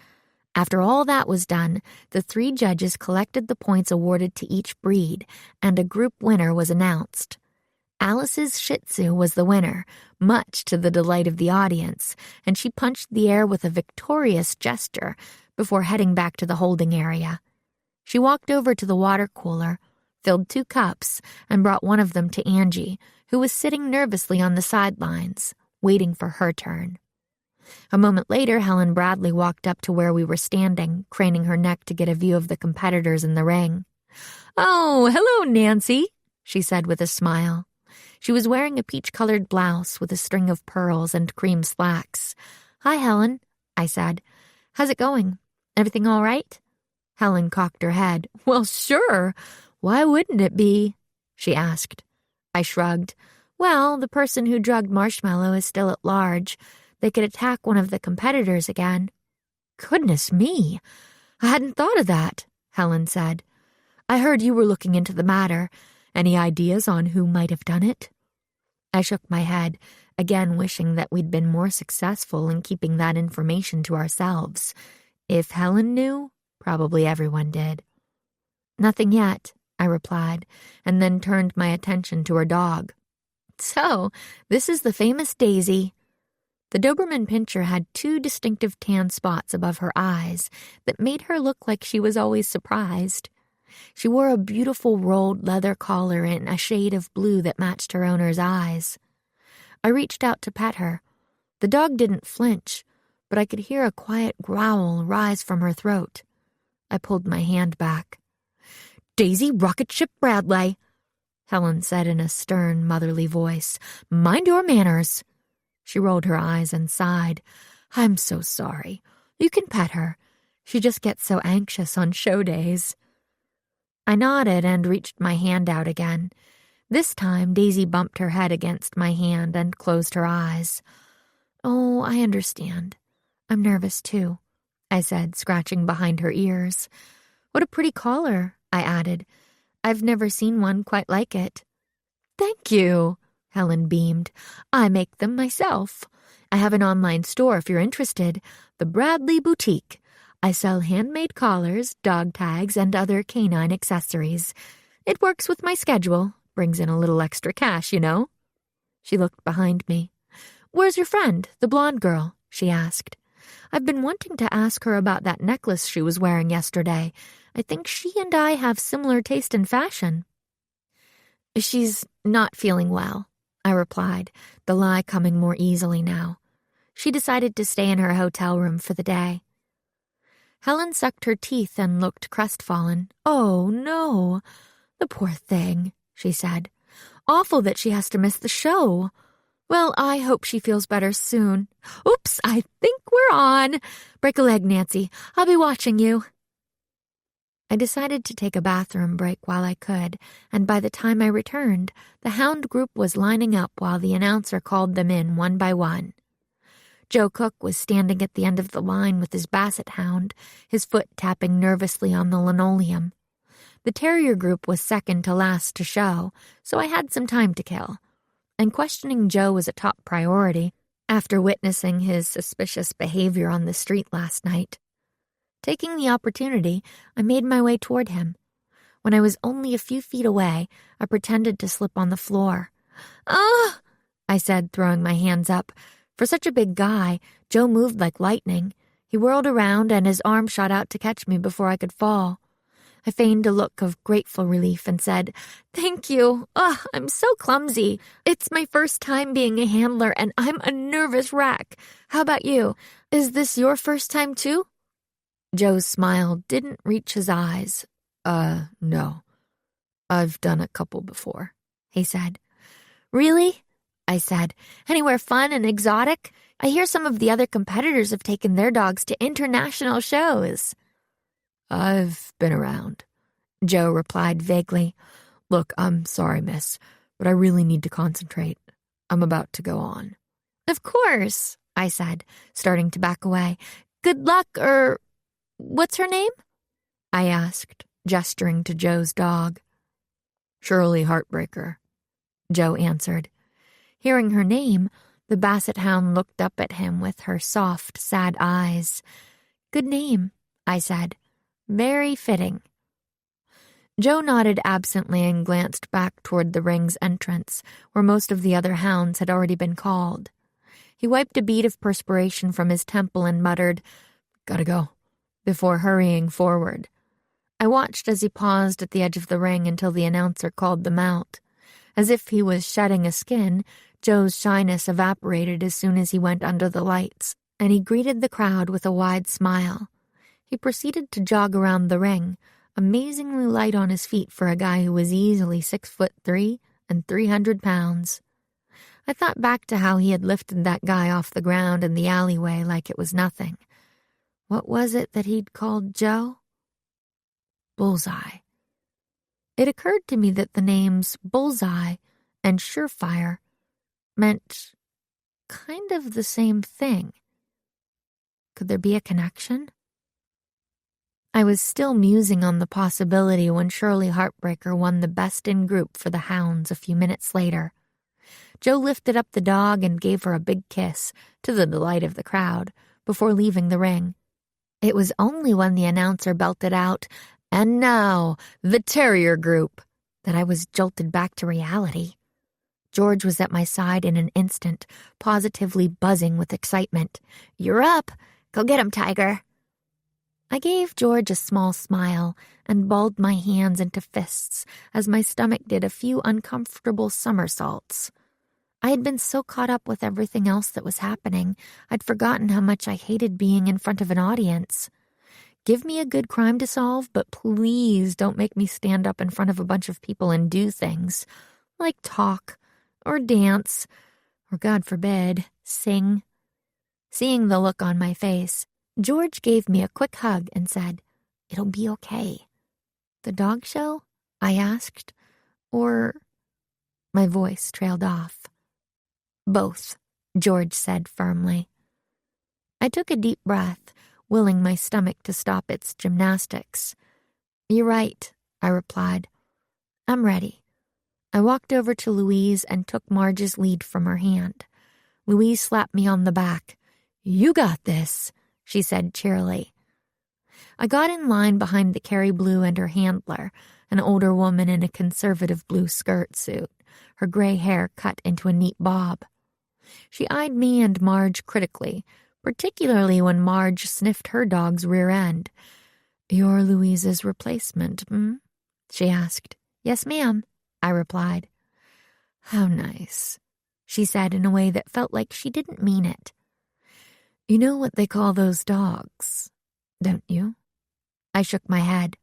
After all that was done, the 3 judges collected the points awarded to each breed, and a group winner was announced. Alice's Shih Tzu was the winner, much to the delight of the audience, and she punched the air with a victorious gesture before heading back to the holding area. She walked over to the water cooler, filled 2 cups, and brought one of them to Angie, who was sitting nervously on the sidelines, waiting for her turn. A moment later, Helen Bradley walked up to where we were standing, craning her neck to get a view of the competitors in the ring. "Oh, hello, Nancy," she said with a smile. She was wearing a peach-colored blouse with a string of pearls and cream slacks. "Hi, Helen," I said. "How's it going? Everything all right?" Helen cocked her head. "Well, sure. Why wouldn't it be?" she asked. I shrugged. "Well, the person who drugged Marshmallow is still at large. They could attack one of the competitors again." "Goodness me! I hadn't thought of that," Helen said. "I heard you were looking into the matter. Any ideas on who might have done it?" I shook my head, again wishing that we'd been more successful in keeping that information to ourselves. If Helen knew, probably everyone did. "Nothing yet," I replied, and then turned my attention to her dog. "So, this is the famous Daisy." The Doberman Pinscher had 2 distinctive tan spots above her eyes that made her look like she was always surprised. She wore a beautiful rolled leather collar in a shade of blue that matched her owner's eyes. I reached out to pet her. The dog didn't flinch, but I could hear a quiet growl rise from her throat. I pulled my hand back. "Daisy Rocketship Bradley," Helen said in a stern, motherly voice. "Mind your manners." She rolled her eyes and sighed. "I'm so sorry. You can pet her. She just gets so anxious on show days." I nodded and reached my hand out again. This time, Daisy bumped her head against my hand and closed her eyes. "Oh, I understand. I'm nervous, too," I said, scratching behind her ears. "What a pretty collar," I added. "I've never seen one quite like it." "Thank you," Helen beamed. "I make them myself. I have an online store if you're interested, the Bradley Boutique. I sell handmade collars, dog tags, and other canine accessories. It works with my schedule, brings in a little extra cash, you know." She looked behind me. "Where's your friend, the blonde girl?" she asked. "I've been wanting to ask her about that necklace she was wearing yesterday. I think she and I have similar taste in fashion." "She's not feeling well," I replied, the lie coming more easily now. "She decided to stay in her hotel room for the day." Helen sucked her teeth and looked crestfallen. "Oh, no. The poor thing," she said. "Awful that she has to miss the show. Well, I hope she feels better soon. Oops, I think we're on. Break a leg, Nancy. I'll be watching you." I decided to take a bathroom break while I could, and by the time I returned, the hound group was lining up while the announcer called them in one by one. Joe Cook was standing at the end of the line with his basset hound, his foot tapping nervously on the linoleum. The terrier group was second to last to show, so I had some time to kill. And questioning Joe was a top priority after witnessing his suspicious behavior on the street last night. Taking the opportunity, I made my way toward him. When I was only a few feet away, I pretended to slip on the floor. "Ah!" I said, throwing my hands up. For such a big guy, Joe moved like lightning. He whirled around and his arm shot out to catch me before I could fall. I feigned a look of grateful relief and said, "Thank you. I'm so clumsy. It's my first time being a handler and I'm a nervous wreck. How about you? Is this your first time too?" Joe's smile didn't reach his eyes. No. I've done a couple before," he said. "Really?" I said. "Anywhere fun and exotic? I hear some of the other competitors have taken their dogs to international shows." "I've been around," Joe replied vaguely. "Look, I'm sorry, miss, but I really need to concentrate. I'm about to go on." "Of course," I said, starting to back away. "Good luck, what's her name?" I asked, gesturing to Joe's dog. "Shirley Heartbreaker," Joe answered. Hearing her name, the basset hound looked up at him with her soft, sad eyes. "Good name," I said. "Very fitting." Joe nodded absently and glanced back toward the ring's entrance, where most of the other hounds had already been called. He wiped a bead of perspiration from his temple and muttered, "Gotta go," before hurrying forward. I watched as he paused at the edge of the ring until the announcer called them out. As if he was shedding a skin, Joe's shyness evaporated as soon as he went under the lights, and he greeted the crowd with a wide smile. He proceeded to jog around the ring, amazingly light on his feet for a guy who was easily 6'3" and 300 pounds. I thought back to how he had lifted that guy off the ground in the alleyway like it was nothing. What was it that he'd called Joe? Bullseye. It occurred to me that the names Bullseye and Surefire meant kind of the same thing. Could there be a connection? I was still musing on the possibility when Shirley Heartbreaker won the best in group for the hounds a few minutes later. Joe lifted up the dog and gave her a big kiss, to the delight of the crowd, before leaving the ring. It was only when the announcer belted out, "And now, the terrier group," that I was jolted back to reality. George was at my side in an instant, positively buzzing with excitement. "You're up. Go get him, Tiger." I gave George a small smile and balled my hands into fists as my stomach did a few uncomfortable somersaults. I had been so caught up with everything else that was happening, I'd forgotten how much I hated being in front of an audience. Give me a good crime to solve, but please don't make me stand up in front of a bunch of people and do things, like talk, or dance, or God forbid, sing. Seeing the look on my face, George gave me a quick hug and said, "It'll be okay." "The dog show?" I asked. "Or—" My voice trailed off. "Both," George said firmly. I took a deep breath, willing my stomach to stop its gymnastics. "You're right," I replied. "I'm ready." I walked over to Louise and took Marge's lead from her hand. Louise slapped me on the back. "You got this," she said cheerily. I got in line behind the Carrie Blue and her handler, an older woman in a conservative blue skirt suit, her gray hair cut into a neat bob. She eyed me and Marge critically, particularly when Marge sniffed her dog's rear end. "You're Louise's replacement, she asked. "Yes, ma'am," I replied. "How nice," she said in a way that felt like she didn't mean it. "You know what they call those dogs, don't you?" I shook my head.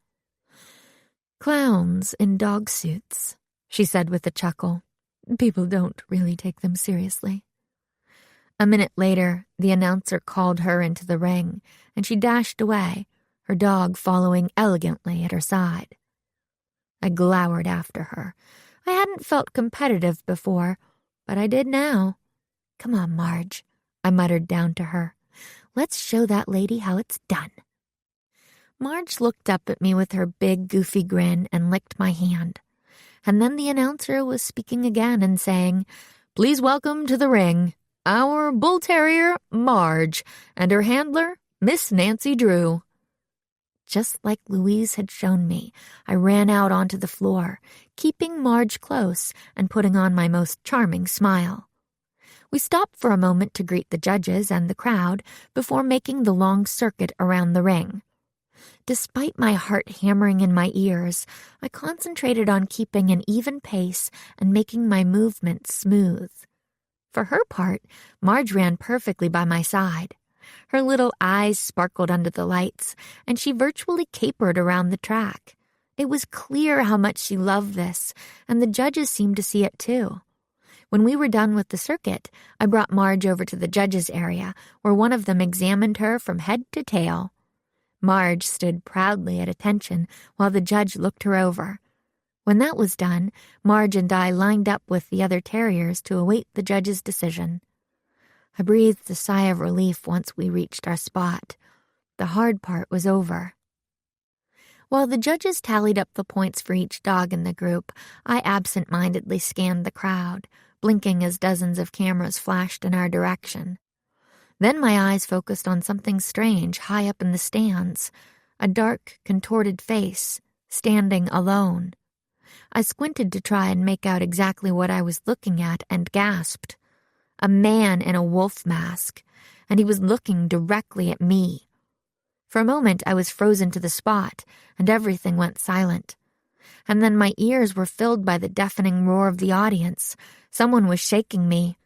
"Clowns in dog suits," she said with a chuckle. "People don't really take them seriously." A minute later, the announcer called her into the ring, and she dashed away, her dog following elegantly at her side. I glowered after her. I hadn't felt competitive before, but I did now. "Come on, Marge," I muttered down to her. "Let's show that lady how it's done." Marge looked up at me with her big, goofy grin and licked my hand. And then the announcer was speaking again and saying, "Please welcome to the ring our bull terrier, Marge, and her handler, Miss Nancy Drew." Just like Louise had shown me, I ran out onto the floor, keeping Marge close and putting on my most charming smile. We stopped for a moment to greet the judges and the crowd before making the long circuit around the ring. Despite my heart hammering in my ears, I concentrated on keeping an even pace and making my movements smooth. For her part, Marge ran perfectly by my side. Her little eyes sparkled under the lights, and she virtually capered around the track. It was clear how much she loved this, and the judges seemed to see it too. When we were done with the circuit, I brought Marge over to the judges' area, where one of them examined her from head to tail. Marge stood proudly at attention while the judge looked her over. When that was done, Marge and I lined up with the other terriers to await the judge's decision. I breathed a sigh of relief once we reached our spot. The hard part was over. While the judges tallied up the points for each dog in the group, I absent-mindedly scanned the crowd, blinking as dozens of cameras flashed in our direction. Then my eyes focused on something strange high up in the stands, a dark, contorted face, standing alone. I squinted to try and make out exactly what I was looking at and gasped. A man in a wolf mask, and he was looking directly at me. For a moment I was frozen to the spot, and everything went silent. And then my ears were filled by the deafening roar of the audience. Someone was shaking me.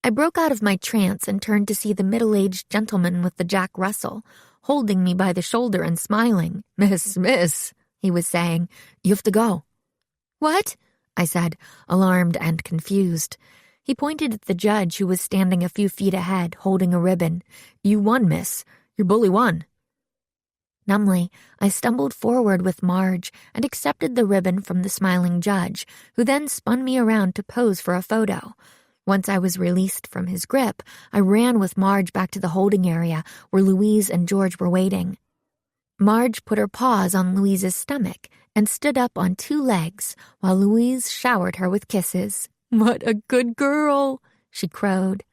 I broke out of my trance and turned to see the middle-aged gentleman with the Jack Russell, holding me by the shoulder and smiling. Miss, he was saying, "You have to go." "What?" I said, alarmed and confused. He pointed at the judge who was standing a few feet ahead, holding a ribbon. "You won, miss. Your bully won." Numbly, I stumbled forward with Marge and accepted the ribbon from the smiling judge, who then spun me around to pose for a photo. Once I was released from his grip, I ran with Marge back to the holding area where Louise and George were waiting. Marge put her paws on Louise's stomach and stood up on 2 legs while Louise showered her with kisses. "What a good girl," she crowed.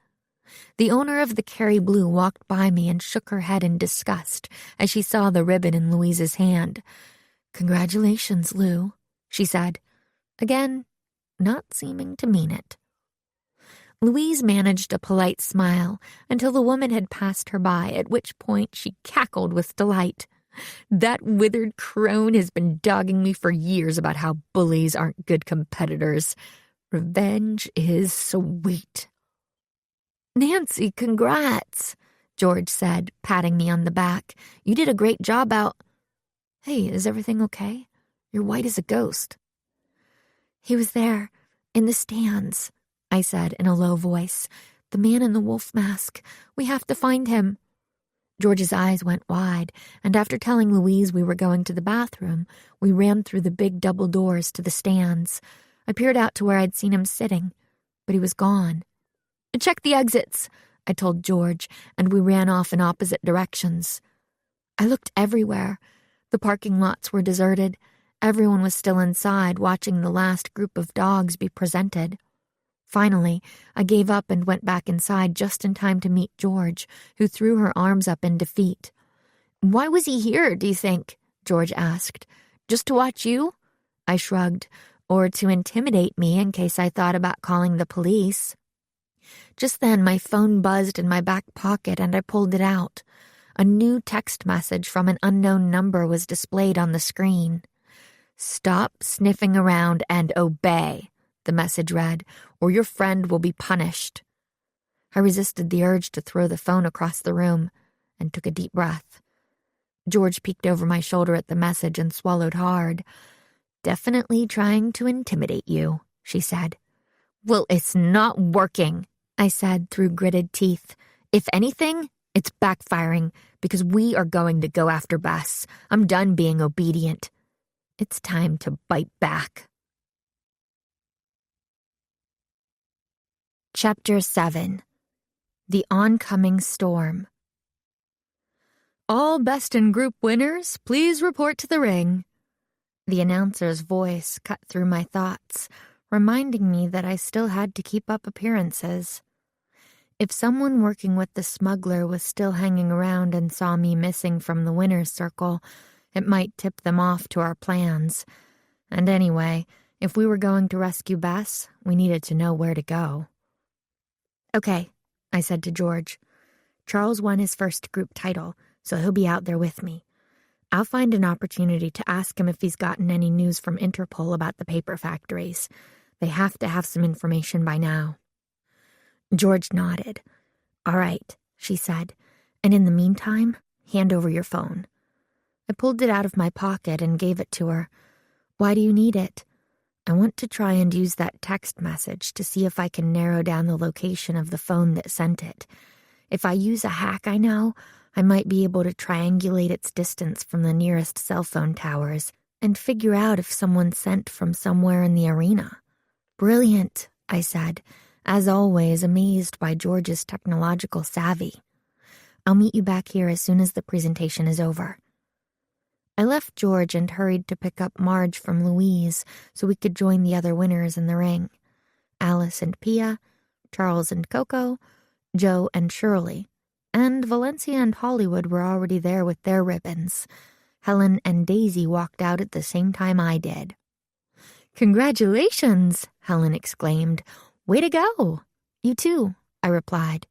The owner of the Kerry Blue walked by me and shook her head in disgust as she saw the ribbon in Louise's hand. "Congratulations, Lou," she said, again, not seeming to mean it. Louise managed a polite smile until the woman had passed her by, at which point she cackled with delight. "That withered crone has been dogging me for years about how bullies aren't good competitors. Revenge is sweet." "Nancy, congrats," George said, patting me on the back. "You did a great job out—" "Hey, is everything okay? You're white as a ghost." "He was there, in the stands," I said in a low voice. "The man in the wolf mask. We have to find him." George's eyes went wide, and after telling Louise we were going to the bathroom, we ran through the big double doors to the stands. I peered out to where I'd seen him sitting, but he was gone. "Check the exits," I told George, and we ran off in opposite directions. I looked everywhere. The parking lots were deserted. Everyone was still inside, watching the last group of dogs be presented. Finally, I gave up and went back inside just in time to meet George, who threw her arms up in defeat. "Why was he here, do you think?" George asked. "Just to watch you?" I shrugged. "Or to intimidate me in case I thought about calling the police." Just then, my phone buzzed in my back pocket and I pulled it out. A new text message from an unknown number was displayed on the screen. "Stop sniffing around and obey," the message read, "or your friend will be punished." I resisted the urge to throw the phone across the room and took a deep breath. George peeked over my shoulder at the message and swallowed hard. "Definitely trying to intimidate you," she said. "Well, it's not working," I said through gritted teeth. "If anything, It's backfiring because we are going to go after Bess. I'm done being obedient. It's time to bite back. Chapter 7. The Oncoming Storm. All Best in Group winners, please report to the ring. The announcer's voice cut through my thoughts, reminding me that I still had to keep up appearances. If someone working with the smuggler was still hanging around and saw me missing from the winner's circle, it might tip them off to our plans. And anyway, if we were going to rescue Bess, we needed to know where to go. Okay, I said to George. Charles won his first group title, so he'll be out there with me. I'll find an opportunity to ask him if he's gotten any news from Interpol about the paper factories. They have to have some information by now. George nodded. All right, she said, and in the meantime, hand over your phone. I pulled it out of my pocket and gave it to her. Why do you need it? I want to try and use that text message to see if I can narrow down the location of the phone that sent it. If I use a hack I know, I might be able to triangulate its distance from the nearest cell phone towers and figure out if someone sent from somewhere in the arena. Brilliant, I said, as always amazed by George's technological savvy. I'll meet you back here as soon as the presentation is over. I left George and hurried to pick up Marge from Louise so we could join the other winners in the ring. Alice and Pia, Charles and Coco, Joe and Shirley, and Valencia and Hollywood were already there with their ribbons. Helen and Daisy walked out at the same time I did. Congratulations, Helen exclaimed. Way to go! You too, I replied.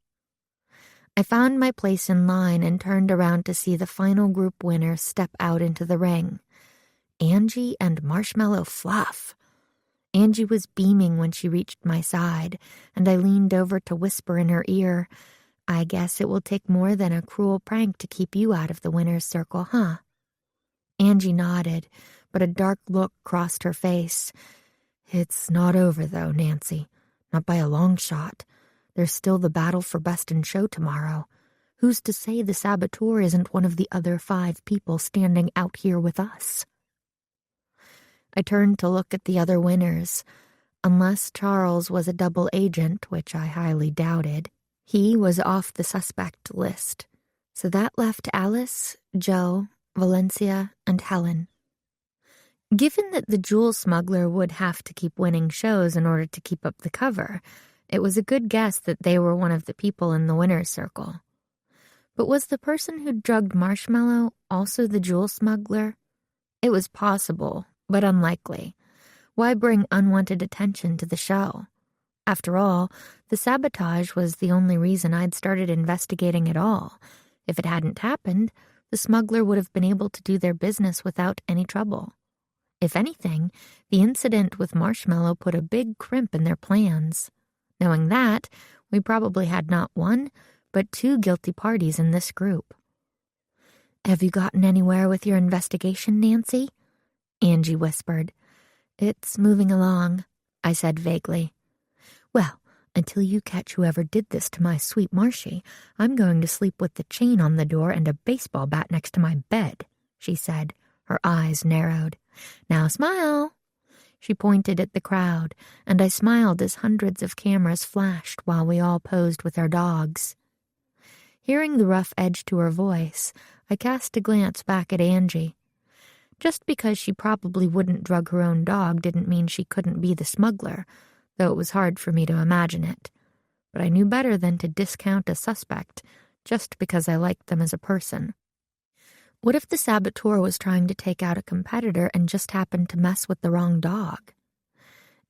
I found my place in line and turned around to see the final group winner step out into the ring. Angie and Marshmallow Fluff. Angie was beaming when she reached my side, and I leaned over to whisper in her ear, I guess it will take more than a cruel prank to keep you out of the winner's circle, huh? Angie nodded, but a dark look crossed her face. It's not over, though, Nancy. Not by a long shot. There's still the battle for Best in Show tomorrow. Who's to say the saboteur isn't one of the other 5 people standing out here with us? I turned to look at the other winners. Unless Charles was a double agent, which I highly doubted, he was off the suspect list. So that left Alice, Joe, Valencia, and Helen. Given that the jewel smuggler would have to keep winning shows in order to keep up the cover, it was a good guess that they were one of the people in the winner's circle. But was the person who drugged Marshmallow also the jewel smuggler? It was possible, but unlikely. Why bring unwanted attention to the show? After all, the sabotage was the only reason I'd started investigating at all. If it hadn't happened, the smuggler would have been able to do their business without any trouble. If anything, the incident with Marshmallow put a big crimp in their plans. Knowing that, we probably had not 1, but 2 guilty parties in this group. Have you gotten anywhere with your investigation, Nancy? Angie whispered. It's moving along, I said vaguely. Well, until you catch whoever did this to my sweet Marshie, I'm going to sleep with the chain on the door and a baseball bat next to my bed, she said, her eyes narrowed. Now smile. She pointed at the crowd, and I smiled as hundreds of cameras flashed while we all posed with our dogs. Hearing the rough edge to her voice, I cast a glance back at Angie. Just because she probably wouldn't drug her own dog didn't mean she couldn't be the smuggler, though it was hard for me to imagine it. But I knew better than to discount a suspect just because I liked them as a person. What if the saboteur was trying to take out a competitor and just happened to mess with the wrong dog?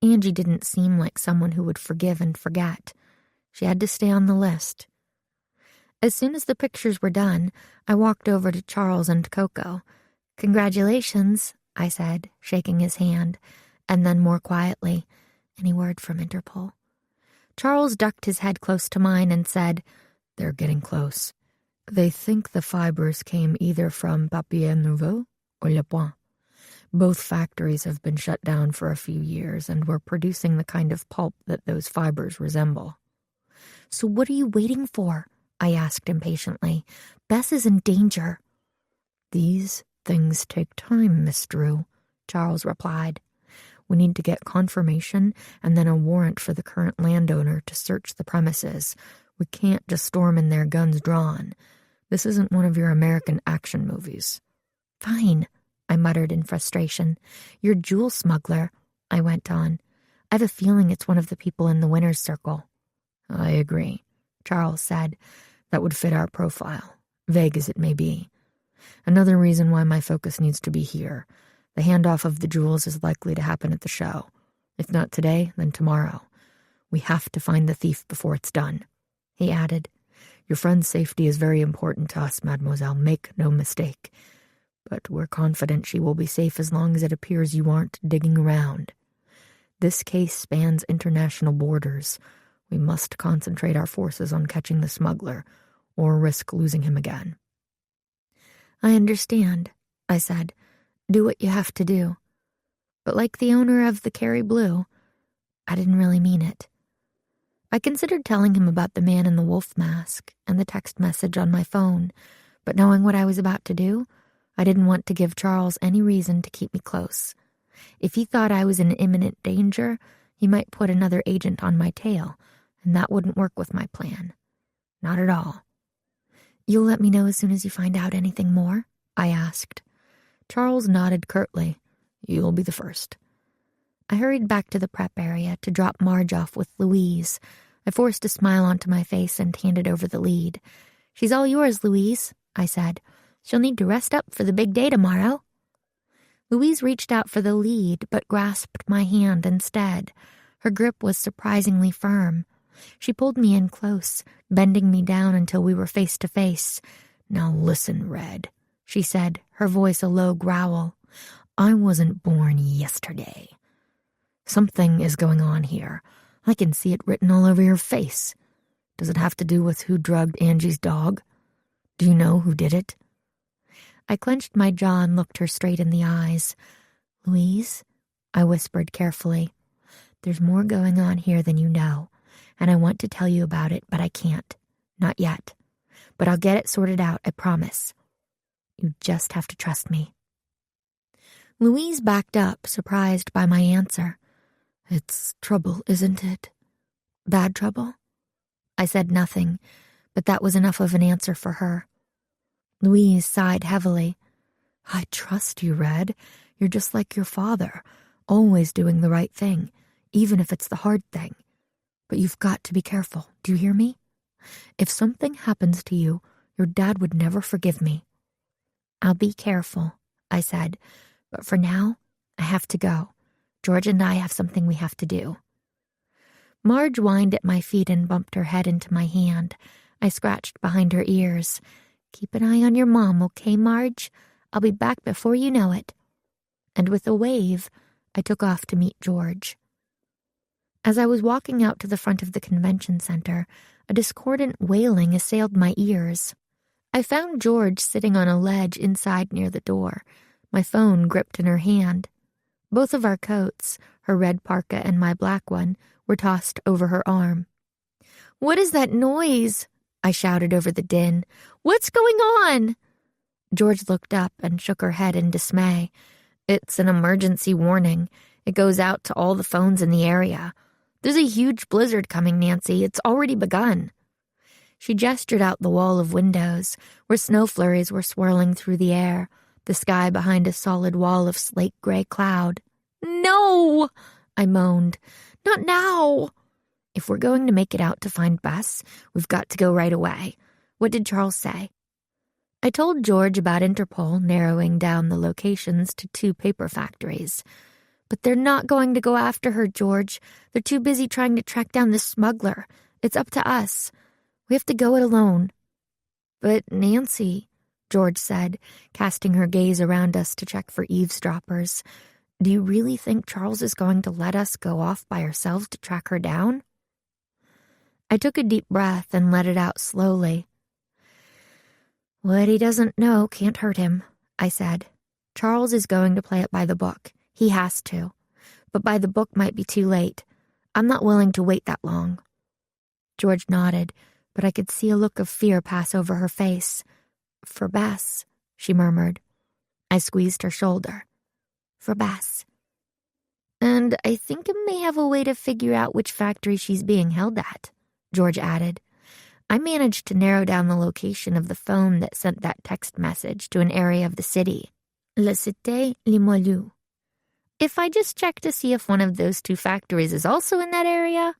Angie didn't seem like someone who would forgive and forget. She had to stay on the list. As soon as the pictures were done, I walked over to Charles and Coco. Congratulations, I said, shaking his hand, and then more quietly, any word from Interpol? Charles ducked his head close to mine and said, They're getting close. They think the fibers came either from Papier Nouveau or Le Point. Both factories have been shut down for a few years and were producing the kind of pulp that those fibers resemble. So what are you waiting for? I asked impatiently. Bess is in danger. These things take time, Miss Drew, Charles replied. We need to get confirmation and then a warrant for the current landowner to search the premises. We can't just storm in there guns drawn. This isn't one of your American action movies. Fine, I muttered in frustration. You're jewel smuggler, I went on. I have a feeling it's one of the people in the winner's circle. I agree, Charles said. That would fit our profile, vague as it may be. Another reason why my focus needs to be here. The handoff of the jewels is likely to happen at the show. If not today, then tomorrow. We have to find the thief before it's done, he added. Your friend's safety is very important to us, mademoiselle, make no mistake. But we're confident she will be safe as long as it appears you aren't digging around. This case spans international borders. We must concentrate our forces on catching the smuggler, or risk losing him again. I understand, I said. Do what you have to do. But like the owner of the Carry Blue, I didn't really mean it. I considered telling him about the man in the wolf mask and the text message on my phone, but knowing what I was about to do, I didn't want to give Charles any reason to keep me close. If he thought I was in imminent danger, he might put another agent on my tail, and that wouldn't work with my plan. Not at all. You'll let me know as soon as you find out anything more? I asked. Charles nodded curtly. You'll be the first. I hurried back to the prep area to drop Marge off with Louise. I forced a smile onto my face and handed over the lead. She's all yours, Louise, I said. She'll need to rest up for the big day tomorrow. Louise reached out for the lead, but grasped my hand instead. Her grip was surprisingly firm. She pulled me in close, bending me down until we were face to face. Now listen, Red, she said, her voice a low growl. I wasn't born yesterday. Something is going on here. I can see it written all over your face. Does it have to do with who drugged Angie's dog? Do you know who did it? I clenched my jaw and looked her straight in the eyes. Louise, I whispered carefully, there's more going on here than you know, and I want to tell you about it, but I can't. Not yet. But I'll get it sorted out, I promise. You just have to trust me. Louise backed up, surprised by my answer. It's trouble, isn't it? Bad trouble? I said nothing, but that was enough of an answer for her. Louise sighed heavily. I trust you, Red. You're just like your father, always doing the right thing, even if it's the hard thing. But you've got to be careful, do you hear me? If something happens to you, your dad would never forgive me. I'll be careful, I said, but for now, I have to go. George and I have something we have to do. Marge whined at my feet and bumped her head into my hand. I scratched behind her ears. Keep an eye on your mom, okay, Marge? I'll be back before you know it. And with a wave, I took off to meet George. As I was walking out to the front of the convention center, a discordant wailing assailed my ears. I found George sitting on a ledge inside near the door, my phone gripped in her hand. Both of our coats, her red parka and my black one, were tossed over her arm. "What is that noise?" I shouted over the din. "What's going on?" George looked up and shook her head in dismay. "It's an emergency warning. It goes out to all the phones in the area. There's a huge blizzard coming, Nancy. It's already begun." She gestured out the wall of windows, where snow flurries were swirling through the air, the sky behind a solid wall of slate-gray cloud. "No!" I moaned. "Not now!" "If we're going to make it out to find Bess, we've got to go right away. What did Charles say?" I told George about Interpol narrowing down the locations to 2 paper factories. "But they're not going to go after her, George. They're too busy trying to track down the smuggler. It's up to us. We have to go it alone." "But Nancy," George said, casting her gaze around us to check for eavesdroppers, "do you really think Charles is going to let us go off by ourselves to track her down?" I took a deep breath and let it out slowly. "What he doesn't know can't hurt him," I said. "Charles is going to play it by the book. He has to. But by the book might be too late. I'm not willing to wait that long." George nodded, but I could see a look of fear pass over her face. "For Bess," she murmured. I squeezed her shoulder. "For Bess. And I think I may have a way to figure out which factory she's being held at," George added. I managed to narrow down the location of the phone that sent that text message to an area of the city. La Cité Limoilou. If I just check to see if one of those two factories is also in that area.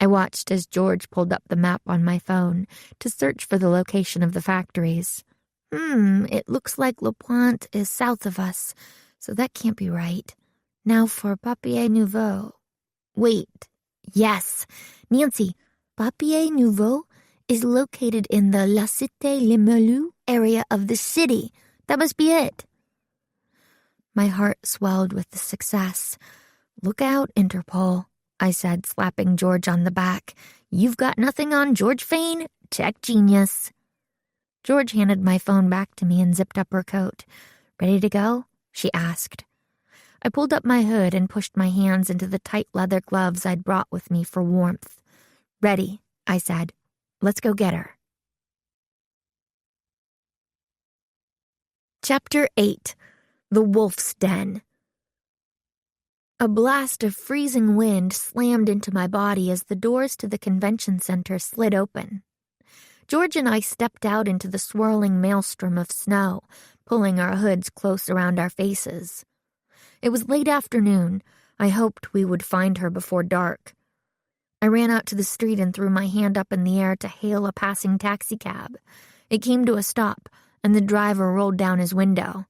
I watched as George pulled up the map on my phone to search for the location of the factories. It looks like Le Pointe is south of us, so that can't be right. Now for Papier Nouveau. Wait. Yes. Nancy, Papier Nouveau is located in the La Cité Limoilou area of the city. That must be it. My heart swelled with the success. "Look out, Interpol," I said, slapping George on the back. "You've got nothing on George Fane? Tech genius." George handed my phone back to me and zipped up her coat. "Ready to go?" she asked. I pulled up my hood and pushed my hands into the tight leather gloves I'd brought with me for warmth. "Ready," I said. "Let's go get her." Chapter 8. The Wolf's Den. A blast of freezing wind slammed into my body as the doors to the convention center slid open. George and I stepped out into the swirling maelstrom of snow, pulling our hoods close around our faces. It was late afternoon. I hoped we would find her before dark. I ran out to the street and threw my hand up in the air to hail a passing taxicab. It came to a stop, and the driver rolled down his window.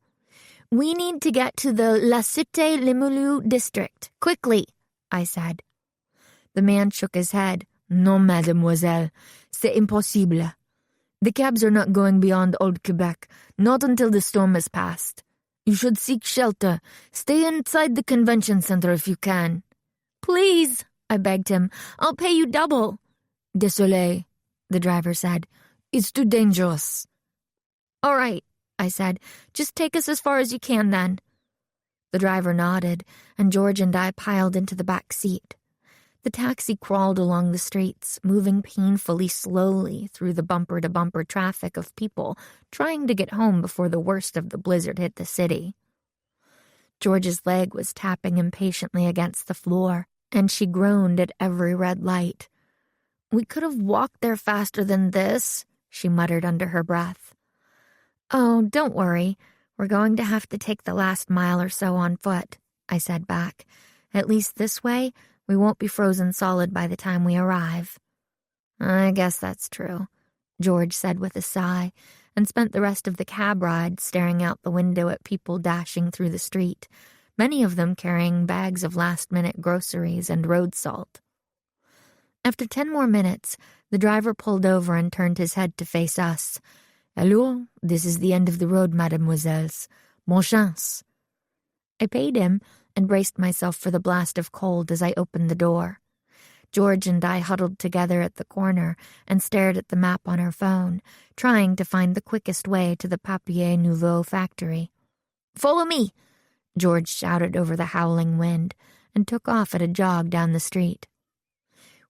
"We need to get to the La Cité Limoilou district, quickly," I said. The man shook his head. "Non, mademoiselle, c'est impossible. The cabs are not going beyond Old Quebec, not until the storm has passed. You should seek shelter. Stay inside the convention center if you can." "Please," I begged him. "I'll pay you double." "Désolé," the driver said. "It's too dangerous." "All right," I said. "Just take us as far as you can, then." The driver nodded, and George and I piled into the back seat. The taxi crawled along the streets, moving painfully slowly through the bumper-to-bumper traffic of people trying to get home before the worst of the blizzard hit the city. George's leg was tapping impatiently against the floor, and she groaned at every red light. "We could have walked there faster than this," she muttered under her breath. "Oh, don't worry. We're going to have to take the last mile or so on foot," I said back. "At least this way, we won't be frozen solid by the time we arrive." "I guess that's true," George said with a sigh, and spent the rest of the cab ride staring out the window at people dashing through the street, many of them carrying bags of last-minute groceries and road salt. After 10 more minutes, the driver pulled over and turned his head to face us. "Allô, this is the end of the road, mademoiselles. Bonne chance." I paid him and braced myself for the blast of cold as I opened the door. George and I huddled together at the corner and stared at the map on our phone, trying to find the quickest way to the Papier Nouveau factory. "Follow me!" George shouted over the howling wind and took off at a jog down the street.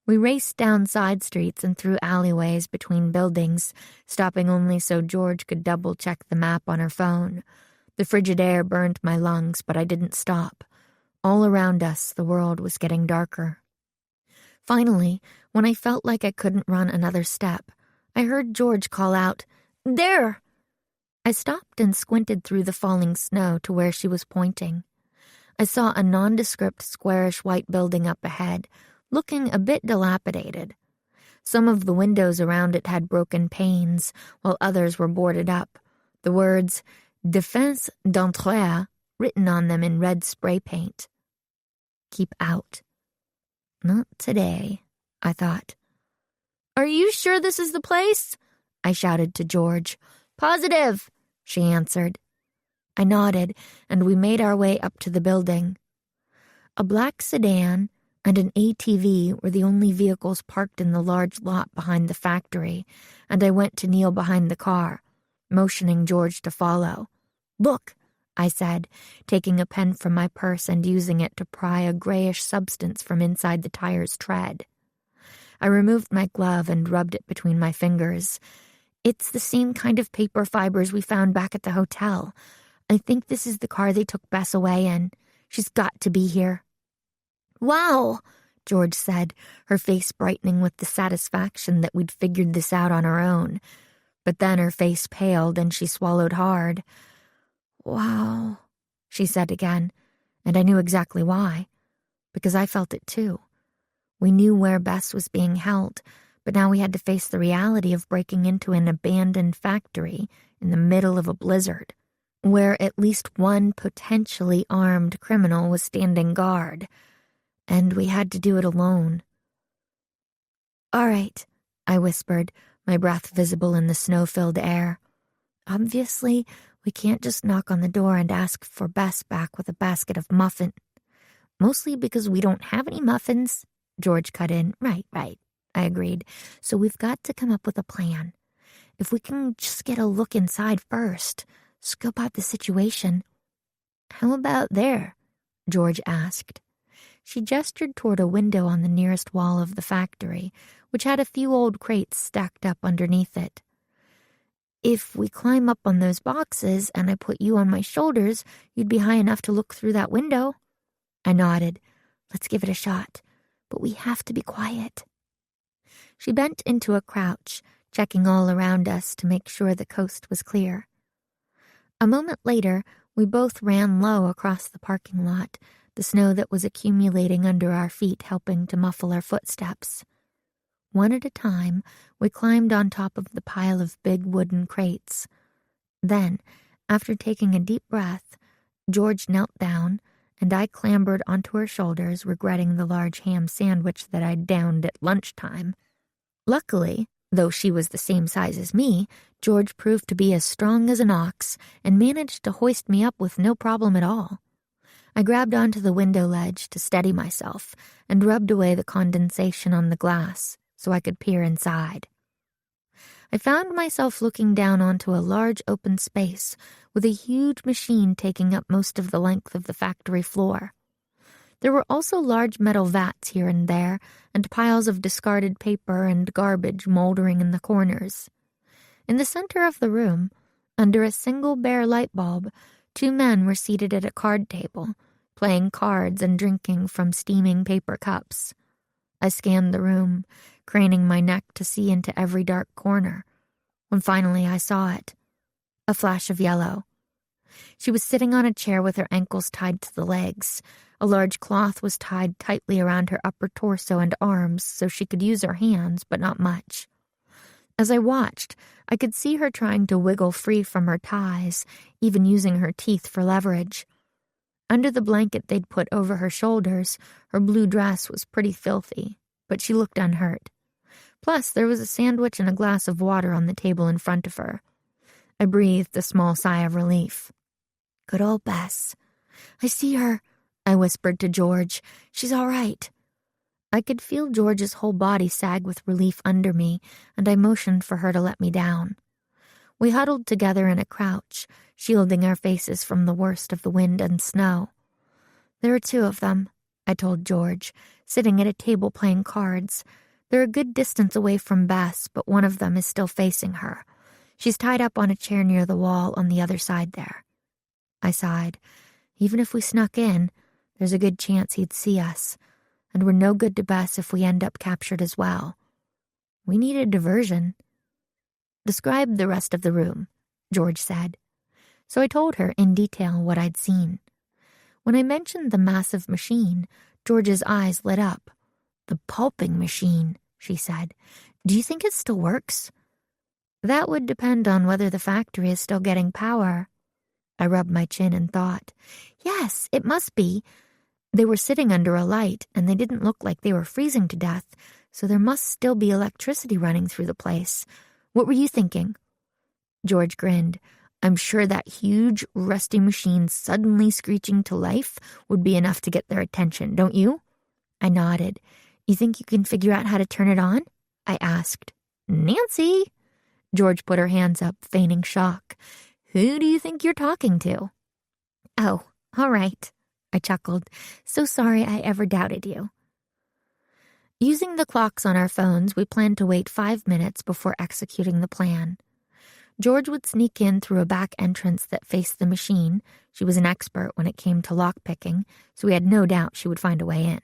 We raced down side streets and through alleyways between buildings, stopping only so George could double-check the map on her phone. The frigid air burned my lungs, but I didn't stop. All around us, the world was getting darker. Finally, when I felt like I couldn't run another step, I heard George call out, "There!" I stopped and squinted through the falling snow to where she was pointing. I saw a nondescript squarish white building up ahead, looking a bit dilapidated. Some of the windows around it had broken panes, while others were boarded up. The words, "Défense d'entrée," written on them in red spray paint. Keep out. Not today, I thought. "Are you sure this is the place?" I shouted to George. "Positive," she answered. I nodded, and we made our way up to the building. A black sedan and an ATV were the only vehicles parked in the large lot behind the factory, and I went to kneel behind the car, motioning George to follow. "Look," I said, taking a pen from my purse and using it to pry a grayish substance from inside the tire's tread. I removed my glove and rubbed it between my fingers. It's the same kind of paper fibers we found back at the hotel. I think this is the car they took Bess away in. She's got to be here. Wow, George said, her face brightening with the satisfaction that we'd figured this out on our own. But then her face paled and she swallowed hard. Wow, she said again, and I knew exactly why. Because I felt it too. We knew where Bess was being held, but now we had to face the reality of breaking into an abandoned factory in the middle of a blizzard, where at least one potentially armed criminal was standing guard, and we had to do it alone. All right, I whispered, my breath visible in the snow-filled air. Obviously, we can't just knock on the door and ask for Bess back with a basket of muffins. Mostly because we don't have any muffins, George cut in. Right, I agreed. So we've got to come up with a plan. If we can just get a look inside first, scope out the situation. How about there? George asked. She gestured toward a window on the nearest wall of the factory, which had a few old crates stacked up underneath it. If we climb up on those boxes and I put you on my shoulders, you'd be high enough to look through that window. I nodded. Let's give it a shot, but we have to be quiet. She bent into a crouch, checking all around us to make sure the coast was clear. A moment later, we both ran low across the parking lot, the snow that was accumulating under our feet helping to muffle our footsteps. One at a time, we climbed on top of the pile of big wooden crates. Then, after taking a deep breath, George knelt down, and I clambered onto her shoulders, regretting the large ham sandwich that I'd downed at lunchtime. Luckily, though she was the same size as me, George proved to be as strong as an ox and managed to hoist me up with no problem at all. I grabbed onto the window ledge to steady myself and rubbed away the condensation on the glass so I could peer inside. I found myself looking down onto a large open space with a huge machine taking up most of the length of the factory floor. There were also large metal vats here and there, and piles of discarded paper and garbage moldering in the corners. In the center of the room, under a single bare light bulb, 2 men were seated at a card table, playing cards and drinking from steaming paper cups. I scanned the room, craning my neck to see into every dark corner, when finally I saw it. A flash of yellow. She was sitting on a chair with her ankles tied to the legs. A large cloth was tied tightly around her upper torso and arms so she could use her hands, but not much. As I watched, I could see her trying to wiggle free from her ties, even using her teeth for leverage. Under the blanket they'd put over her shoulders, her blue dress was pretty filthy, but she looked unhurt. Plus, there was a sandwich and a glass of water on the table in front of her. I breathed a small sigh of relief. Good old Bess. I see her, I whispered to George. She's all right. I could feel George's whole body sag with relief under me, and I motioned for her to let me down. We huddled together in a crouch, shielding our faces from the worst of the wind and snow. There are 2 of them, I told George, sitting at a table playing cards. They're a good distance away from Bess, but one of them is still facing her. She's tied up on a chair near the wall on the other side there. I sighed. Even if we snuck in, there's a good chance he'd see us, and we're no good to Bess if we end up captured as well. We need a diversion. Describe the rest of the room, George said. So I told her in detail what I'd seen. When I mentioned the massive machine, George's eyes lit up. The pulping machine, she said. Do you think it still works? That would depend on whether the factory is still getting power. I rubbed my chin and thought. Yes, it must be. They were sitting under a light, and they didn't look like they were freezing to death, so there must still be electricity running through the place. What were you thinking? George grinned. I'm sure that huge, rusty machine suddenly screeching to life would be enough to get their attention, don't you? I nodded. You think you can figure out how to turn it on? I asked. Nancy! George put her hands up, feigning shock. Who do you think you're talking to? Oh, all right, I chuckled. So sorry I ever doubted you. Using the clocks on our phones, we planned to wait 5 minutes before executing the plan. George would sneak in through a back entrance that faced the machine. She was an expert when it came to lockpicking, so we had no doubt she would find a way in.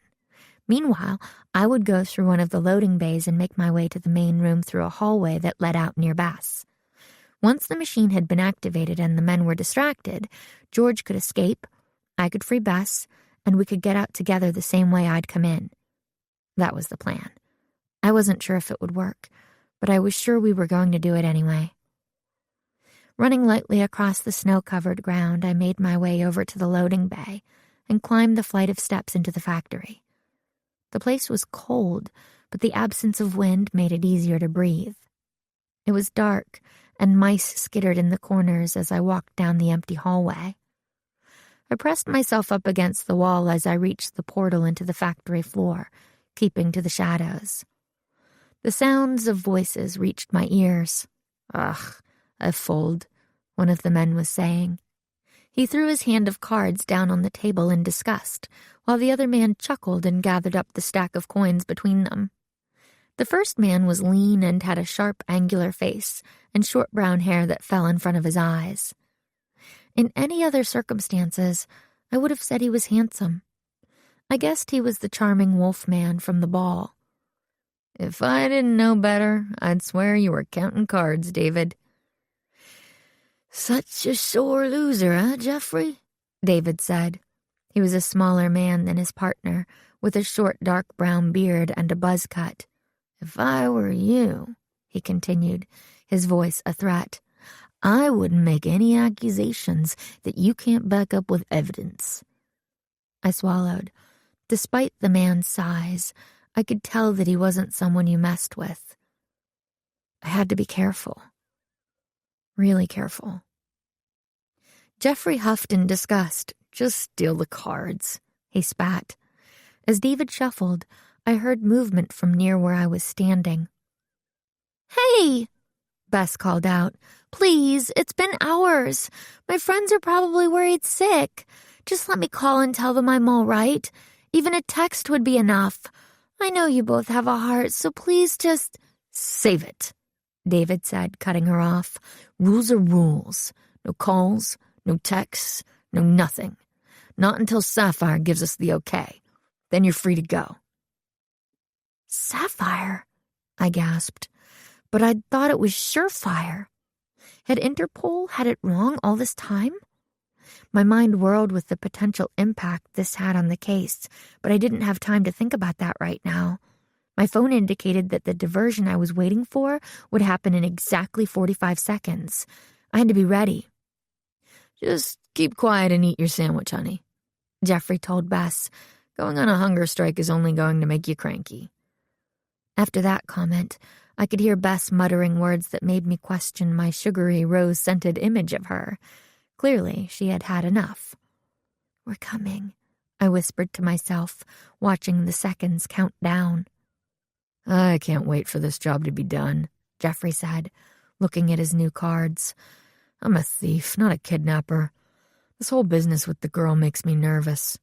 Meanwhile, I would go through one of the loading bays and make my way to the main room through a hallway that led out near Bess. Once the machine had been activated and the men were distracted, George could escape, I could free Bess, and we could get out together the same way I'd come in. That was the plan. I wasn't sure if it would work, but I was sure we were going to do it anyway. Running lightly across the snow-covered ground, I made my way over to the loading bay and climbed the flight of steps into the factory. The place was cold, but the absence of wind made it easier to breathe. It was dark, and mice skittered in the corners as I walked down the empty hallway. I pressed myself up against the wall as I reached the portal into the factory floor, keeping to the shadows. The sounds of voices reached my ears. "Ugh, a fold," one of the men was saying. He threw his hand of cards down on the table in disgust, while the other man chuckled and gathered up the stack of coins between them. The first man was lean and had a sharp, angular face and short brown hair that fell in front of his eyes. In any other circumstances, I would have said he was handsome. I guessed he was the charming wolf man from the ball. "If I didn't know better, I'd swear you were counting cards, David." "Such a sore loser, eh, Geoffrey?" David said. He was a smaller man than his partner, with a short dark brown beard and a buzz cut. "If I were you," he continued, his voice a threat, "I wouldn't make any accusations that you can't back up with evidence." I swallowed. Despite the man's size, I could tell that he wasn't someone you messed with. I had to be careful. Really careful. Geoffrey huffed in disgust. "Just steal the cards," he spat. As David shuffled, I heard movement from near where I was standing. "Hey!" Bess called out. "Please, it's been hours. My friends are probably worried sick. Just let me call and tell them I'm all right. Even a text would be enough. I know you both have a heart, so please just—" "Save it," David said, cutting her off. "Rules are rules. No calls, no texts, no nothing. Not until Sapphire gives us the okay. Then you're free to go." "Sapphire?" I gasped. But I'd thought it was Surefire. Had Interpol had it wrong all this time? My mind whirled with the potential impact this had on the case, but I didn't have time to think about that right now. My phone indicated that the diversion I was waiting for would happen in exactly 45 seconds. I had to be ready. "Just keep quiet and eat your sandwich, honey," Geoffrey told Bess. "Going on a hunger strike is only going to make you cranky." After that comment, I could hear Bess muttering words that made me question my sugary, rose-scented image of her. Clearly, she had had enough. "We're coming," I whispered to myself, watching the seconds count down. "I can't wait for this job to be done," Geoffrey said, looking at his new cards. "I'm a thief, not a kidnapper. This whole business with the girl makes me nervous.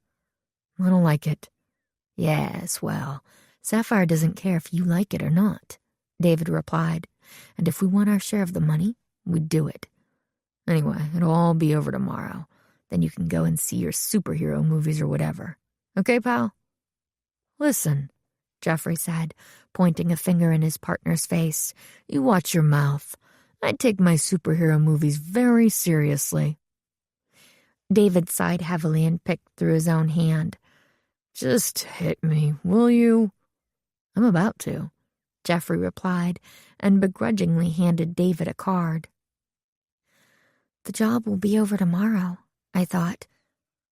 I don't like it." "Yes, well, Sapphire doesn't care if you like it or not," David replied. "And if we want our share of the money, we'd do it. Anyway, it'll all be over tomorrow. Then you can go and see your superhero movies or whatever. Okay, pal?" "Listen," Geoffrey said, pointing a finger in his partner's face. "You watch your mouth. I take my superhero movies very seriously." David sighed heavily and picked through his own hand. "Just hit me, will you?" "I'm about to," Geoffrey replied, and begrudgingly handed David a card. The job will be over tomorrow, I thought.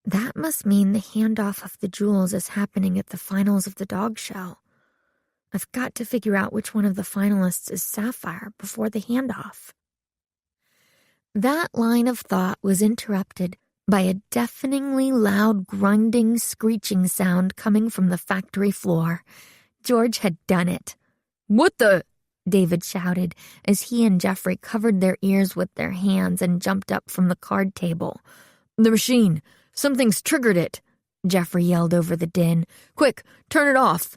That must mean the handoff of the jewels is happening at the finals of the dog show. I've got to figure out which one of the finalists is Sapphire before the handoff. That line of thought was interrupted by a deafeningly loud grinding, screeching sound coming from the factory floor. George had done it. "What the?" David shouted as he and Geoffrey covered their ears with their hands and jumped up from the card table. "The machine! Something's triggered it!" Geoffrey yelled over the din. "Quick, turn it off!"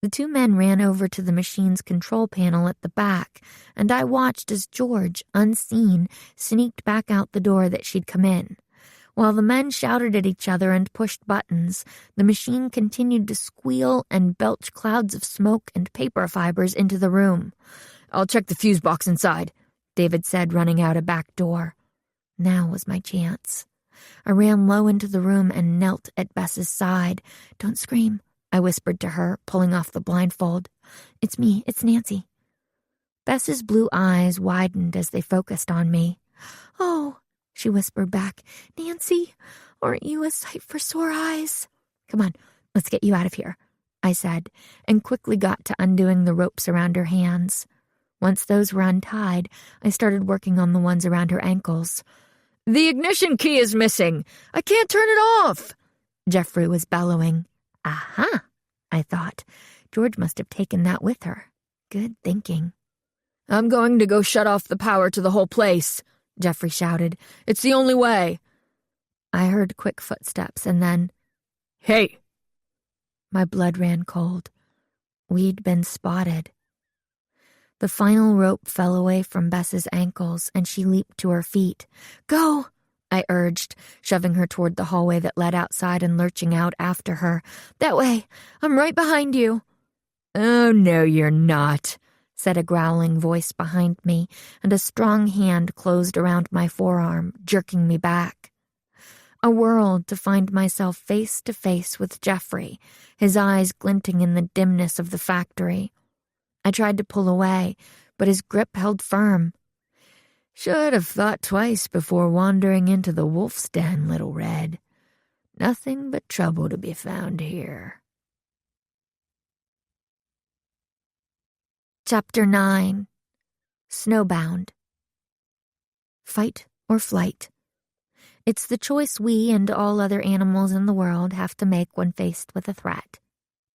The two men ran over to the machine's control panel at the back, and I watched as George, unseen, sneaked back out the door that she'd come in. While the men shouted at each other and pushed buttons, the machine continued to squeal and belch clouds of smoke and paper fibers into the room. "I'll check the fuse box inside," David said, running out a back door. Now was my chance. I ran low into the room and knelt at Bess's side. "Don't scream," I whispered to her, pulling off the blindfold. "It's me, it's Nancy." Bess's blue eyes widened as they focused on me. "Oh," she whispered back. "Nancy, aren't you a sight for sore eyes?" "Come on, let's get you out of here," I said, and quickly got to undoing the ropes around her hands. Once those were untied, I started working on the ones around her ankles. "The ignition key is missing! I can't turn it off!" Jeffrey was bellowing. Aha, I thought. George must have taken that with her. Good thinking. "I'm going to go shut off the power to the whole place," Jeffrey shouted. "It's the only way." I heard quick footsteps and then, "Hey!" My blood ran cold. We'd been spotted. The final rope fell away from Bess's ankles, and she leaped to her feet. "Go!" I urged, shoving her toward the hallway that led outside and lurching out after her. "That way! I'm right behind you!" "Oh, no, you're not," said a growling voice behind me, and a strong hand closed around my forearm, jerking me back. I whirled to find myself face to face with Jeffrey, his eyes glinting in the dimness of the factory. I tried to pull away, but his grip held firm. "Should have thought twice before wandering into the wolf's den, Little Red. Nothing but trouble to be found here." Chapter 9. Snowbound. Fight or flight. It's the choice we and all other animals in the world have to make when faced with a threat.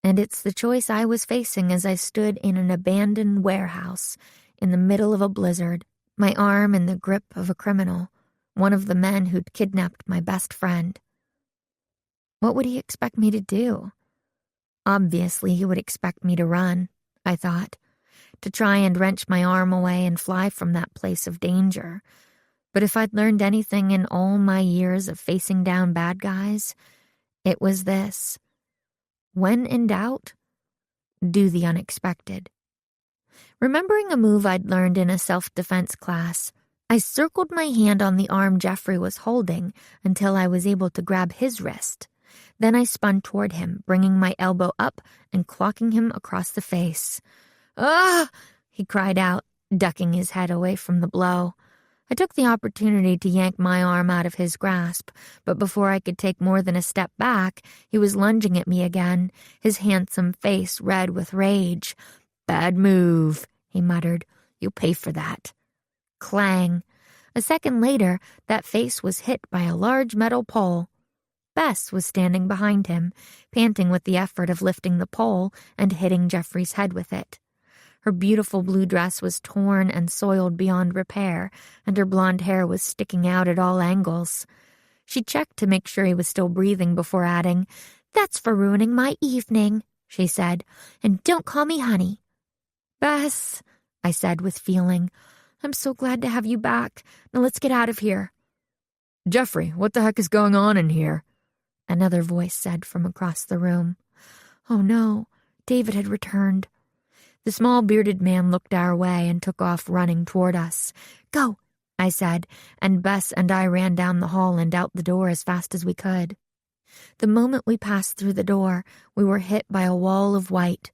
And it's the choice I was facing as I stood in an abandoned warehouse in the middle of a blizzard, my arm in the grip of a criminal, one of the men who'd kidnapped my best friend. What would he expect me to do? Obviously, he would expect me to run, I thought, to try and wrench my arm away and fly from that place of danger. But if I'd learned anything in all my years of facing down bad guys, it was this. When in doubt, do the unexpected. Remembering a move I'd learned in a self-defense class, I circled my hand on the arm Jeffrey was holding until I was able to grab his wrist. Then I spun toward him, bringing my elbow up and clocking him across the face. "Ah!" he cried out, ducking his head away from the blow. I took the opportunity to yank my arm out of his grasp, but before I could take more than a step back, he was lunging at me again, his handsome face red with rage. "Bad move," he muttered. "You'll pay for that." Clang. A second later, that face was hit by a large metal pole. Bess was standing behind him, panting with the effort of lifting the pole and hitting Jeffrey's head with it. Her beautiful blue dress was torn and soiled beyond repair, and her blonde hair was sticking out at all angles. She checked to make sure he was still breathing before adding, "That's for ruining my evening," she said, "and don't call me honey." "Bess," I said with feeling, "I'm so glad to have you back. Now let's get out of here." "Jeffrey, what the heck is going on in here?" another voice said from across the room. Oh no, David had returned. The small bearded man looked our way and took off running toward us. "Go," I said, and Bess and I ran down the hall and out the door as fast as we could. The moment we passed through the door, we were hit by a wall of white.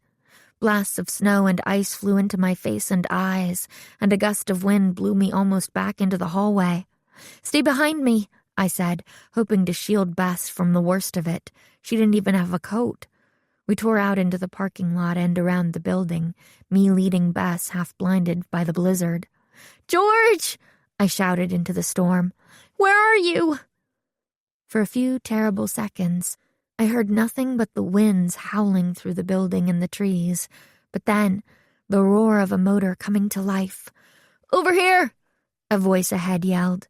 Blasts of snow and ice flew into my face and eyes, and a gust of wind blew me almost back into the hallway. "Stay behind me," I said, hoping to shield Bess from the worst of it. She didn't even have a coat. We tore out into the parking lot and around the building, me leading Bess, half-blinded by the blizzard. "George!" I shouted into the storm. "Where are you?" For a few terrible seconds, I heard nothing but the winds howling through the building and the trees, but then the roar of a motor coming to life. "Over here!" a voice ahead yelled.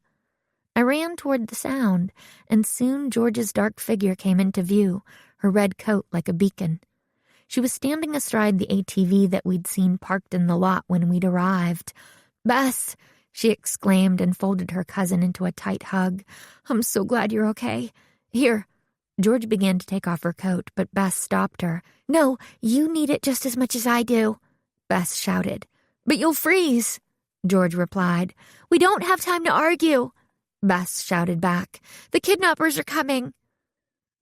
I ran toward the sound, and soon George's dark figure came into view, her red coat like a beacon. She was standing astride the ATV that we'd seen parked in the lot when we'd arrived. "Bess," she exclaimed and folded her cousin into a tight hug. "I'm so glad you're okay. Here." George began to take off her coat, but Bess stopped her. "No, you need it just as much as I do," Bess shouted. "But you'll freeze," George replied. "We don't have time to argue," Bess shouted back. "The kidnappers are coming."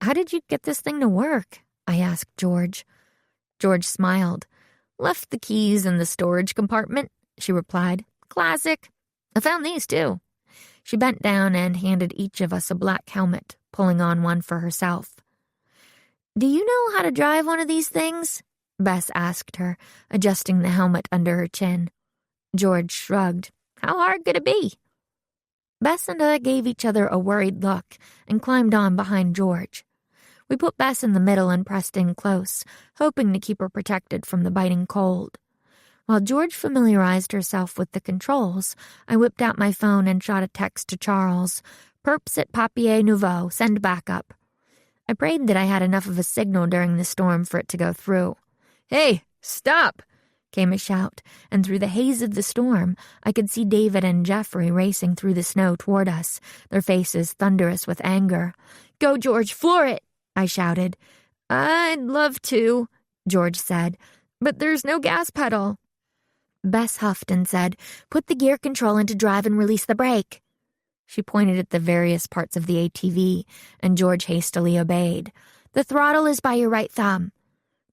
"How did you get this thing to work?" I asked George. George smiled. "Left the keys in the storage compartment," she replied. "Classic. I found these, too." She bent down and handed each of us a black helmet, pulling on one for herself. "Do you know how to drive one of these things?" Bess asked her, adjusting the helmet under her chin. George shrugged. "How hard could it be?" Bess and I gave each other a worried look and climbed on behind George. We put Bess in the middle and pressed in close, hoping to keep her protected from the biting cold. While George familiarized herself with the controls, I whipped out my phone and shot a text to Charles. "Perps at Papier Nouveau, send backup." I prayed that I had enough of a signal during the storm for it to go through. "Hey, stop!" came a shout, and through the haze of the storm, I could see David and Jeffrey racing through the snow toward us, their faces thunderous with anger. "Go, George, floor it!" I shouted. "I'd love to," George said, "but there's no gas pedal." Bess huffed and said, "Put the gear control into drive and release the brake." She pointed at the various parts of the ATV, and George hastily obeyed. "The throttle is by your right thumb."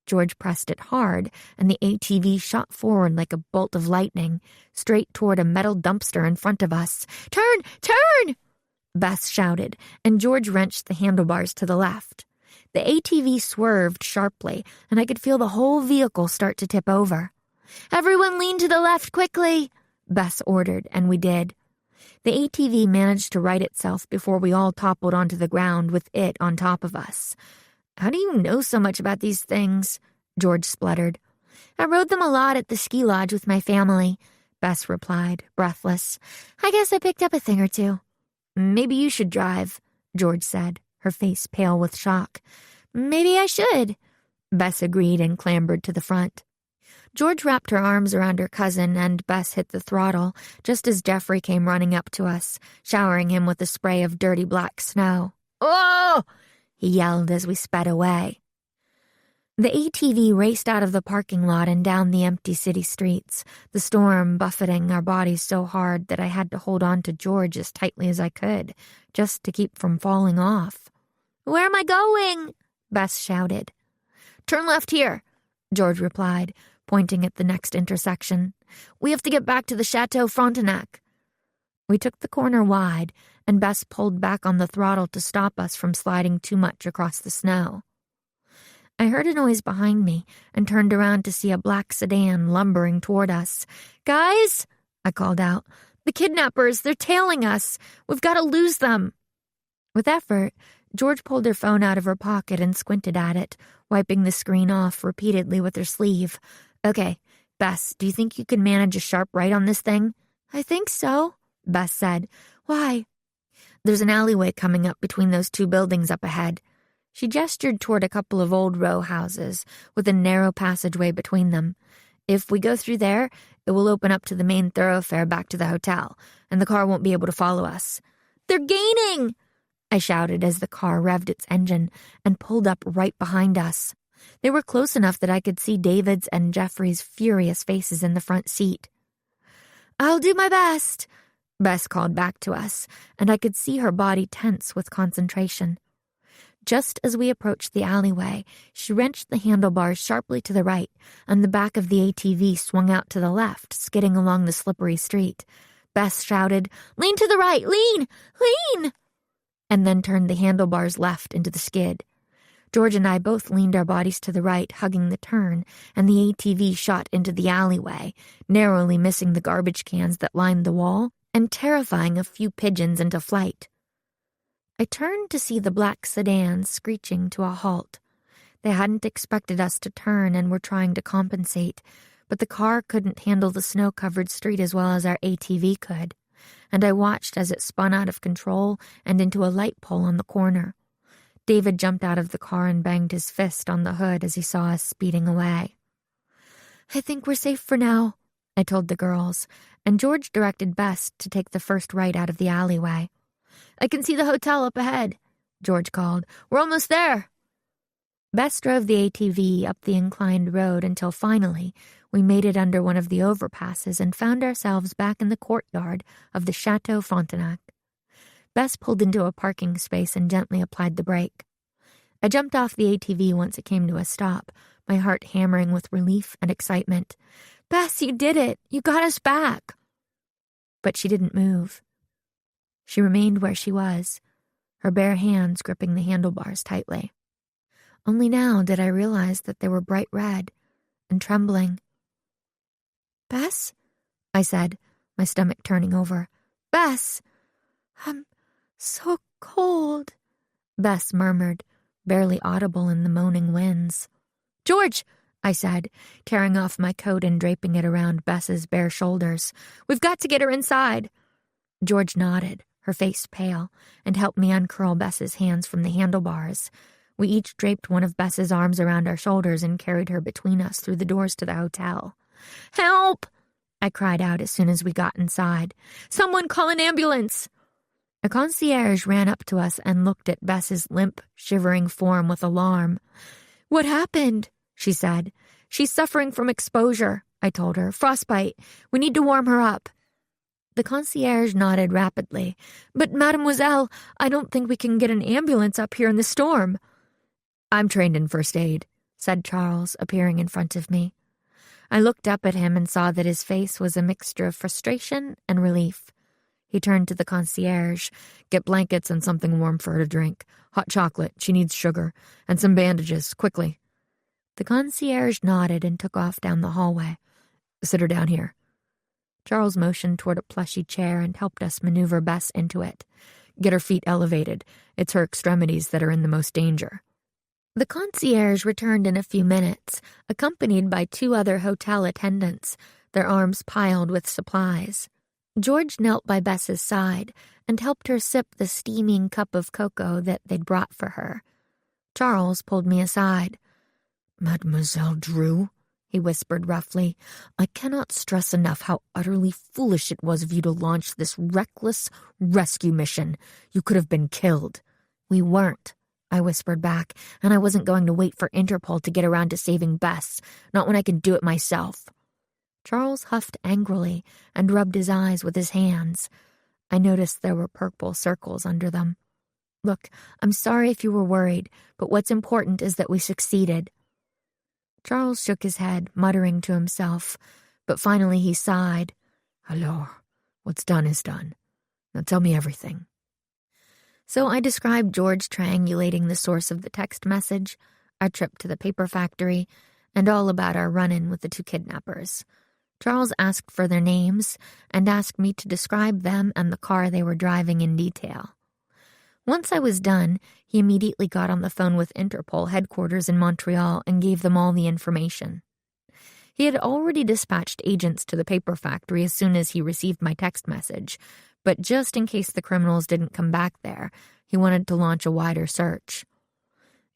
George pressed it hard, and the ATV shot forward like a bolt of lightning, straight toward a metal dumpster in front of us. "Turn! Turn!" Bess shouted, and George wrenched the handlebars to the left. The ATV swerved sharply, and I could feel the whole vehicle start to tip over. "Everyone lean to the left quickly," Bess ordered, and we did. The ATV managed to right itself before we all toppled onto the ground with it on top of us. "How do you know so much about these things?" George spluttered. "I rode them a lot at the ski lodge with my family," Bess replied, breathless. "I guess I picked up a thing or two." "Maybe you should drive," George said, her face pale with shock. "Maybe I should," Bess agreed and clambered to the front. George wrapped her arms around her cousin, and Bess hit the throttle just as Jeffrey came running up to us, showering him with a spray of dirty black snow. "Oh!" he yelled as we sped away. The ATV raced out of the parking lot and down the empty city streets, the storm buffeting our bodies so hard that I had to hold on to George as tightly as I could, just to keep from falling off. "Where am I going?" Bess shouted. "Turn left here," George replied, pointing at the next intersection. "We have to get back to the Chateau Frontenac." We took the corner wide, and Bess pulled back on the throttle to stop us from sliding too much across the snow. I heard a noise behind me and turned around to see a black sedan lumbering toward us. "Guys," I called out, "the kidnappers, they're tailing us. We've got to lose them." With effort, George pulled her phone out of her pocket and squinted at it, wiping the screen off repeatedly with her sleeve. "Okay, Bess, do you think you can manage a sharp right on this thing?" "I think so," Bess said. "Why?" "There's an alleyway coming up between those two buildings up ahead." She gestured toward a couple of old row houses with a narrow passageway between them. "If we go through there, it will open up to the main thoroughfare back to the hotel, and the car won't be able to follow us." "They're gaining!" I shouted as the car revved its engine and pulled up right behind us. They were close enough that I could see David's and Jeffrey's furious faces in the front seat. "I'll do my best," Bess called back to us, and I could see her body tense with concentration. Just as we approached the alleyway, she wrenched the handlebars sharply to the right, and the back of the ATV swung out to the left, skidding along the slippery street. Bess shouted, "Lean to the right! Lean! Lean!" and then turned the handlebars left into the skid. George and I both leaned our bodies to the right, hugging the turn, and the ATV shot into the alleyway, narrowly missing the garbage cans that lined the wall and terrifying a few pigeons into flight. I turned to see the black sedan screeching to a halt. They hadn't expected us to turn and were trying to compensate, but the car couldn't handle the snow-covered street as well as our ATV could, and I watched as it spun out of control and into a light pole on the corner. David jumped out of the car and banged his fist on the hood as he saw us speeding away. "I think we're safe for now," I told the girls, and George directed Bess to take the first right out of the alleyway. "I can see the hotel up ahead," George called. "We're almost there." Bess drove the ATV up the inclined road until finally we made it under one of the overpasses and found ourselves back in the courtyard of the Chateau Frontenac. Bess pulled into a parking space and gently applied the brake. I jumped off the ATV once it came to a stop, my heart hammering with relief and excitement. "Bess, you did it! You got us back!" But she didn't move. She remained where she was, her bare hands gripping the handlebars tightly. Only now did I realize that they were bright red and trembling. "Bess?" I said, my stomach turning over. "Bess! I'm so cold," Bess murmured, barely audible in the moaning winds. "George!" I said, tearing off my coat and draping it around Bess's bare shoulders. "We've got to get her inside." George nodded, her face pale, and helped me uncurl Bess's hands from the handlebars. We each draped one of Bess's arms around our shoulders and carried her between us through the doors to the hotel. "Help!" I cried out as soon as we got inside. "Someone call an ambulance!" A concierge ran up to us and looked at Bess's limp, shivering form with alarm. "What happened?" she said. "She's suffering from exposure," I told her. "Frostbite. We need to warm her up." The concierge nodded rapidly. "But, mademoiselle, I don't think we can get an ambulance up here in the storm." "I'm trained in first aid," said Charles, appearing in front of me. I looked up at him and saw that his face was a mixture of frustration and relief. He turned to the concierge. "Get blankets and something warm for her to drink. Hot chocolate, she needs sugar, and some bandages, quickly." The concierge nodded and took off down the hallway. "Sit her down here." Charles motioned toward a plushy chair and helped us maneuver Bess into it. "Get her feet elevated. It's her extremities that are in the most danger." The concierge returned in a few minutes, accompanied by 2 other hotel attendants, their arms piled with supplies. George knelt by Bess's side and helped her sip the steaming cup of cocoa that they'd brought for her. Charles pulled me aside. "Mademoiselle Drew," he whispered roughly, "I cannot stress enough how utterly foolish it was of you to launch this reckless rescue mission. You could have been killed." "We weren't," I whispered back, "and I wasn't going to wait for Interpol to get around to saving Bess, not when I could do it myself." Charles huffed angrily and rubbed his eyes with his hands. I noticed there were purple circles under them. "Look, I'm sorry if you were worried, but what's important is that we succeeded." Charles shook his head, muttering to himself, but finally he sighed. "Alors, what's done is done. Now tell me everything." So I described George triangulating the source of the text message, our trip to the paper factory, and all about our run-in with the 2 kidnappers. Charles asked for their names and asked me to describe them and the car they were driving in detail. Once I was done, he immediately got on the phone with Interpol headquarters in Montreal and gave them all the information. He had already dispatched agents to the paper factory as soon as he received my text message, but just in case the criminals didn't come back there, he wanted to launch a wider search.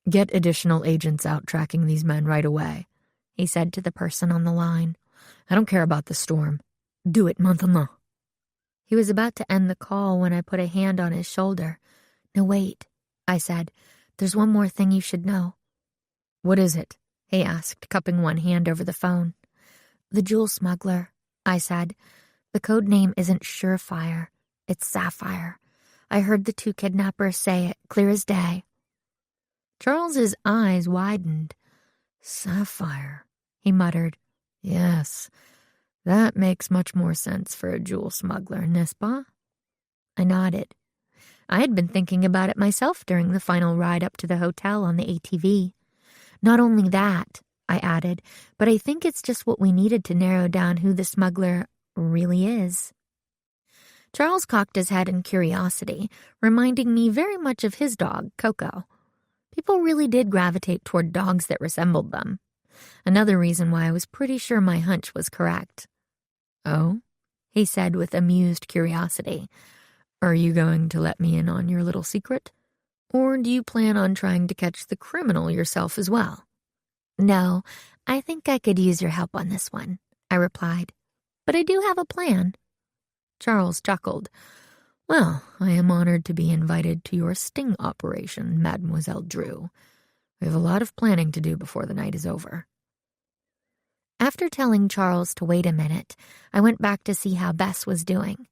"Get additional agents out tracking these men right away," he said to the person on the line. "I don't care about the storm. Do it maintenant." He was about to end the call when I put a hand on his shoulder. "No, wait," I said. "There's one more thing you should know." "What is it?" he asked, cupping one hand over the phone. "The jewel smuggler," I said. "The code name isn't Surefire. It's Sapphire. I heard the 2 kidnappers say it, clear as day." Charles's eyes widened. "Sapphire," he muttered. "Yes, that makes much more sense for a jewel smuggler, n'est-ce pas?" I nodded. I had been thinking about it myself during the final ride up to the hotel on the ATV. "Not only that," I added, "but I think it's just what we needed to narrow down who the smuggler really is." Charles cocked his head in curiosity, reminding me very much of his dog, Coco. People really did gravitate toward dogs that resembled them. Another reason why I was pretty sure my hunch was correct. "Oh?" he said with amused curiosity. "Are you going to let me in on your little secret?" Or do you plan on trying to catch the criminal yourself as well? No, I think I could use your help on this one, I replied. But I do have a plan. Charles chuckled. Well, I am honored to be invited to your sting operation, Mademoiselle Drew. We have a lot of planning to do before the night is over. After telling Charles to wait a minute, I went back to see how Bess was doing.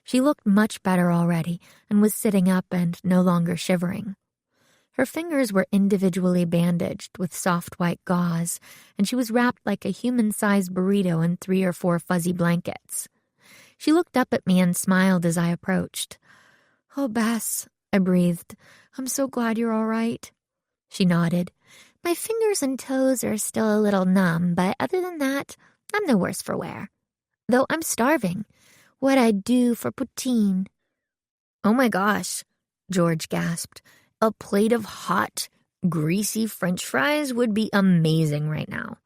She looked much better already and was sitting up and no longer shivering. Her fingers were individually bandaged with soft white gauze, and she was wrapped like a human-sized burrito in 3 or 4 fuzzy blankets. She looked up at me and smiled as I approached. "Oh, Bess," I breathed. "I'm so glad you're all right." She nodded. My fingers and toes are still a little numb, but other than that, I'm no worse for wear. Though I'm starving. What I'd do for poutine. "Oh my gosh," George gasped. "A plate of hot, greasy French fries would be amazing right now."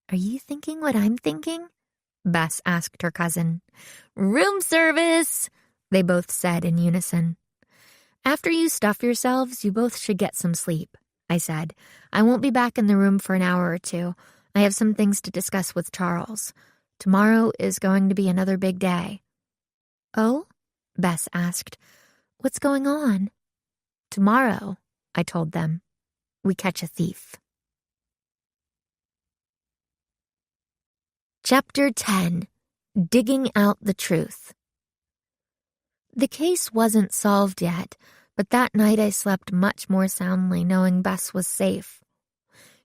"Are you thinking what I'm thinking?" Bess asked her cousin. "Room service," they both said in unison. "After you stuff yourselves, you both should get some sleep," I said. "I won't be back in the room for an hour or 2. I have some things to discuss with Charles. Tomorrow is going to be another big day." "Oh?" Bess asked. "What's going on?" "Tomorrow," I told them, "we catch a thief." Chapter 10. Digging Out the Truth. The case wasn't solved yet, but that night I slept much more soundly knowing Bess was safe.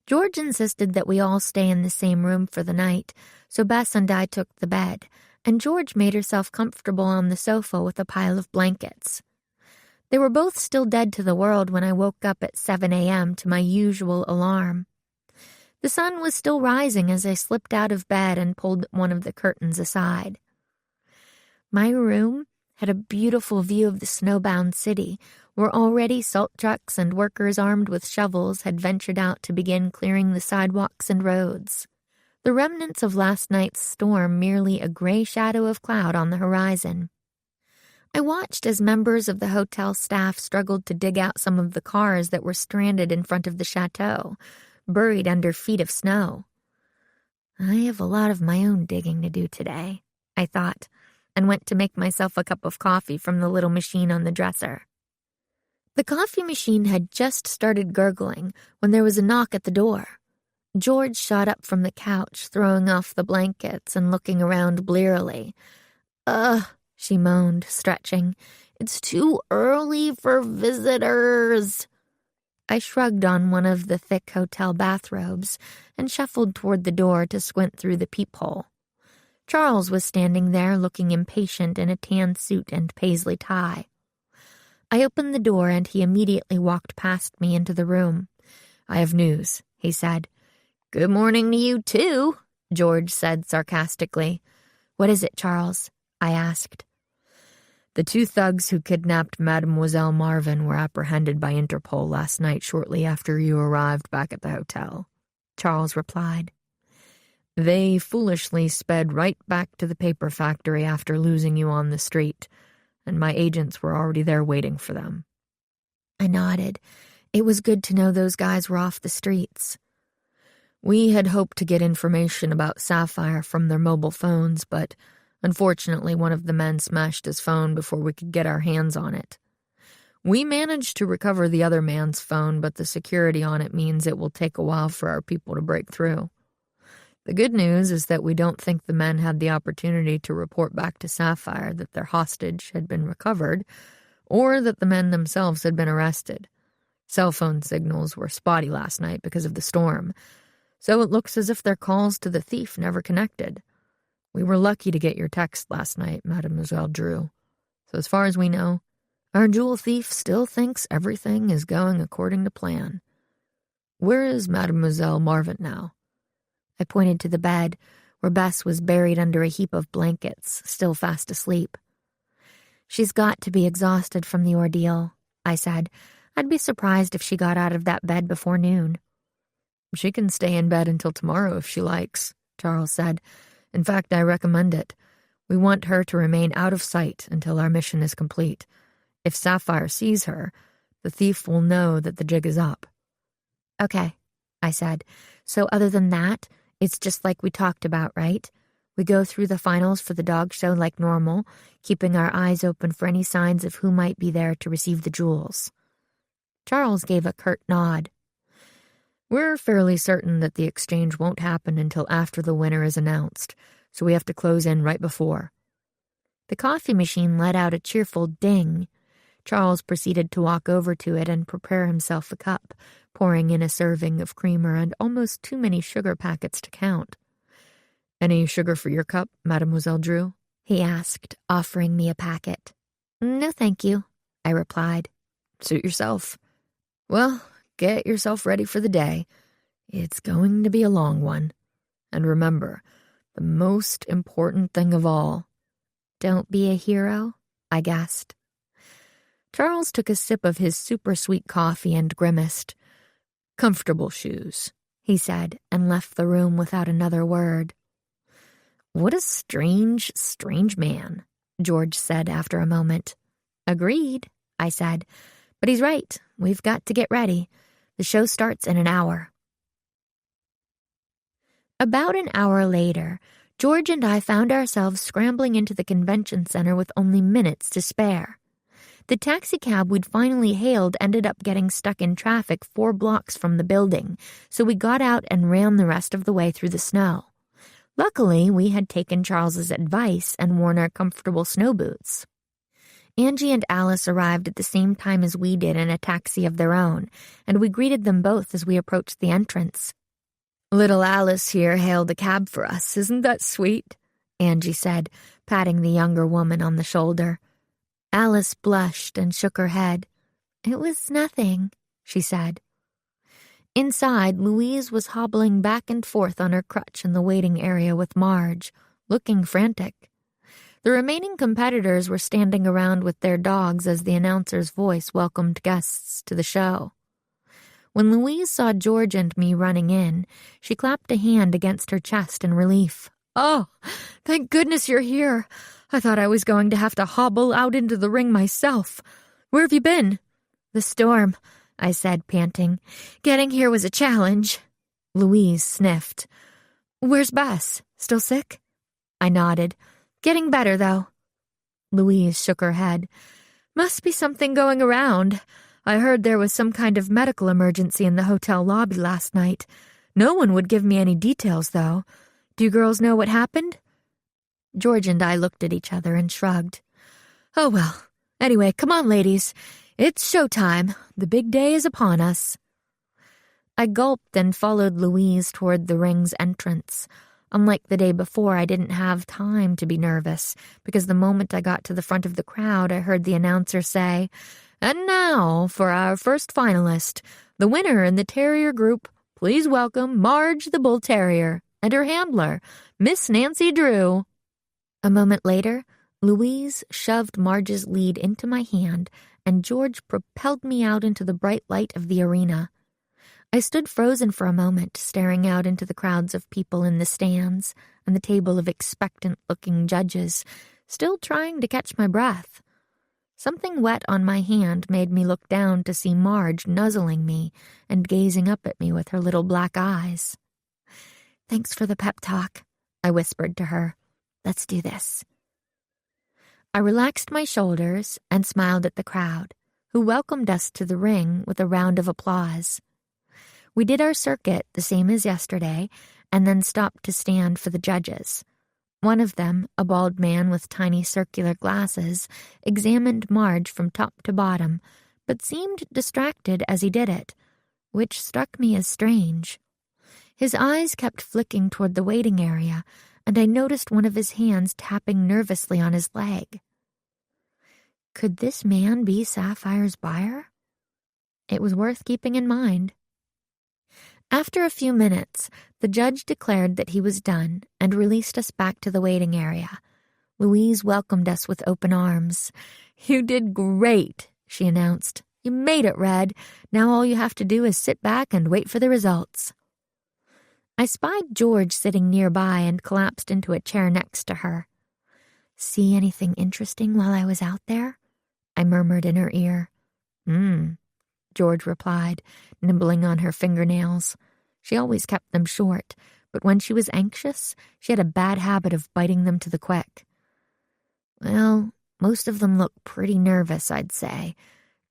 George insisted that we all stay in the same room for the night, so Bess and I took the bed, and George made herself comfortable on the sofa with a pile of blankets. They were both still dead to the world when I woke up at 7 a.m. to my usual alarm. The sun was still rising as I slipped out of bed and pulled one of the curtains aside. My room had a beautiful view of the snowbound city, where already salt trucks and workers armed with shovels had ventured out to begin clearing the sidewalks and roads. The remnants of last night's storm merely a gray shadow of cloud on the horizon. I watched as members of the hotel staff struggled to dig out some of the cars that were stranded in front of the chateau, buried under feet of snow. I have a lot of my own digging to do today, I thought, and went to make myself a cup of coffee from the little machine on the dresser. The coffee machine had just started gurgling when there was a knock at the door. George shot up from the couch, throwing off the blankets and looking around blearily. She moaned, stretching. "It's too early for visitors." I shrugged on one of the thick hotel bathrobes and shuffled toward the door to squint through the peephole. Charles was standing there looking impatient in a tan suit and paisley tie. I opened the door and he immediately walked past me into the room. "I have news," he said. "Good morning to you, too," George said sarcastically. "What is it, Charles?" I asked. "The 2 thugs who kidnapped Mademoiselle Marvin were apprehended by Interpol last night shortly after you arrived back at the hotel," Charles replied. "They foolishly sped right back to the paper factory after losing you on the street, and my agents were already there waiting for them." I nodded. It was good to know those guys were off the streets. "We had hoped to get information about Sapphire from their mobile phones, but unfortunately one of the men smashed his phone before we could get our hands on it. We managed to recover the other man's phone, but the security on it means it will take a while for our people to break through. The good news is that we don't think the men had the opportunity to report back to Sapphire that their hostage had been recovered, or that the men themselves had been arrested. Cell phone signals were spotty last night because of the storm, so it looks as if their calls to the thief never connected. We were lucky to get your text last night, Mademoiselle Drew. So as far as we know, our jewel thief still thinks everything is going according to plan. Where is Mademoiselle Marvin now?" I pointed to the bed, where Bess was buried under a heap of blankets, still fast asleep. "She's got to be exhausted from the ordeal," I said. "I'd be surprised if she got out of that bed before noon." "She can stay in bed until tomorrow if she likes," Charles said. "In fact, I recommend it. We want her to remain out of sight until our mission is complete. If Sapphire sees her, The thief will know that the jig is up. Okay, I said. So other than that, it's just like we talked about, right? We go through the finals for the dog show like normal, keeping our eyes open for any signs of who might be there to receive the jewels. Charles gave a curt nod. We're fairly certain that the exchange won't happen until after the winner is announced, so we have to close in right before. The coffee machine let out a cheerful ding. Charles proceeded to walk over to it and prepare himself a cup, pouring in a serving of creamer and almost too many sugar packets to count. Any sugar for your cup, Mademoiselle Drew? He asked, offering me a packet. No, thank you, I replied. Suit yourself. Well, get yourself ready for the day. It's going to be a long one. And remember, the most important thing of all. Don't be a hero, I guessed. Charles took a sip of his super-sweet coffee and grimaced. Comfortable shoes, he said, and left the room without another word. What a strange, strange man, George said after a moment. Agreed, I said. But he's right. We've got to get ready. The show starts in an hour. About an hour later, George and I found ourselves scrambling into the convention center with only minutes to spare. The taxicab we'd finally hailed ended up getting stuck in traffic 4 blocks from the building, so we got out and ran the rest of the way through the snow. Luckily, we had taken Charles's advice and worn our comfortable snow boots. Angie and Alice arrived at the same time as we did in a taxi of their own, and we greeted them both as we approached the entrance. Little Alice here hailed a cab for us. Isn't that sweet? Angie said, patting the younger woman on the shoulder. Alice blushed and shook her head. It was nothing, she said. Inside, Louise was hobbling back and forth on her crutch in the waiting area with Marge, looking frantic. The remaining competitors were standing around with their dogs as the announcer's voice welcomed guests to the show. When Louise saw George and me running in, she clapped a hand against her chest in relief. Oh, thank goodness you're here. I thought I was going to have to hobble out into the ring myself. Where have you been? The storm, I said, panting. Getting here was a challenge. Louise sniffed. Where's Bess? Still sick? I nodded. Getting better, though. Louise shook her head. Must be something going around. I heard there was some kind of medical emergency in the hotel lobby last night. No one would give me any details, though. Do you girls know what happened? George and I looked at each other and shrugged. Oh, well. Anyway, come on, ladies. It's showtime. The big day is upon us. I gulped and followed Louise toward the ring's entrance. Unlike the day before, I didn't have time to be nervous, because the moment I got to the front of the crowd, I heard the announcer say, "And now, for our first finalist, the winner in the terrier group, please welcome Marge the Bull Terrier and her handler, Miss Nancy Drew." A moment later, Louise shoved Marge's lead into my hand, and George propelled me out into the bright light of the arena. I stood frozen for a moment, staring out into the crowds of people in the stands and the table of expectant-looking judges, still trying to catch my breath. Something wet on my hand made me look down to see Marge nuzzling me and gazing up at me with her little black eyes. "Thanks for the pep talk," I whispered to her. "Let's do this." I relaxed my shoulders and smiled at the crowd, who welcomed us to the ring with a round of applause. We did our circuit the same as yesterday, and then stopped to stand for the judges. One of them, a bald man with tiny circular glasses, examined Marge from top to bottom, but seemed distracted as he did it, which struck me as strange. His eyes kept flicking toward the waiting area, and I noticed one of his hands tapping nervously on his leg. Could this man be Sapphire's buyer? It was worth keeping in mind. After a few minutes, the judge declared that he was done and released us back to the waiting area. Louise welcomed us with open arms. "You did great," she announced. "You made it, Red. Now all you have to do is sit back and wait for the results." I spied George sitting nearby and collapsed into a chair next to her. "See anything interesting while I was out there?" I murmured in her ear. George replied, nibbling on her fingernails. She always kept them short, but when she was anxious, she had a bad habit of biting them to the quick. Well, most of them look pretty nervous, I'd say.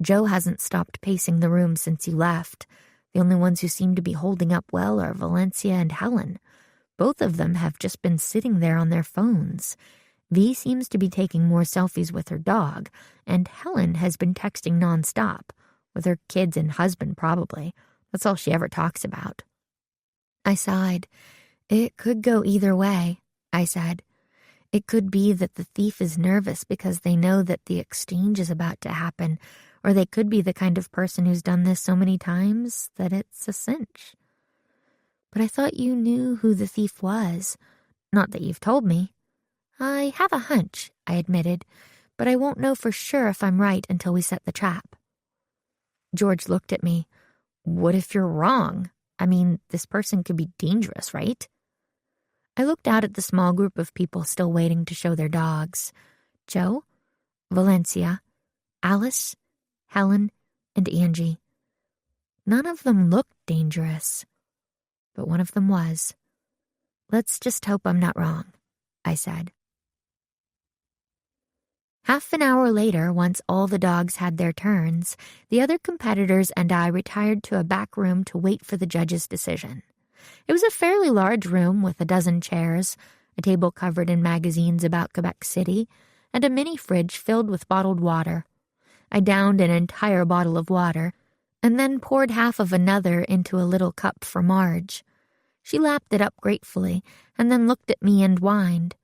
Joe hasn't stopped pacing the room since you left. The only ones who seem to be holding up well are Valencia and Helen. Both of them have just been sitting there on their phones. V seems to be taking more selfies with her dog, and Helen has been texting nonstop, with her kids and husband probably. That's all she ever talks about. I sighed. It could go either way, I said. It could be that the thief is nervous because they know that the exchange is about to happen, or they could be the kind of person who's done this so many times that it's a cinch. But I thought you knew who the thief was. Not that you've told me. I have a hunch, I admitted, but I won't know for sure if I'm right until we set the trap. George looked at me. What if you're wrong? I mean, this person could be dangerous, right? I looked out at the small group of people still waiting to show their dogs. Joe, Valencia, Alice, Helen, and Angie. None of them looked dangerous, but one of them was. Let's just hope I'm not wrong, I said. Half an hour later, once all the dogs had their turns, the other competitors and I retired to a back room to wait for the judge's decision. It was a fairly large room with a dozen chairs, a table covered in magazines about Quebec City, and a mini fridge filled with bottled water. I downed an entire bottle of water, and then poured half of another into a little cup for Marge. She lapped it up gratefully, and then looked at me and whined.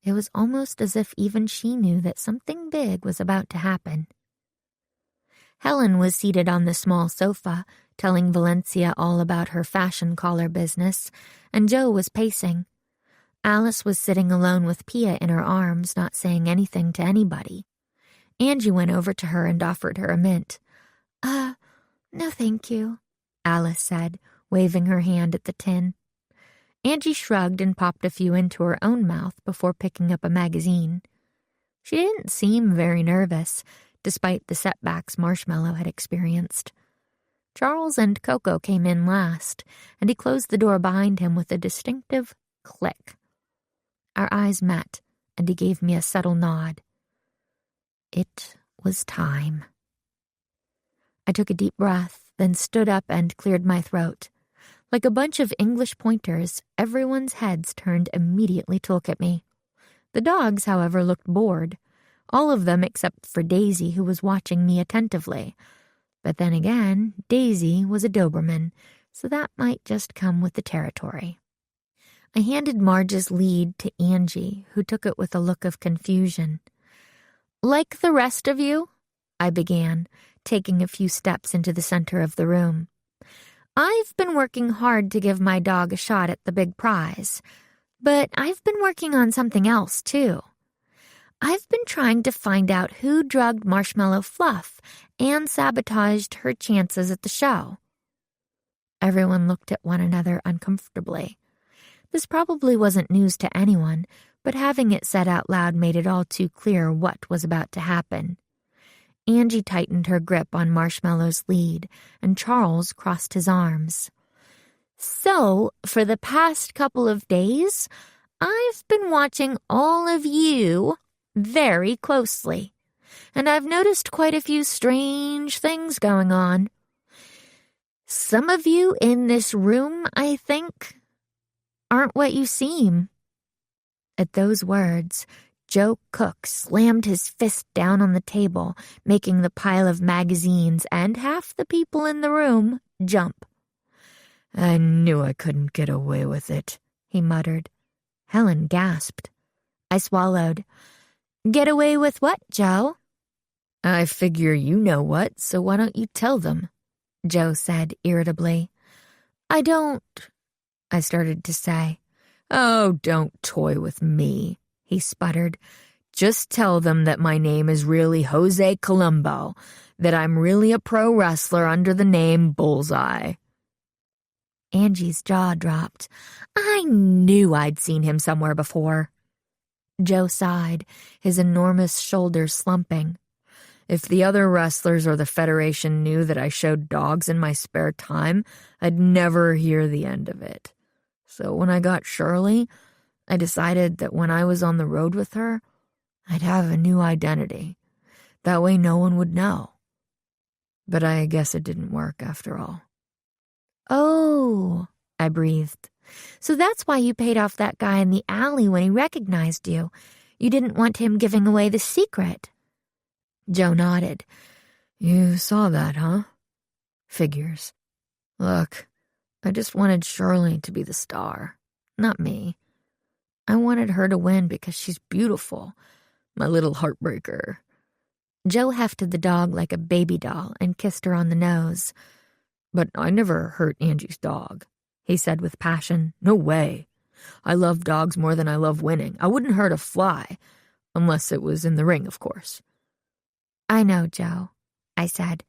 It was almost as if even she knew that something big was about to happen. Helen was seated on the small sofa, telling Valencia all about her fashion collar business, and Joe was pacing. Alice was sitting alone with Pia in her arms, not saying anything to anybody. Angie went over to her and offered her a mint. No thank you, Alice said, waving her hand at the tin. Angie shrugged and popped a few into her own mouth before picking up a magazine. She didn't seem very nervous, despite the setbacks Marshmallow had experienced. Charles and Coco came in last, and he closed the door behind him with a distinctive click. Our eyes met, and he gave me a subtle nod. It was time. I took a deep breath, then stood up and cleared my throat. Like a bunch of English pointers, everyone's heads turned immediately to look at me. The dogs, however, looked bored. All of them except for Daisy, who was watching me attentively. But then again, Daisy was a Doberman, so that might just come with the territory. I handed Marge's lead to Angie, who took it with a look of confusion. Like the rest of you, I began, taking a few steps into the center of the room. I've been working hard to give my dog a shot at the big prize, but I've been working on something else, too. I've been trying to find out who drugged Marshmallow Fluff and sabotaged her chances at the show. Everyone looked at one another uncomfortably. This probably wasn't news to anyone, but having it said out loud made it all too clear what was about to happen. Angie tightened her grip on Marshmallow's lead, and Charles crossed his arms. So, for the past couple of days, I've been watching all of you very closely, and I've noticed quite a few strange things going on. Some of you in this room, I think, aren't what you seem. At those words, Joe Cook slammed his fist down on the table, making the pile of magazines and half the people in the room jump. I knew I couldn't get away with it, he muttered. Helen gasped. I swallowed. Get away with what, Joe? I figure you know what, so why don't you tell them? Joe said irritably. I don't, I started to say. Oh, don't toy with me, he sputtered. Just tell them that my name is really Jose Colombo, that I'm really a pro wrestler under the name Bullseye. Angie's jaw dropped. I knew I'd seen him somewhere before. Joe sighed, his enormous shoulders slumping. If the other wrestlers or the Federation knew that I showed dogs in my spare time, I'd never hear the end of it. So when I got Shirley, I decided that when I was on the road with her, I'd have a new identity. That way no one would know. But I guess it didn't work after all. Oh, I breathed. So that's why you paid off that guy in the alley when he recognized you. You didn't want him giving away the secret. Joe nodded. You saw that, huh? Figures. Look, I just wanted Shirley to be the star, not me. I wanted her to win because she's beautiful, my little heartbreaker. Joe hefted the dog like a baby doll and kissed her on the nose. But I never hurt Angie's dog, he said with passion. No way. I love dogs more than I love winning. I wouldn't hurt a fly, unless it was in the ring, of course. I know, Joe, I said.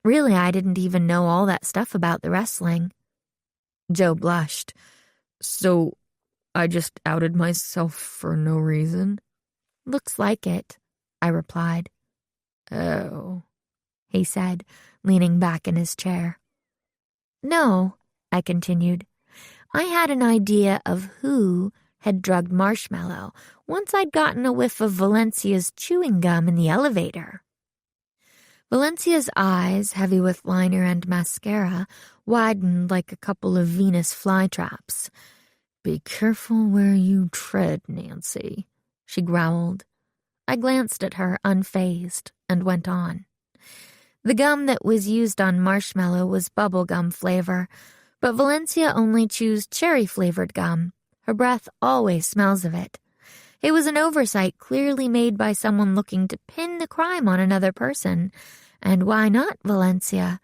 Really, I didn't even know all that stuff about the wrestling. Joe blushed. So I just outed myself for no reason? Looks like it, I replied. Oh, he said, leaning back in his chair. No, I continued. I had an idea of who had drugged Marshmallow once I'd gotten a whiff of Valencia's chewing gum in the elevator. Valencia's eyes, heavy with liner and mascara, widened like a couple of Venus flytraps. Be careful where you tread, Nancy, she growled. I glanced at her, unfazed, and went on. The gum that was used on Marshmallow was bubblegum flavor, but Valencia only chews cherry-flavored gum. Her breath always smells of it. It was an oversight clearly made by someone looking to pin the crime on another person. And why not Valencia?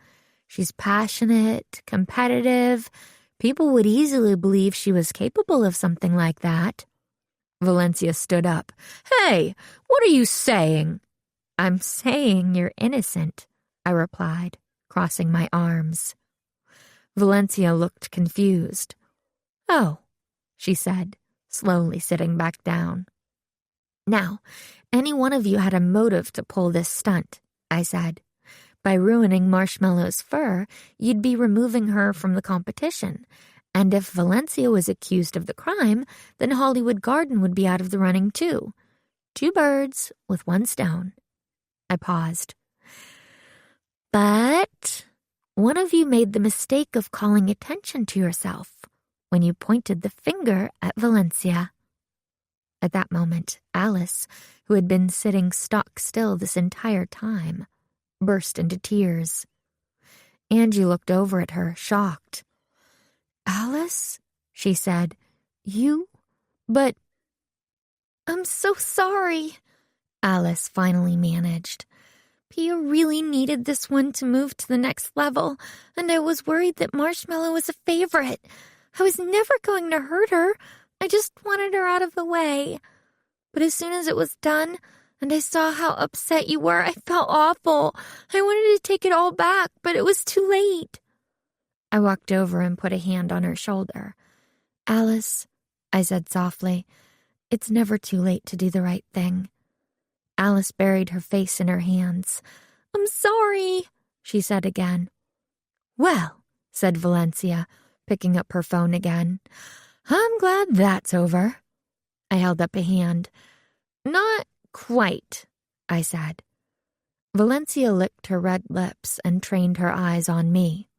She's passionate, competitive. People would easily believe she was capable of something like that. Valencia stood up. Hey, what are you saying? I'm saying you're innocent, I replied, crossing my arms. Valencia looked confused. Oh, she said, slowly sitting back down. Now, any one of you had a motive to pull this stunt, I said. By ruining Marshmallow's fur, you'd be removing her from the competition. And if Valencia was accused of the crime, then Hollywood Garden would be out of the running too. 2 birds with 1 stone. I paused. But one of you made the mistake of calling attention to yourself when you pointed the finger at Valencia. At that moment, Alice, who had been sitting stock still this entire time, burst into tears. Angie looked over at her, shocked. Alice, she said, but I'm so sorry, Alice finally managed. Pia really needed this one to move to the next level, and I was worried that Marshmallow was a favorite. I was never going to hurt her. I just wanted her out of the way. But as soon as it was done, and I saw how upset you were, I felt awful. I wanted to take it all back, but it was too late. I walked over and put a hand on her shoulder. Alice, I said softly, it's never too late to do the right thing. Alice buried her face in her hands. I'm sorry, she said again. Well, said Valencia, picking up her phone again. I'm glad that's over. I held up a hand. Not quite, I said. Valencia licked her red lips and trained her eyes on me.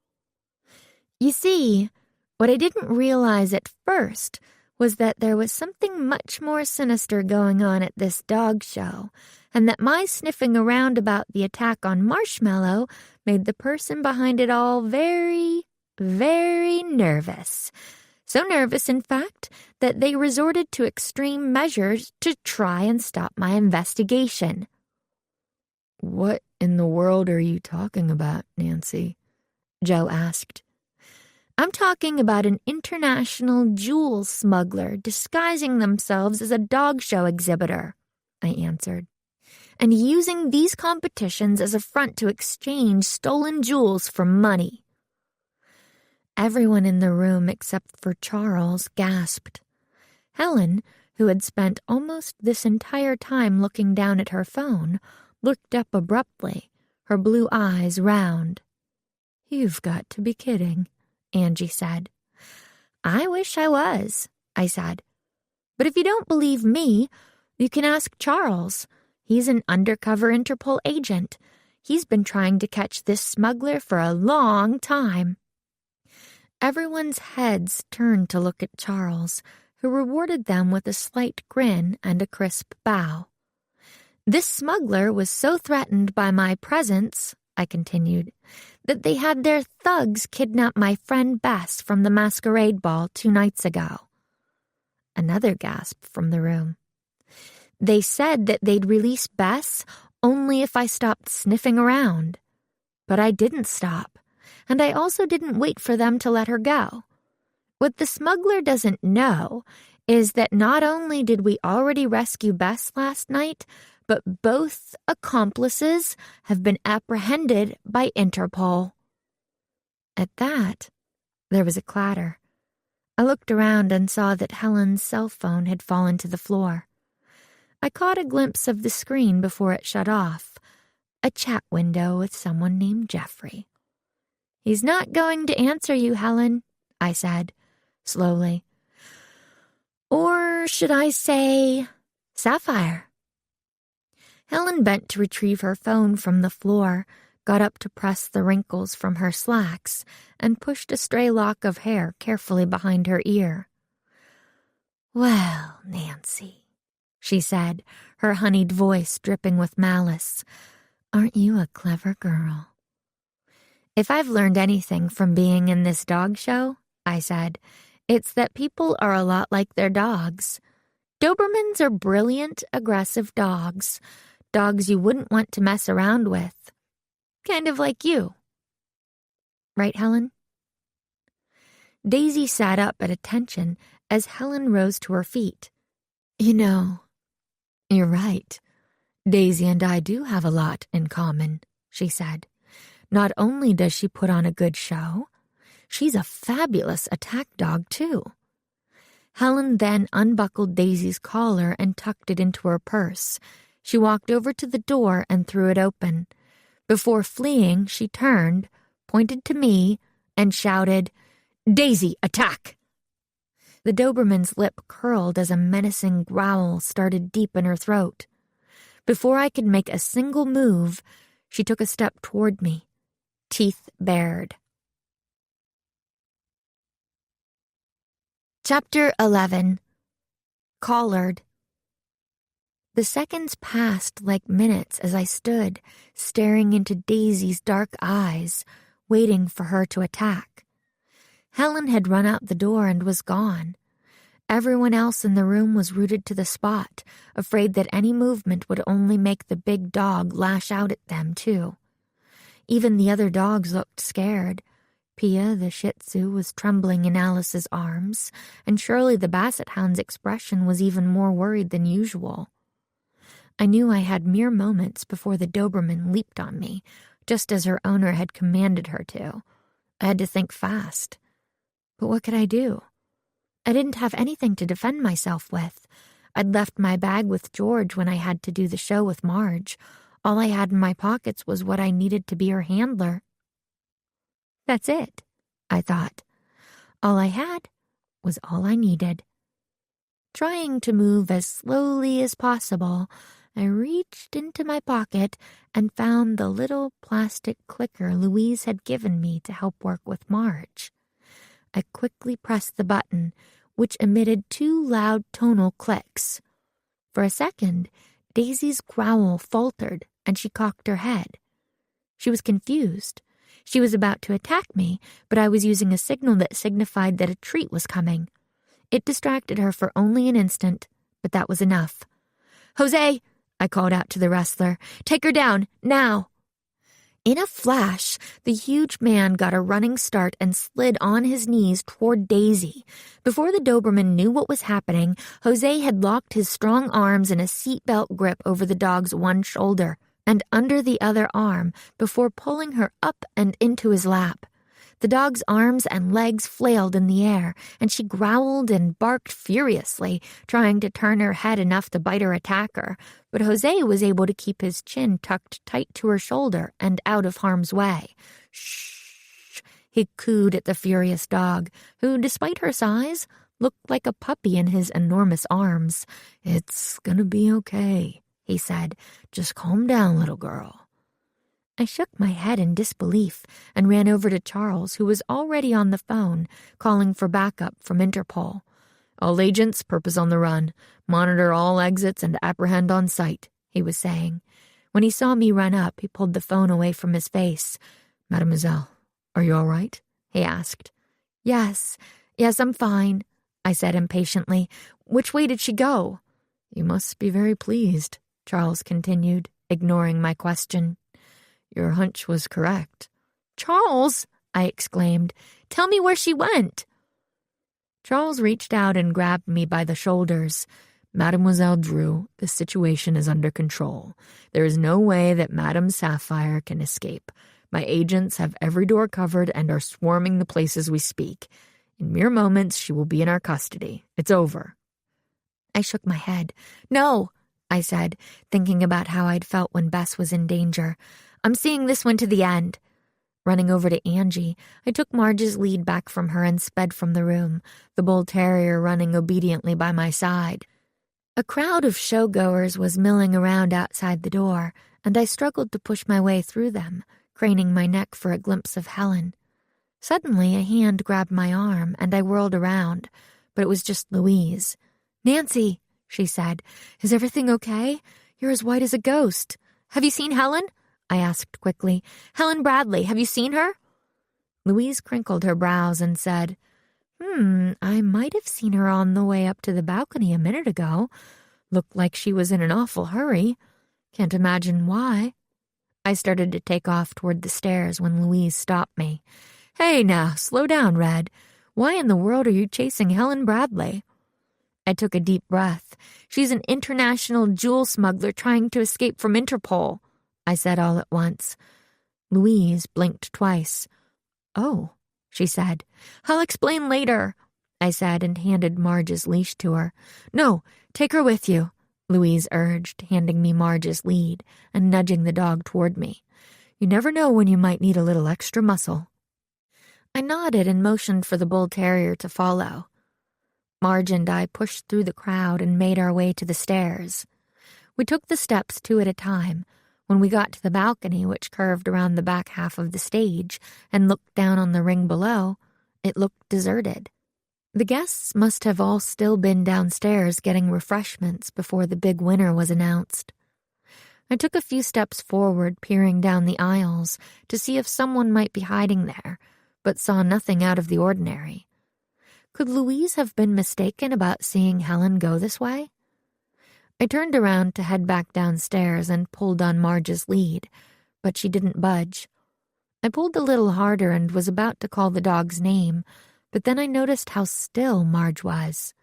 You see, what I didn't realize at first was that there was something much more sinister going on at this dog show, and that my sniffing around about the attack on Marshmallow made the person behind it all very, very nervous. So nervous, in fact, that they resorted to extreme measures to try and stop my investigation. What in the world are you talking about, Nancy? Joe asked. I'm talking about an international jewel smuggler disguising themselves as a dog show exhibitor, I answered, and using these competitions as a front to exchange stolen jewels for money. Everyone in the room except for Charles gasped. Helen, who had spent almost this entire time looking down at her phone, looked up abruptly, her blue eyes round. "You've got to be kidding," Angie said. "I wish I was," I said. "But if you don't believe me, you can ask Charles. He's an undercover Interpol agent. He's been trying to catch this smuggler for a long time." Everyone's heads turned to look at Charles, who rewarded them with a slight grin and a crisp bow. "This smuggler was so threatened by my presence," I continued, "that they had their thugs kidnap my friend Bess from the masquerade ball 2 nights ago." Another gasp from the room. "They said that they'd release Bess only if I stopped sniffing around. But I didn't stop, and I also didn't wait for them to let her go. What the smuggler doesn't know is that not only did we already rescue Bess last night, but both accomplices have been apprehended by Interpol." At that, there was a clatter. I looked around and saw that Helen's cell phone had fallen to the floor. I caught a glimpse of the screen before it shut off, a chat window with someone named Jeffrey. "He's not going to answer you, Helen," I said, slowly. "Or should I say, Sapphire?" Helen bent to retrieve her phone from the floor, got up to press the wrinkles from her slacks, and pushed a stray lock of hair carefully behind her ear. "Well, Nancy," she said, her honeyed voice dripping with malice, "aren't you a clever girl?" "If I've learned anything from being in this dog show," I said, "it's that people are a lot like their dogs. Dobermans are brilliant, aggressive dogs. Dogs you wouldn't want to mess around with. Kind of like you. Right, Helen?" Daisy sat up at attention as Helen rose to her feet. "You know, you're right. Daisy and I do have a lot in common," she said. "Not only does she put on a good show, she's a fabulous attack dog, too." Helen then unbuckled Daisy's collar and tucked it into her purse. She walked over to the door and threw it open. Before fleeing, she turned, pointed to me, and shouted, "Daisy, attack!" The Doberman's lip curled as a menacing growl started deep in her throat. Before I could make a single move, she took a step toward me, teeth bared. Chapter 11. Collared. The seconds passed like minutes as I stood, staring into Daisy's dark eyes, waiting for her to attack. Helen had run out the door and was gone. Everyone else in the room was rooted to the spot, afraid that any movement would only make the big dog lash out at them, too. Even the other dogs looked scared. Pia, the Shih Tzu, was trembling in Alice's arms, and Shirley the Basset Hound's expression was even more worried than usual. I knew I had mere moments before the Doberman leaped on me, just as her owner had commanded her to. I had to think fast. But what could I do? I didn't have anything to defend myself with. I'd left my bag with George when I had to do the show with Marge. All I had in my pockets was what I needed to be her handler. That's it, I thought. All I had was all I needed. Trying to move as slowly as possible, I reached into my pocket and found the little plastic clicker Louise had given me to help work with Marge. I quickly pressed the button, which emitted 2 loud tonal clicks. For a second, Daisy's growl faltered and she cocked her head. She was confused. She was about to attack me, but I was using a signal that signified that a treat was coming. It distracted her for only an instant, but that was enough. "Jose!" I called out to the wrestler. "Take her down, now!" In a flash, the huge man got a running start and slid on his knees toward Daisy. Before the Doberman knew what was happening, Jose had locked his strong arms in a seatbelt grip over the dog's one shoulder and under the other arm before pulling her up and into his lap. The dog's arms and legs flailed in the air, and she growled and barked furiously, trying to turn her head enough to bite her attacker, but Jose was able to keep his chin tucked tight to her shoulder and out of harm's way. Shh, he cooed at the furious dog, who, despite her size, looked like a puppy in his enormous arms. "It's gonna be okay," he said. "Just calm down, little girl." I shook my head in disbelief and ran over to Charles, who was already on the phone, calling for backup from Interpol. "All agents, purpose on the run. Monitor all exits and apprehend on sight," he was saying. When he saw me run up, he pulled the phone away from his face. "Mademoiselle, are you all right?" he asked. Yes, I'm fine," I said impatiently. "Which way did she go?" "You must be very pleased," Charles continued, ignoring my question. "Your hunch was correct." "Charles," I exclaimed, "tell me where she went." Charles reached out and grabbed me by the shoulders. "Mademoiselle Drew, the situation is under control. There is no way that Madame Sapphire can escape. My agents have every door covered and are swarming the place as we speak. In mere moments, she will be in our custody. It's over." I shook my head. "No," I said, thinking about how I'd felt when Bess was in danger. "I'm seeing this one to the end." Running over to Angie, I took Marge's lead back from her and sped from the room, the bull terrier running obediently by my side. A crowd of showgoers was milling around outside the door, and I struggled to push my way through them, craning my neck for a glimpse of Helen. Suddenly, a hand grabbed my arm, and I whirled around, but it was just Louise. "Nancy," she said, "is everything okay? You're as white as a ghost. Have you seen Helen?" I asked quickly. "Helen Bradley, have you seen her?" Louise crinkled her brows and said, I might have seen her on the way up to the balcony a minute ago. Looked like she was in an awful hurry. Can't imagine why." I started to take off toward the stairs when Louise stopped me. "Hey now, slow down, Red. Why in the world are you chasing Helen Bradley?" I took a deep breath. "She's an international jewel smuggler trying to escape from Interpol," I said all at once. Louise blinked twice. "Oh," she said. "I'll explain later," I said and handed Marge's leash to her. "No, take her with you," Louise urged, handing me Marge's lead and nudging the dog toward me. "You never know when you might need a little extra muscle." I nodded and motioned for the bull terrier to follow. Marge and I pushed through the crowd and made our way to the stairs. We took the steps two at a time. When we got to the balcony, which curved around the back half of the stage, and looked down on the ring below, it looked deserted. The guests must have all still been downstairs getting refreshments before the big winner was announced. I took a few steps forward, peering down the aisles to see if someone might be hiding there, but saw nothing out of the ordinary. Could Louise have been mistaken about seeing Helen go this way? I turned around to head back downstairs and pulled on Marge's lead, but she didn't budge. I pulled a little harder and was about to call the dog's name, but then I noticed how still Marge was.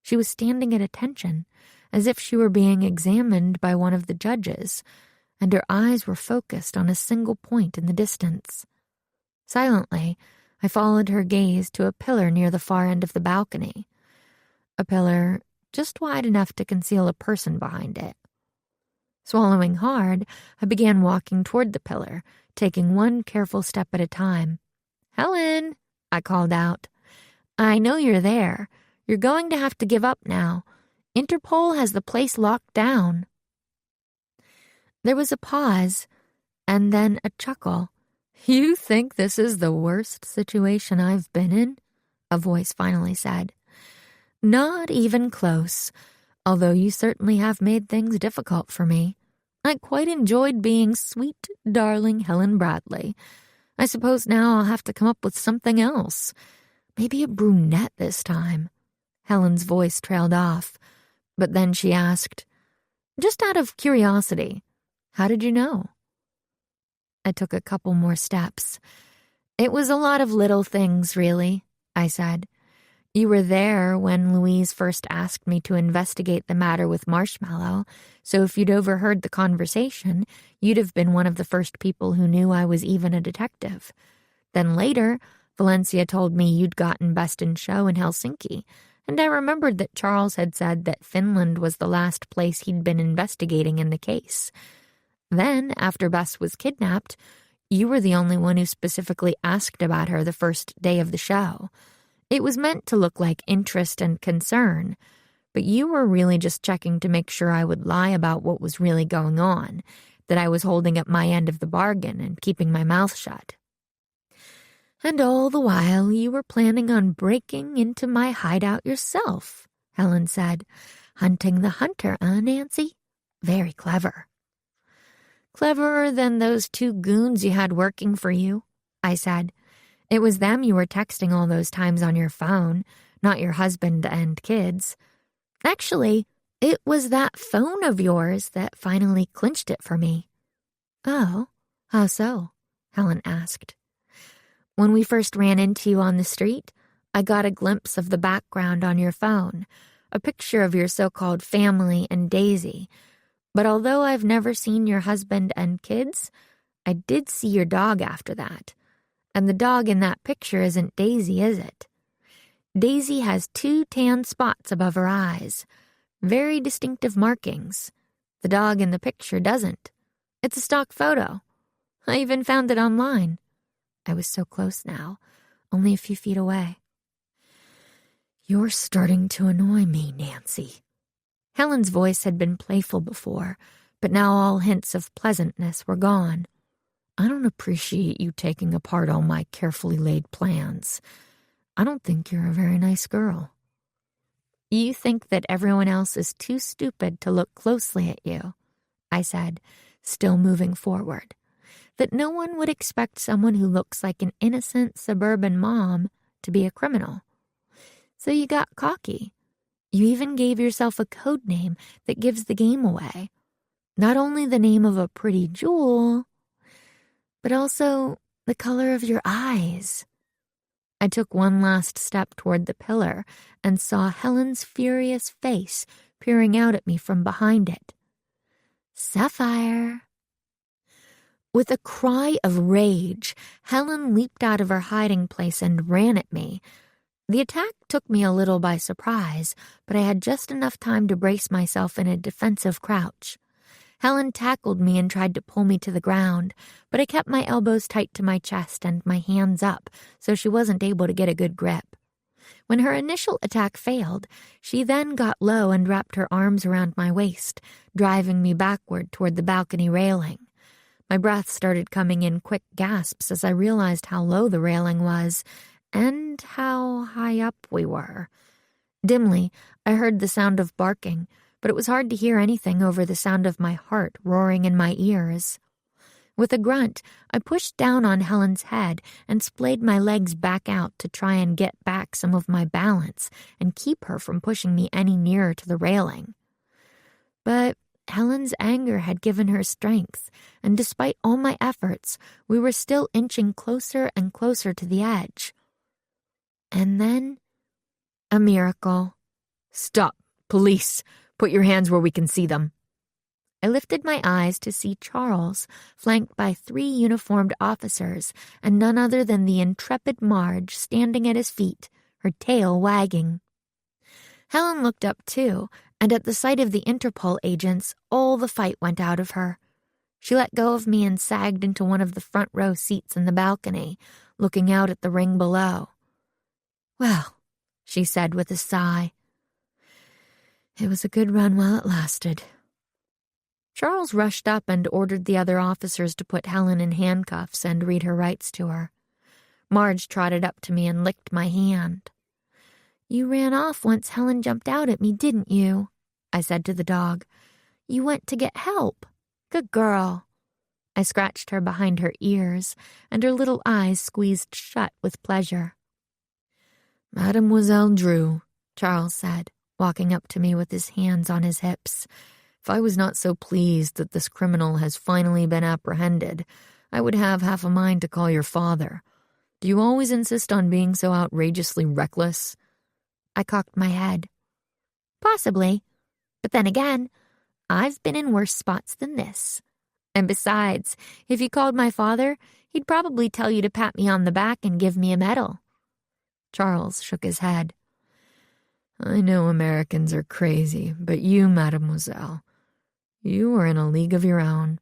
She was standing at attention, as if she were being examined by one of the judges, and her eyes were focused on a single point in the distance. Silently, I followed her gaze to a pillar near the far end of the balcony. A pillar just wide enough to conceal a person behind it. Swallowing hard, I began walking toward the pillar, taking one careful step at a time. "Helen," I called out. "I know you're there. You're going to have to give up now. Interpol has the place locked down." There was a pause, and then a chuckle. "You think this is the worst situation I've been in?" a voice finally said. "Not even close, although you certainly have made things difficult for me. I quite enjoyed being sweet, darling Helen Bradley. I suppose now I'll have to come up with something else. Maybe a brunette this time." Helen's voice trailed off, but then she asked, "Just out of curiosity, how did you know?" I took a couple more steps. "It was a lot of little things, really," I said. "You were there when Louise first asked me to investigate the matter with Marshmallow, so if you'd overheard the conversation, you'd have been one of the first people who knew I was even a detective. Then later, Valencia told me you'd gotten Best in Show in Helsinki, and I remembered that Charles had said that Finland was the last place he'd been investigating in the case. Then, after Bess was kidnapped, you were the only one who specifically asked about her the first day of the show. It was meant to look like interest and concern, but you were really just checking to make sure I would lie about what was really going on, that I was holding up my end of the bargain and keeping my mouth shut. And all the while you were planning on breaking into my hideout yourself, Helen said. Hunting the hunter, Nancy? Very clever. Cleverer than those two goons you had working for you, I said. It was them you were texting all those times on your phone, not your husband and kids. Actually, it was that phone of yours that finally clinched it for me. Oh, how so? Helen asked. When we first ran into you on the street, I got a glimpse of the background on your phone, a picture of your so-called family and Daisy. But although I've never seen your husband and kids, I did see your dog after that. And the dog in that picture isn't Daisy, is it? Daisy has 2 tan spots above her eyes. Very distinctive markings. The dog in the picture doesn't. It's a stock photo. I even found it online. I was so close now, only a few feet away. You're starting to annoy me, Nancy. Helen's voice had been playful before, but now all hints of pleasantness were gone. I don't appreciate you taking apart all my carefully laid plans. I don't think you're a very nice girl. You think that everyone else is too stupid to look closely at you, I said, still moving forward. That no one would expect someone who looks like an innocent suburban mom to be a criminal. So you got cocky. You even gave yourself a code name that gives the game away. Not only the name of a pretty jewel, but also the color of your eyes. I took one last step toward the pillar and saw Helen's furious face peering out at me from behind it. Sapphire. With a cry of rage, Helen leaped out of her hiding place and ran at me. The attack took me a little by surprise, but I had just enough time to brace myself in a defensive crouch. Helen tackled me and tried to pull me to the ground, but I kept my elbows tight to my chest and my hands up so she wasn't able to get a good grip. When her initial attack failed, she then got low and wrapped her arms around my waist, driving me backward toward the balcony railing. My breath started coming in quick gasps as I realized how low the railing was and how high up we were. Dimly, I heard the sound of barking, but it was hard to hear anything over the sound of my heart roaring in my ears. With a grunt, I pushed down on Helen's head and splayed my legs back out to try and get back some of my balance and keep her from pushing me any nearer to the railing. But Helen's anger had given her strength, and despite all my efforts, we were still inching closer and closer to the edge. And then, a miracle. Stop, police! Put your hands where we can see them. I lifted my eyes to see Charles, flanked by 3 uniformed officers, and none other than the intrepid Marge standing at his feet, her tail wagging. Helen looked up too, and at the sight of the Interpol agents, all the fight went out of her. She let go of me and sagged into one of the front row seats in the balcony, looking out at the ring below. Well, she said with a sigh, it was a good run while it lasted. Charles rushed up and ordered the other officers to put Helen in handcuffs and read her rights to her. Marge trotted up to me and licked my hand. You ran off once Helen jumped out at me, didn't you? I said to the dog. You went to get help. Good girl. I scratched her behind her ears, and her little eyes squeezed shut with pleasure. Mademoiselle Drew, Charles said, walking up to me with his hands on his hips. If I was not so pleased that this criminal has finally been apprehended, I would have half a mind to call your father. Do you always insist on being so outrageously reckless? I cocked my head. Possibly. But then again, I've been in worse spots than this. And besides, if he called my father, He'd probably tell you to pat me on the back and give me a medal." Charles shook his head. "I know Americans are crazy, but you, mademoiselle, you are in a league of your own."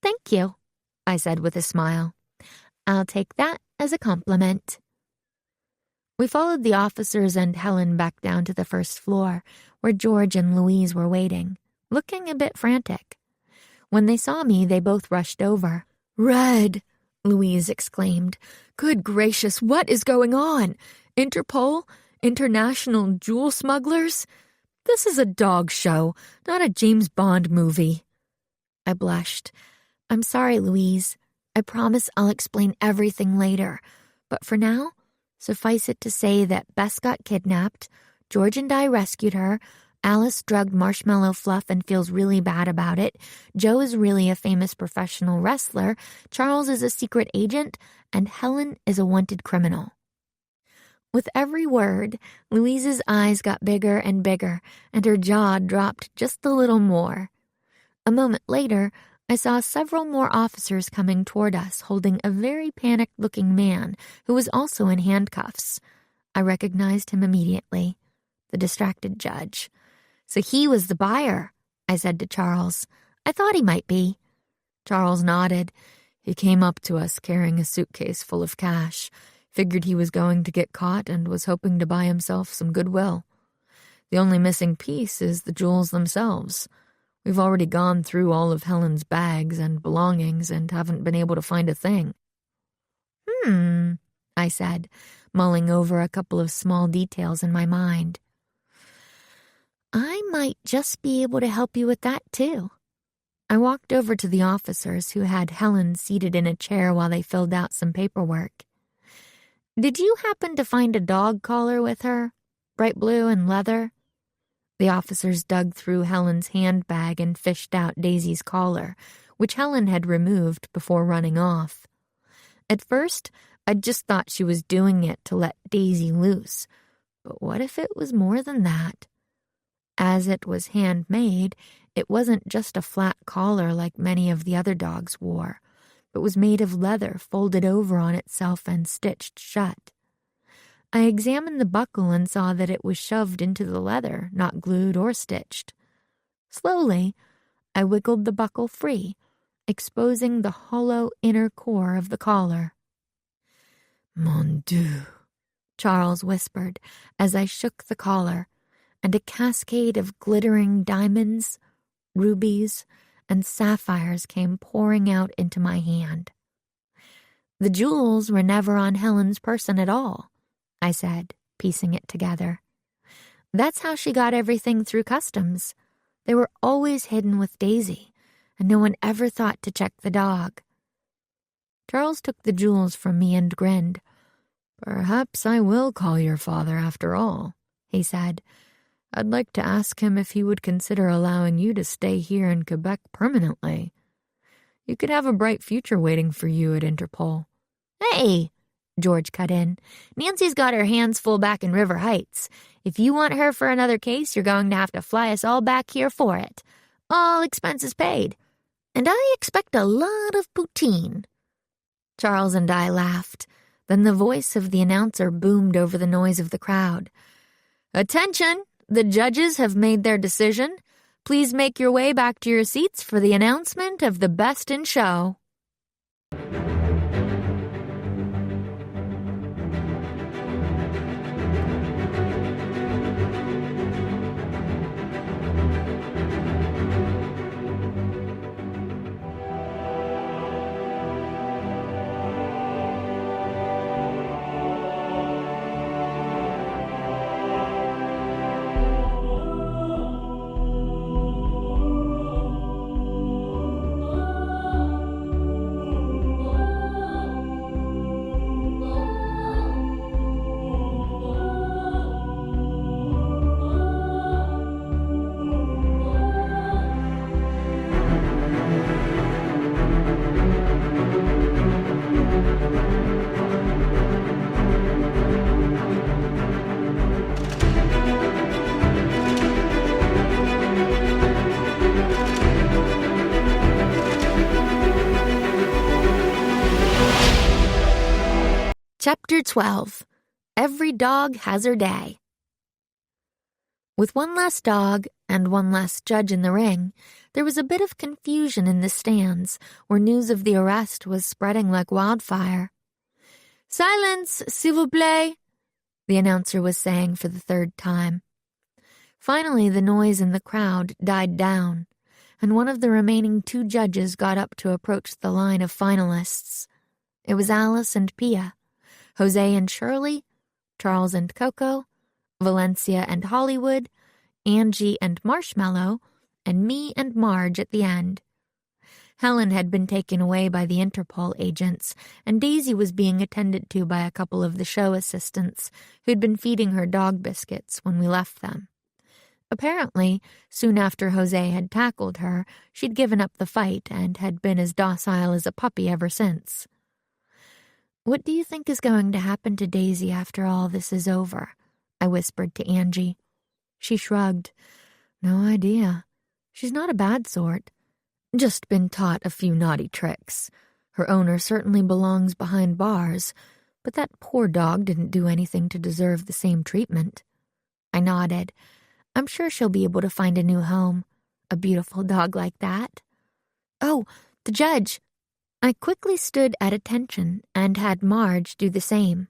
"Thank you," I said with a smile. "I'll take that as a compliment." We followed the officers and Helen back down to the first floor, where George and Louise were waiting, looking a bit frantic. When they saw me, they both rushed over. "Red!" Louise exclaimed. "Good gracious, what is going on? Interpol? International jewel smugglers? This is a dog show, not a James Bond movie." I blushed. "I'm sorry, Louise. I promise I'll explain everything later. But for now, suffice it to say that Bess got kidnapped, George and I rescued her, Alice drugged Marshmallow Fluff and feels really bad about it, Joe is really a famous professional wrestler, Charles is a secret agent, and Helen is a wanted criminal." With every word, Louise's eyes got bigger and bigger, and her jaw dropped just a little more. A moment later, I saw several more officers coming toward us, holding a very panicked-looking man who was also in handcuffs. I recognized him immediately. The distracted judge. "So he was the buyer," I said to Charles. "I thought he might be." Charles nodded. "He came up to us carrying a suitcase full of cash. Figured he was going to get caught and was hoping to buy himself some goodwill. The only missing piece is the jewels themselves. We've already gone through all of Helen's bags and belongings and haven't been able to find a thing." I said, mulling over a couple of small details in my mind. "I might just be able to help you with that, too." I walked over to the officers who had Helen seated in a chair while they filled out some paperwork. "Did you happen to find a dog collar with her? Bright blue and leather?" The officers dug through Helen's handbag and fished out Daisy's collar, which Helen had removed before running off. At first, I just thought she was doing it to let Daisy loose. But what if it was more than that? As it was handmade, it wasn't just a flat collar like many of the other dogs wore, but was made of leather folded over on itself and stitched shut. I examined the buckle and saw that it was shoved into the leather, not glued or stitched. Slowly, I wiggled the buckle free, exposing the hollow inner core of the collar. "Mon Dieu," Charles whispered as I shook the collar, and a cascade of glittering diamonds, rubies, and sapphires came pouring out into my hand. "The jewels were never on Helen's person at all," I said, piecing it together. "That's how she got everything through customs. They were always hidden with Daisy, and no one ever thought to check the dog." Charles took the jewels from me and grinned. "Perhaps I will call your father after all," he said. "I'd like to ask him if he would consider allowing you to stay here in Quebec permanently. You could have a bright future waiting for you at Interpol." "Hey," George cut in. "Nancy's got her hands full back in River Heights. If you want her for another case, you're going to have to fly us all back here for it. All expenses paid. And I expect a lot of poutine." Charles and I laughed. Then the voice of the announcer boomed over the noise of the crowd. "Attention! The judges have made their decision. Please make your way back to your seats for the announcement of the best in show." Chapter 12. Every Dog Has Her Day. With one less dog and one less judge in the ring, there was a bit of confusion in the stands, where news of the arrest was spreading like wildfire. "Silence, s'il vous plaît," the announcer was saying for the third time. Finally, the noise in the crowd died down, and one of the remaining two judges got up to approach the line of finalists. It was Alice and Pia, Jose and Shirley, Charles and Coco, Valencia and Hollywood, Angie and Marshmallow, and me and Marge at the end. Helen had been taken away by the Interpol agents, and Daisy was being attended to by a couple of the show assistants who'd been feeding her dog biscuits when we left them. Apparently, soon after Jose had tackled her, she'd given up the fight and had been as docile as a puppy ever since. "What do you think is going to happen to Daisy after all this is over?" I whispered to Angie. She shrugged. "No idea. She's not a bad sort. Just been taught a few naughty tricks. Her owner certainly belongs behind bars, but that poor dog didn't do anything to deserve the same treatment." I nodded. "I'm sure she'll be able to find a new home. A beautiful dog like that." "Oh, the judge." I quickly stood at attention and had Marge do the same.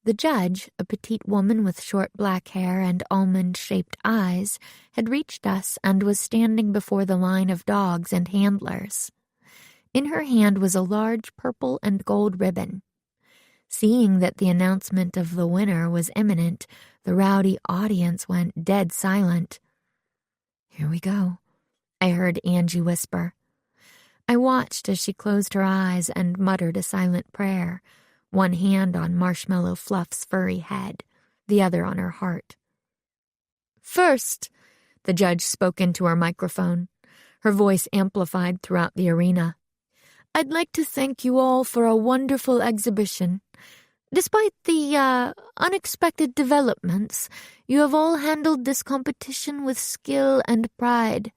The judge, a petite woman with short black hair and almond-shaped eyes, had reached us and was standing before the line of dogs and handlers. In her hand was a large purple and gold ribbon. Seeing that the announcement of the winner was imminent, the rowdy audience went dead silent. "Here we go," I heard Angie whisper. I watched as she closed her eyes and muttered a silent prayer, one hand on Marshmallow Fluff's furry head, the other on her heart. "First," the judge spoke into her microphone, her voice amplified throughout the arena, "I'd like to thank you all for a wonderful exhibition. Despite the unexpected developments, you have all handled this competition with skill and pride.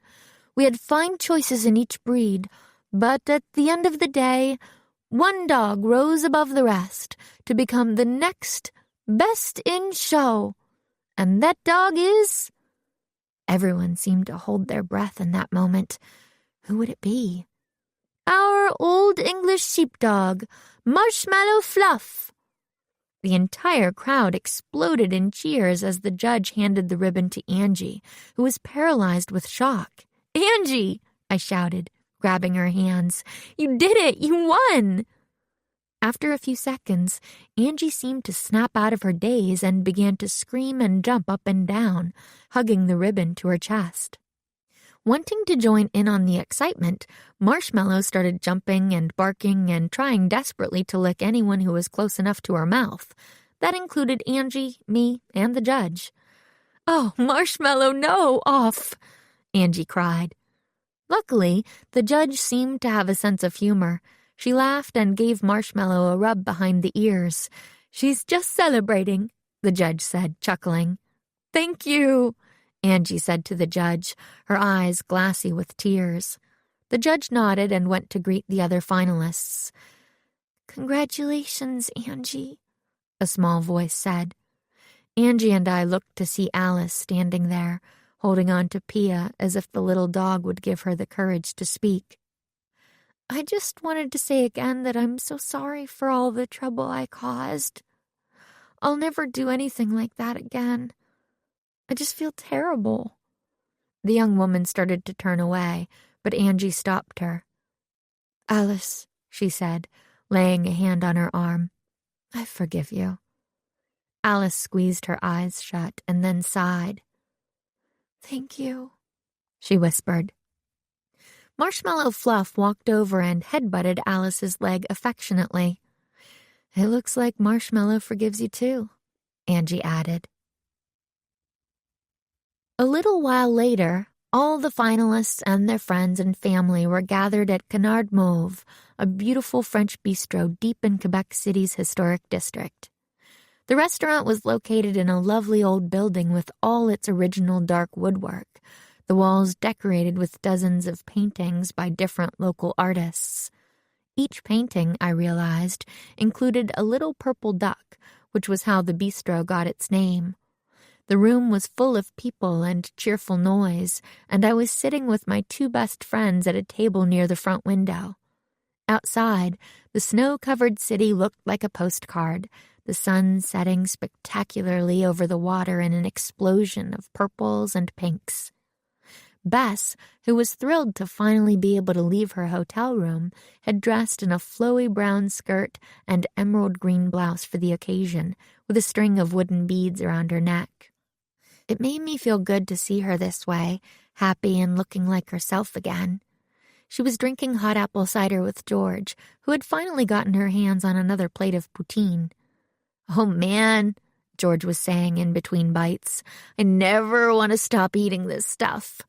We had fine choices in each breed, but at the end of the day, one dog rose above the rest to become the next best in show. And that dog is—" Everyone seemed to hold their breath in that moment. Who would it be? "Our Old English sheepdog, Marshmallow Fluff." The entire crowd exploded in cheers as the judge handed the ribbon to Angie, who was paralyzed with shock. "Angie!" I shouted, grabbing her hands. "You did it! You won!" After a few seconds, Angie seemed to snap out of her daze and began to scream and jump up and down, hugging the ribbon to her chest. Wanting to join in on the excitement, Marshmallow started jumping and barking and trying desperately to lick anyone who was close enough to her mouth. That included Angie, me, and the judge. "Oh, Marshmallow, no, off!" Angie cried. Luckily, the judge seemed to have a sense of humor. She laughed and gave Marshmallow a rub behind the ears. "She's just celebrating," the judge said, chuckling. "Thank you," Angie said to the judge, her eyes glassy with tears. The judge nodded and went to greet the other finalists. "Congratulations, Angie," a small voice said. Angie and I looked to see Alice standing there, holding on to Pia as if the little dog would give her the courage to speak. "I just wanted to say again that I'm so sorry for all the trouble I caused. I'll never do anything like that again. I just feel terrible." The young woman started to turn away, but Angie stopped her. "Alice," she said, laying a hand on her arm, "I forgive you." Alice squeezed her eyes shut and then sighed. "Thank you," she whispered. Marshmallow Fluff walked over and headbutted Alice's leg affectionately. "It looks like Marshmallow forgives you too," Angie added. A little while later, all the finalists and their friends and family were gathered at Canard Mauve, a beautiful French bistro deep in Quebec City's historic district. The restaurant was located in a lovely old building with all its original dark woodwork, the walls decorated with dozens of paintings by different local artists. Each painting, I realized, included a little purple duck, which was how the bistro got its name. The room was full of people and cheerful noise, and I was sitting with my two best friends at a table near the front window. Outside, the snow-covered city looked like a postcard, the sun setting spectacularly over the water in an explosion of purples and pinks. Bess, who was thrilled to finally be able to leave her hotel room, had dressed in a flowy brown skirt and emerald green blouse for the occasion, with a string of wooden beads around her neck. It made me feel good to see her this way, happy and looking like herself again. She was drinking hot apple cider with George, who had finally gotten her hands on another plate of poutine. "Oh, man," George was saying in between bites, "I never want to stop eating this stuff."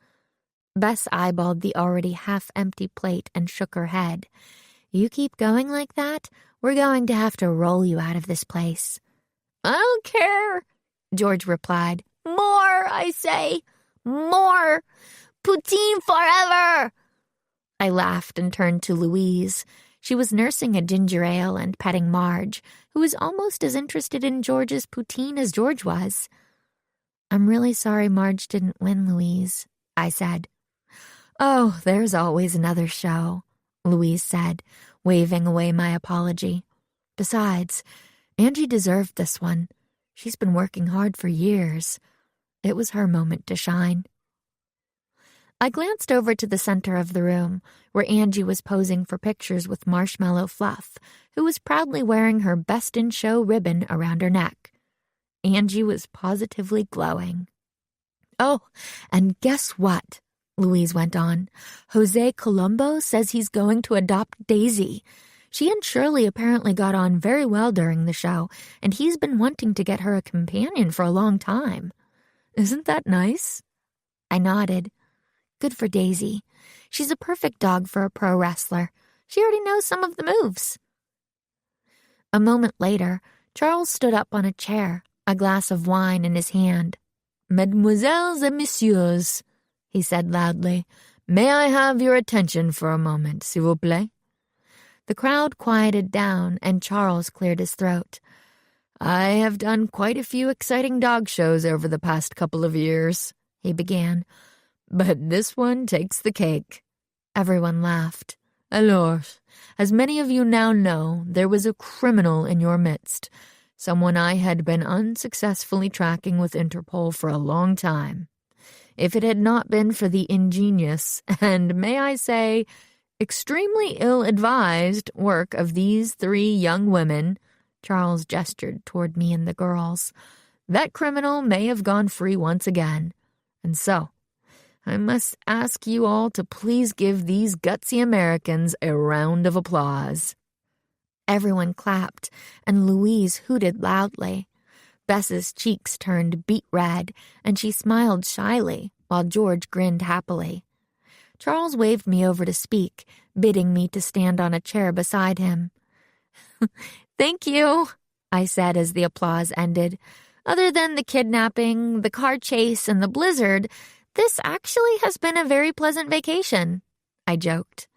Bess eyeballed the already half-empty plate and shook her head. "You keep going like that, we're going to have to roll you out of this place." "I don't care," George replied. "More, I say. More. Poutine forever." I laughed and turned to Louise. She was nursing a ginger ale and petting Marge, who was almost as interested in George's poutine as George was. "I'm really sorry Marge didn't win, Louise," I said. "Oh, there's always another show," Louise said, waving away my apology. "Besides, Angie deserved this one. She's been working hard for years. It was her moment to shine." I glanced over to the center of the room, where Angie was posing for pictures with Marshmallow Fluff, who was proudly wearing her Best in Show ribbon around her neck. Angie was positively glowing. "Oh, and guess what?" Louise went on. "Jose Colombo says he's going to adopt Daisy. She and Shirley apparently got on very well during the show, and he's been wanting to get her a companion for a long time. Isn't that nice?" I nodded. Good for Daisy. She's a perfect dog for a pro wrestler. She already knows some of the moves. A moment later, Charles stood up on a chair, a glass of wine in his hand. "Mesdemoiselles et messieurs," he said loudly, "may I have your attention for a moment, s'il vous plaît?" The crowd quieted down, and Charles cleared his throat. "I have done quite a few exciting dog shows over the past couple of years," he began, "but this one takes the cake." Everyone laughed. "Alors, as many of you now know, there was a criminal in your midst, someone I had been unsuccessfully tracking with Interpol for a long time. If it had not been for the ingenious and, may I say, extremely ill-advised work of these 3 young women," Charles gestured toward me and the girls, "that criminal may have gone free once again. And so, I must ask you all to please give these gutsy Americans a round of applause." Everyone clapped, and Louise hooted loudly. Bess's cheeks turned beet red, and she smiled shyly, while George grinned happily. Charles waved me over to speak, bidding me to stand on a chair beside him. "Thank you," I said as the applause ended. "Other than the kidnapping, the car chase, and the blizzard, this actually has been a very pleasant vacation," I joked.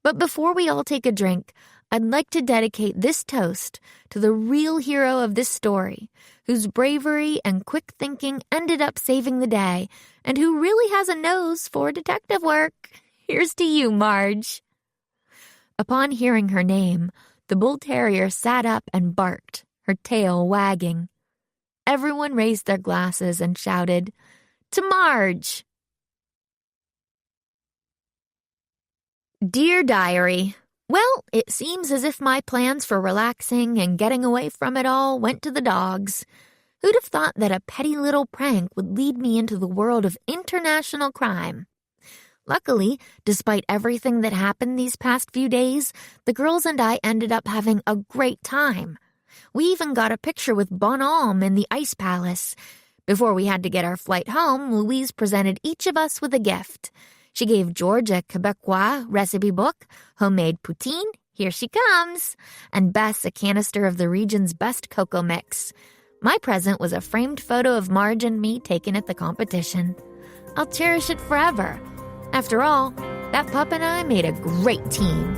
"But before we all take a drink, I'd like to dedicate this toast to the real hero of this story, whose bravery and quick thinking ended up saving the day, and who really has a nose for detective work. Here's to you, Marge." Upon hearing her name, the bull terrier sat up and barked, her tail wagging. Everyone raised their glasses and shouted, "To Marge!" Dear Diary, well, it seems as if my plans for relaxing and getting away from it all went to the dogs. Who'd have thought that a petty little prank would lead me into the world of international crime? Luckily, despite everything that happened these past few days, the girls and I ended up having a great time. We even got a picture with Bonhomme in the Ice Palace. Before we had to get our flight home, Louise presented each of us with a gift. She gave George a Quebecois recipe book, homemade poutine, here she comes, and Bess a canister of the region's best cocoa mix. My present was a framed photo of Marge and me taken at the competition. I'll cherish it forever. After all, that pup and I made a great team.